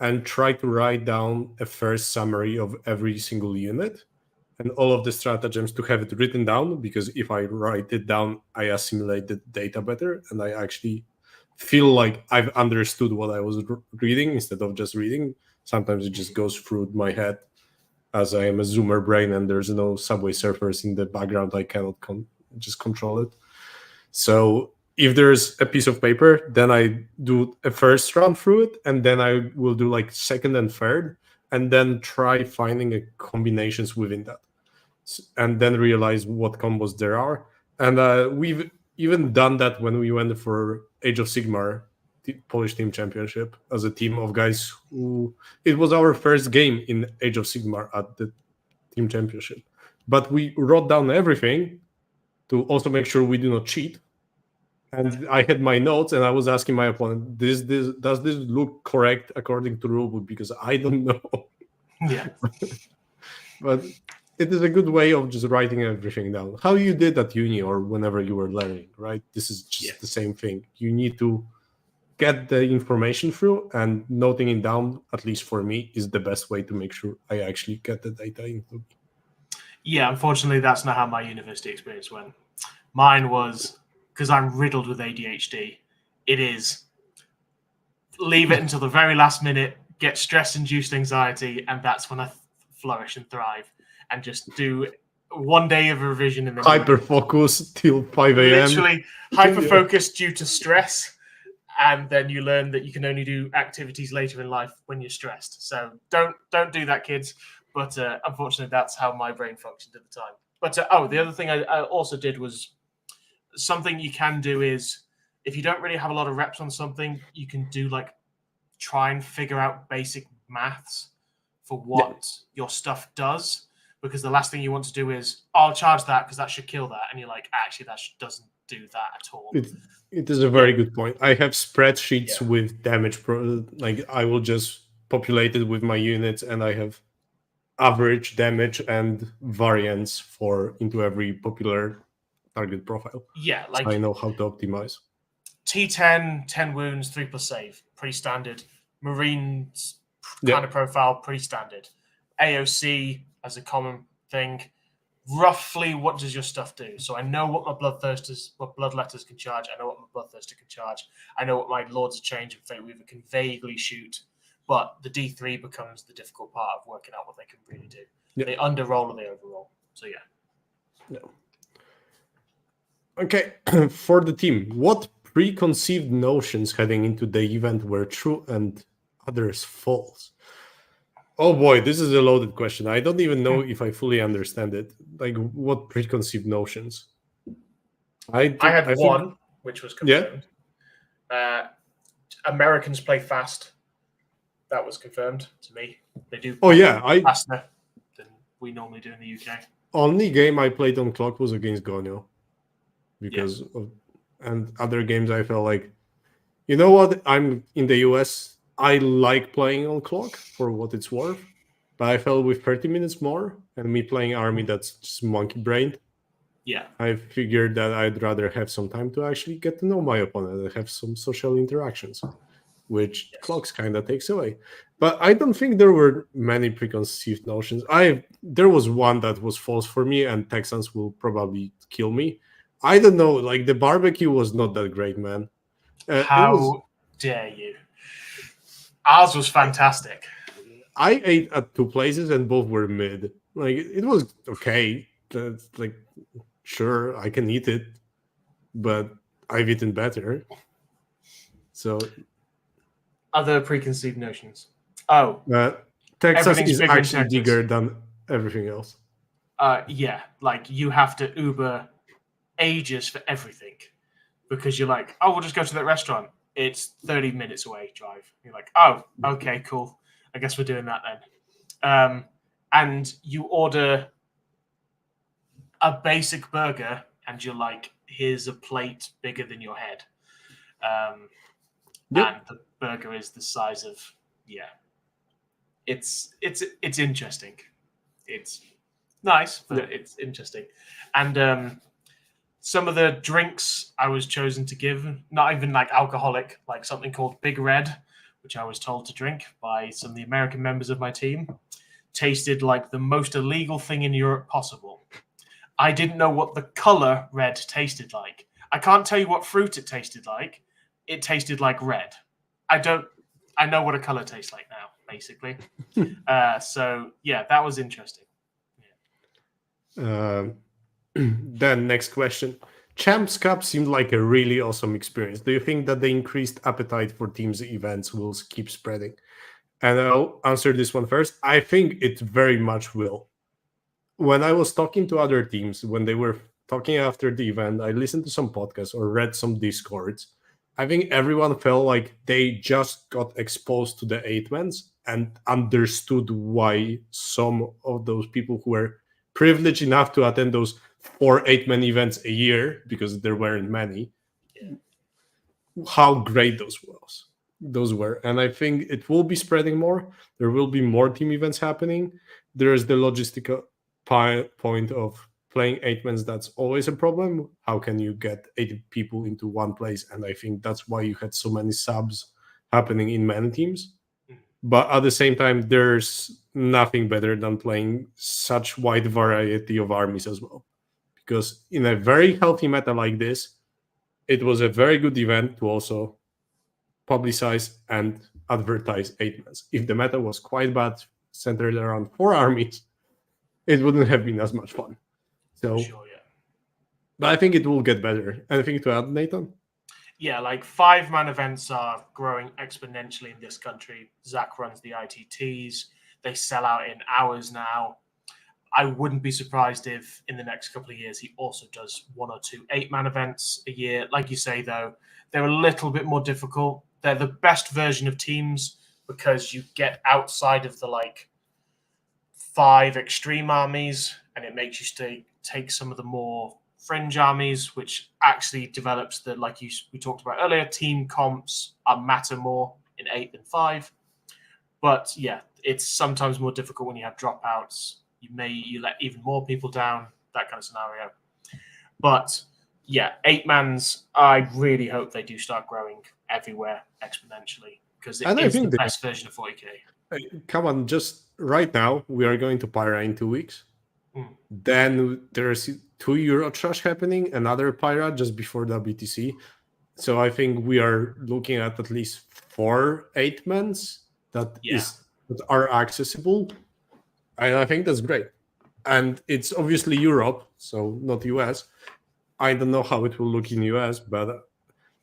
and try to write down a first summary of every single unit and all of the stratagems to have it written down, because if I write it down, I assimilate the data better and I actually feel like I've understood what I was reading instead of just reading. Sometimes it just goes through my head, as I am a Zoomer brain and there's no Subway Surfers in the background. I cannot just control it. So if there's a piece of paper, then I do a first run through it, and then I will do like second and third, and then try finding combinations within that, and then realize what combos there are. And we've even done that when we went for Age of Sigmar, the Polish Team Championship, as a team of guys who... It was our first game in Age of Sigmar at the Team Championship. But we wrote down everything to also make sure we do not cheat. And I had my notes, and I was asking my opponent, does this look correct according to rulebook? Because I don't know. Yeah. But it is a good way of just writing everything down. How you did at uni or whenever you were learning, right? This is just the same thing. You need to get the information through, and noting it down, at least for me, is the best way to make sure I actually get the data into. Yeah, unfortunately, that's not how my university experience went. Mine was, because I'm riddled with ADHD, it is leave it until the very last minute, get stress-induced anxiety, and that's when I flourish and thrive, and just do one day of revision and then hyper-focus till 5 a.m. Literally hyper-focus due to stress, and then you learn that you can only do activities later in life when you're stressed. So don't do that, kids. But unfortunately, that's how my brain functioned at the time. But the other thing I also did was something you can do is if you don't really have a lot of reps on something, you can do like try and figure out basic maths for what your stuff does. Because the last thing you want to do is, I'll charge that because that should kill that. And you're like, actually, that doesn't do that at all. It is a very good point. I have spreadsheets with damage. Like I will just populate it with my units, and I have average damage and variance into every popular target profile. Yeah, like so I know how to optimize. T10, 10 wounds, 3+ save, pretty standard. Marines kind of profile, pretty standard. AOC as a common thing. Roughly, what does your stuff do? So I know what my bloodletters can charge. I know what my bloodthirster can charge. I know what my Lords of Change and Fate Weaver can vaguely shoot. But the D3 becomes the difficult part of working out what they can really do. They underroll or they overroll. So Okay, for the team, what preconceived notions heading into the event were true and others false? Oh boy, this is a loaded question. I don't even know if I fully understand it. Like, what preconceived notions? I had one, which was confirmed. Americans play fast. That was confirmed to me. They do. Faster than we normally do in the UK. Only game I played on clock was against Gonyo, and other games I felt like, you know what? I'm in the US. I like playing on clock for what it's worth, but I felt with 30 minutes more and me playing army that's just monkey brained. Yeah, I figured that I'd rather have some time to actually get to know my opponent and have some social interactions, which clocks kind of takes away. But I don't think there were many preconceived notions. There was one that was false for me, and Texans will probably kill me. I don't know, like the barbecue was not that great, man. How dare you? Ours was fantastic. I ate at 2 places and both were mid. Like, it was okay. Like, sure, I can eat it, but I've eaten better. So, other preconceived notions. Texas is actually bigger than everything else. Like you have to Uber ages for everything because you're like, oh, we'll just go to that restaurant. It's 30 minutes away drive. You're like, oh, okay, cool. I guess we're doing that then. And you order a basic burger and you're like, here's a plate bigger than your head. And the burger is the size of, it's interesting. It's nice, but it's interesting. And some of the drinks I was chosen to give, not even like alcoholic, like something called Big Red, which I was told to drink by some of the American members of my team, tasted like the most illegal thing in Europe possible. I didn't know what the color red tasted like. I can't tell you what fruit it tasted like. It tasted like red. I know what a color tastes like now, basically. So that was interesting. Then next question. Champs Cup seemed like a really awesome experience. Do you think that the increased appetite for teams events will keep spreading? And I'll answer this one first. I think it very much will. When I was talking to other teams, when they were talking after the event, I listened to some podcasts or read some Discords. I think everyone felt like they just got exposed to the 8-mans and understood why some of those people who were privileged enough to attend those 4 8-man events a year, because there weren't many, how great those was. those were. And I think it will be spreading more. There will be more team events happening. There's the logistical point of playing 8-mans. That's always a problem. How can you get 80 people into one place? And I think that's why you had so many subs happening in many teams. But at the same time, there's nothing better than playing such wide variety of armies as well. Because in a very healthy meta like this, it was a very good event to also publicize and advertise 8-mans. If the meta was quite bad, centered around 4 armies, it wouldn't have been as much fun. So, Sure, yeah. But I think it will get better. Anything to add, Nathan? Yeah, like 5-man events are growing exponentially in this country. Zach runs the ITTs. They sell out in hours now. I wouldn't be surprised if in the next couple of years he also does 1 or 2 8-man events a year. Like you say, though, they're a little bit more difficult. They're the best version of teams because you get outside of the 5 extreme armies, and it makes you take some of the more fringe armies, which actually develops we talked about earlier, team comps matter more in 8 than 5. But yeah, it's sometimes more difficult when you have dropouts. You let even more people down, that kind of scenario. But yeah, 8-mans, I really hope they do start growing everywhere exponentially because it is the best version of 40k. Come on, just right now, we are going to Pyra in 2 weeks. Then there's 2 Euro Trash happening, another Pyra just before WTC. So I think we are looking at least 4 8-mans that are accessible. And I think that's great. And it's obviously Europe, so not US. I don't know how it will look in US, but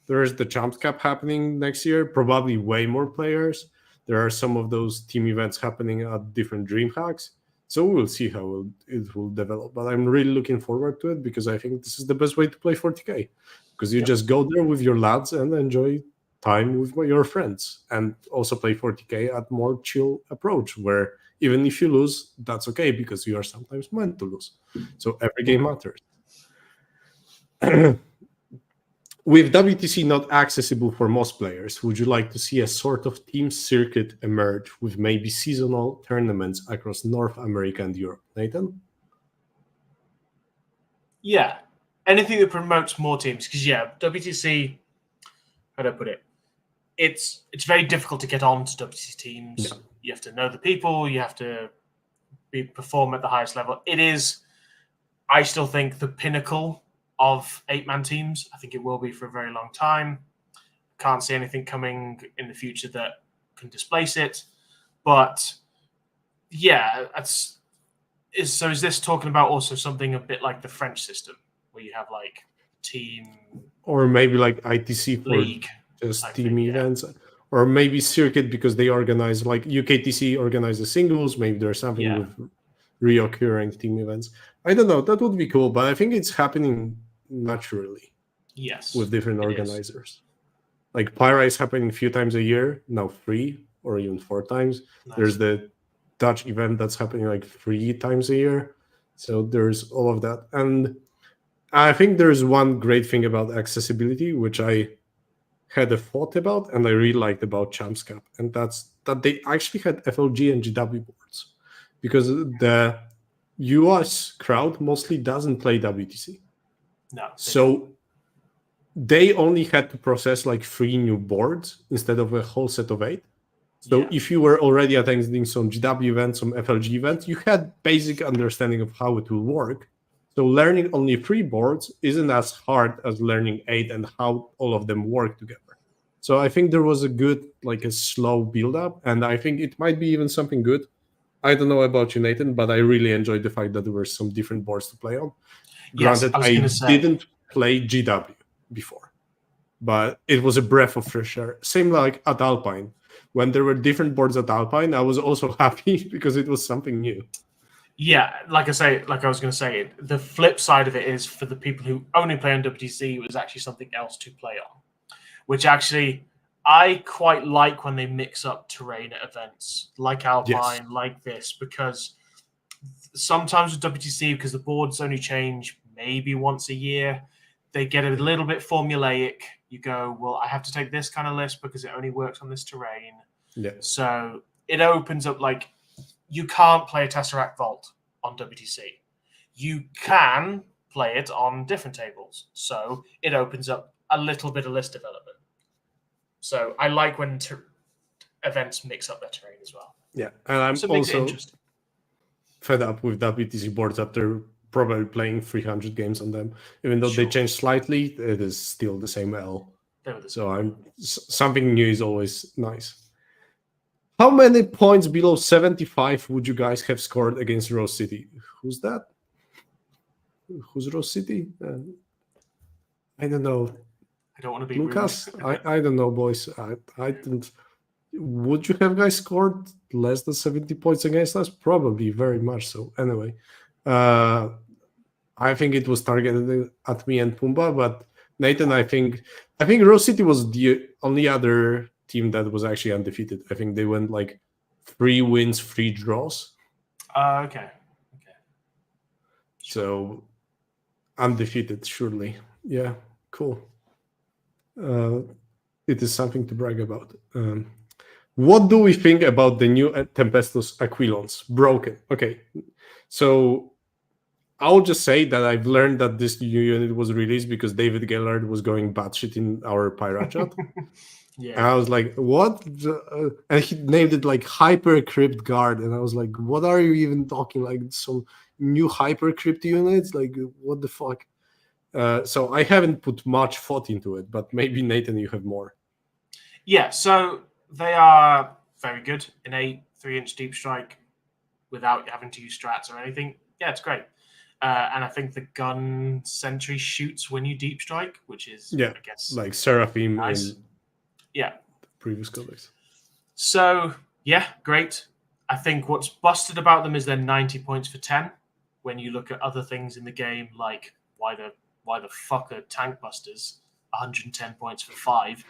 there's the Champs Cup happening next year, probably way more players. There are some of those team events happening at different DreamHacks. So we'll see how it will develop. But I'm really looking forward to it because I think this is the best way to play 40k. Because you just go there with your lads and enjoy time with your friends. And also play 40k at more chill approach where even if you lose, that's okay because you are sometimes meant to lose. So every game matters. With WTC not accessible for most players, would you like to see a sort of team circuit emerge with maybe seasonal tournaments across North America and Europe? Nathan? Yeah. Anything that promotes more teams. Because, WTC, how do I put it? It's very difficult to get onto WTC teams. Yeah. You have to know the people. You have to perform at the highest level. It is, I still think, the pinnacle of 8-man teams. I think it will be for a very long time. Can't see anything coming in the future that can displace it. But yeah, is this talking about also something a bit like the French system where you have team or maybe like ITC for league, just team events, or maybe circuit because they organize UKTC organizes singles. Maybe there's something with reoccurring team events. I don't know. That would be cool, but I think it's happening naturally. Yes, with different organizers. Like Pyra is happening a few times a year now, 3 or even 4 times. Nice. There's the Dutch event that's happening 3 times a year. So there's all of that, and I think there's one great thing about accessibility, which I had a thought about and I really liked about Champs Cup, and that's that they actually had FLG and GW boards because the US crowd mostly doesn't play WTC. No. So they only had to process 3 new boards instead of a whole set of 8. So if you were already attending some GW events, some FLG events, you had basic understanding of how it will work. So learning only 3 boards isn't as hard as learning 8 and how all of them work together. So I think there was a good, a slow build up, and I think it might be even something good. I don't know about you, Nathan, but I really enjoyed the fact that there were some different boards to play on. Granted, I didn't play GW before, but it was a breath of fresh air. Same like at Alpine. When there were different boards at Alpine, I was also happy because it was something new. Yeah, like I was going to say, the flip side of it is for the people who only play on WTC, it was actually something else to play on, which actually I quite like when they mix up terrain at events like Alpine, like this, because sometimes with WTC, because the boards only change maybe once a year, they get a little bit formulaic You go, well, I have to take this kind of list because it only works on this terrain. Yeah. So it opens up, like, you can't play a Tesseract Vault on WTC. You can play it on different tables. So it opens up a little bit of list development. So I like when events mix up their terrain as well. Yeah, and I'm So it makes it also interesting. fed up with WTC boards after probably playing 300 games on them. Even though they Sure. changed slightly, it is still the same L. They were the So something new is always nice. How many points below 75 would you guys have scored against Rose City? Who's that? Who's Rose City? I don't know. I don't want to be Lucas? rude. I don't know, boys. I didn't. Would you have guys scored less than 70 points against us? Probably, very much so. Anyway, I think it was targeted at me and Pumba, but Nathan, I think Rose City was the only other team that was actually undefeated. I think they went like 3 wins, 3 draws. Okay. So undefeated, surely. Yeah, cool. It is something to brag about. What do we think about the new Tempestus Aquilons? Broken. Okay, so I'll just say that I've learned that this new unit was released because David Gellard was going batshit in our pirate chat. Yeah. And I was like, what? And he named it like Hyper Crypt Guard. And I was like, what are you even talking? Like some new Hyper Crypt units? Like, what the fuck? So I haven't put much thought into it, but maybe Nathan, you have more. Yeah, so they are very good in a 3-inch deep strike without having to use strats or anything. Yeah, it's great. And I think the gun sentry shoots when you deep strike, which is, I guess, like Seraphim nice. in the previous codex. So, yeah, great. I think what's busted about them is they're 90 points for 10. When you look at other things in the game, like why the fuck are tank busters 110 points for 5?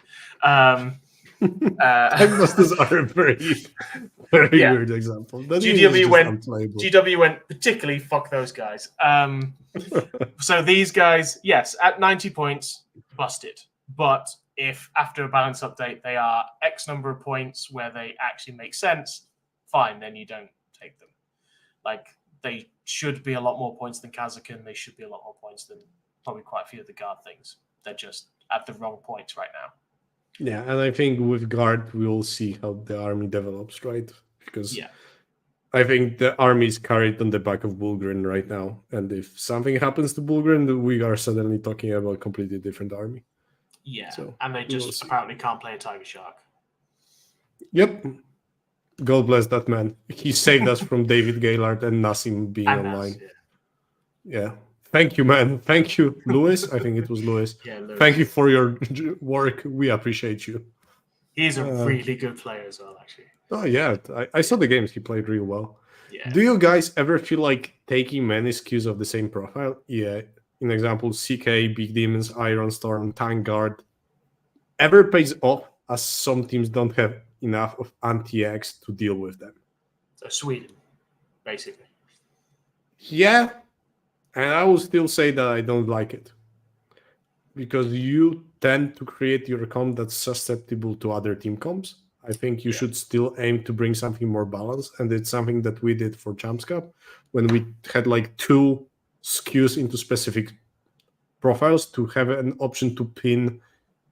Tank busters are a very weird example. That GW went particularly fuck those guys. So these guys, yes, at 90 points, busted. But if after a balance update they are X number of points where they actually make sense, fine, then you don't take them. Like, they should be a lot more points than Kazakin. They should be a lot more points than probably quite a few of the guard things. They're just at the wrong points right now. Yeah, and I think with guard we'll see how the army develops, right? Because I think the army is carried on the back of Bulgren right now, and if something happens to Bulgren, we are suddenly talking about a completely different army. Yeah, so and they just apparently can't play a Tiger Shark. Yep. God bless that man. He saved us from David Gaylord and Nassim being online. Yeah. Thank you, man. Thank you, Lewis. I think it was Lewis. Yeah, Lewis. Thank you for your work. We appreciate you. He's a really good player as well, actually. Oh, yeah. I saw the games. He played real well. Yeah. Do you guys ever feel like taking many SKUs of the same profile? Yeah. In example, CK, Big Demons, Iron Storm, Tank Guard. Ever pays off as some teams don't have enough of anti-X to deal with them? So Sweden, basically. Yeah. And I will still say that I don't like it. Because you tend to create your comp that's susceptible to other team comps. I think you should still aim to bring something more balanced. And it's something that we did for Champs Cup when we had like 2 SKUs into specific profiles to have an option to pin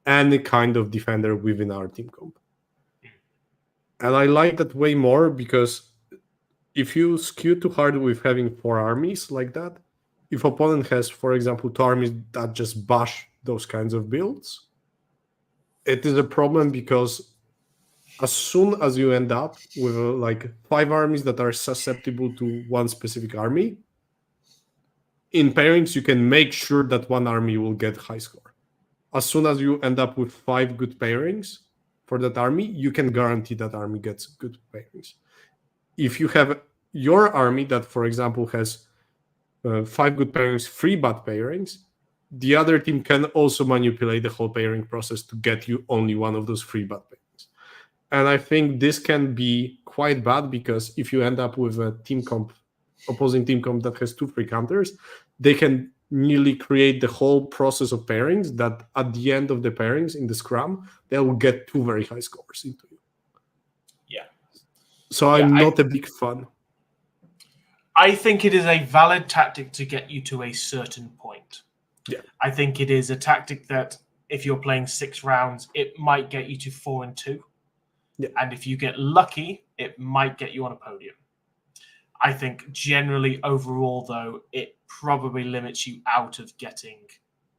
any kind of defender within our team comp. And I like that way more because if you skew too hard with having 4 armies like that, if opponent has, for example, 2 armies that just bash those kinds of builds, it is a problem because as soon as you end up with like 5 armies that are susceptible to one specific army, in pairings you can make sure that one army will get high score. As soon as you end up with 5 good pairings for that army, you can guarantee that army gets good pairings. If you have your army that, for example, has 5 good pairings, 3 bad pairings, the other team can also manipulate the whole pairing process to get you only one of those 3 bad pairings. And I think this can be quite bad because if you end up with a team comp, opposing team comp that has 2 free counters, they can nearly create the whole process of pairings that at the end of the pairings in the scrum, they will get 2 very high scores into you. Yeah. So I'm not a big fan. I think it is a valid tactic to get you to a certain point. Yeah. I think it is a tactic that if you're playing 6 rounds, it might get you to 4-2. Yeah. And if you get lucky, it might get you on a podium. I think generally overall, though, it probably limits you out of getting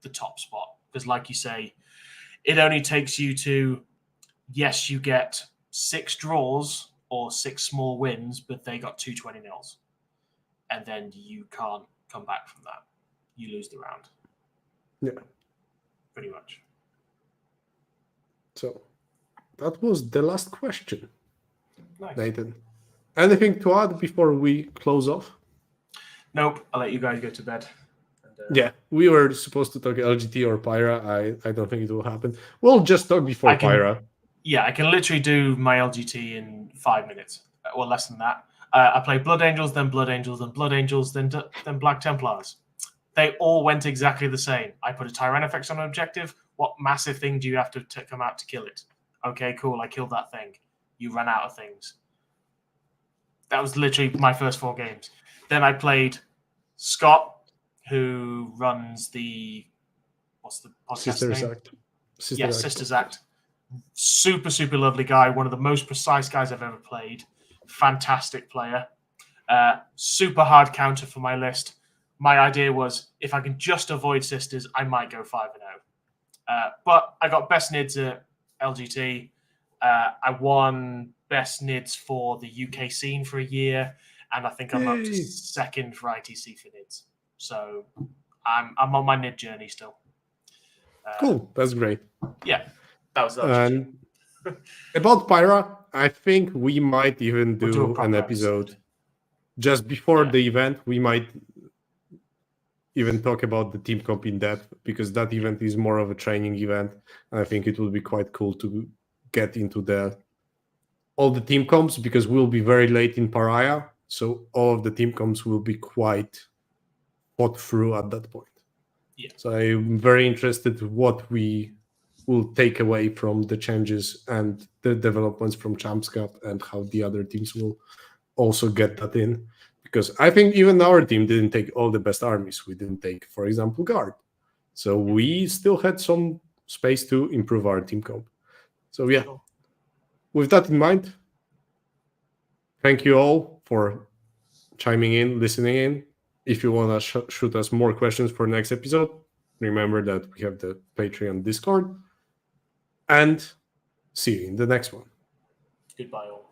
the top spot. Because like you say, it only takes you to, yes, you get 6 draws or 6 small wins, but they got 2 20-0s. And then you can't come back from that. You lose the round. Yeah. Pretty much. So that was the last question. Nice. Nathan, anything to add before we close off? Nope. I'll let you guys go to bed. Yeah, we were supposed to talk LGT or Pyra. I don't think it will happen. We'll just talk before Pyra. Yeah, I can literally do my LGT in 5 minutes or less than that. I played Blood Angels, then Blood Angels, then Blood Angels, then Black Templars. They all went exactly the same. I put a Tyrannofex on an objective. What massive thing do you have to come out to kill it? Okay, cool. I killed that thing. You ran out of things. That was literally my first 4 games. Then I played Scott, who runs the... What's the podcast Sisters name? Act. Sisters Act. Super, super lovely guy. One of the most precise guys I've ever played. Fantastic player. Super hard counter for my list. My idea was if I can just avoid Sisters, I might go 5-0. But I got best nids at LGT. I won best nids for the UK scene for a year, and I think I'm up to 2nd for ITC for nids. So I'm on my nid journey still. Cool, that's great. Yeah, that was and about Pyra, I think we might even do an episode just before the event. We might even talk about the team comp in depth, because that event is more of a training event, and I think it will be quite cool to get into all the team comps, because we'll be very late in Pariah, so all of the team comps will be quite thought through at that point. Yeah. So I'm very interested what we will take away from the changes and the developments from Champs Cup, and how the other teams will also get that in. Because I think even our team didn't take all the best armies. We didn't take, for example, Guard. So we still had some space to improve our team comp. So yeah, with that in mind, thank you all for chiming in, listening in. If you want to shoot us more questions for next episode, remember that we have the Patreon Discord. And see you in the next one. Goodbye all.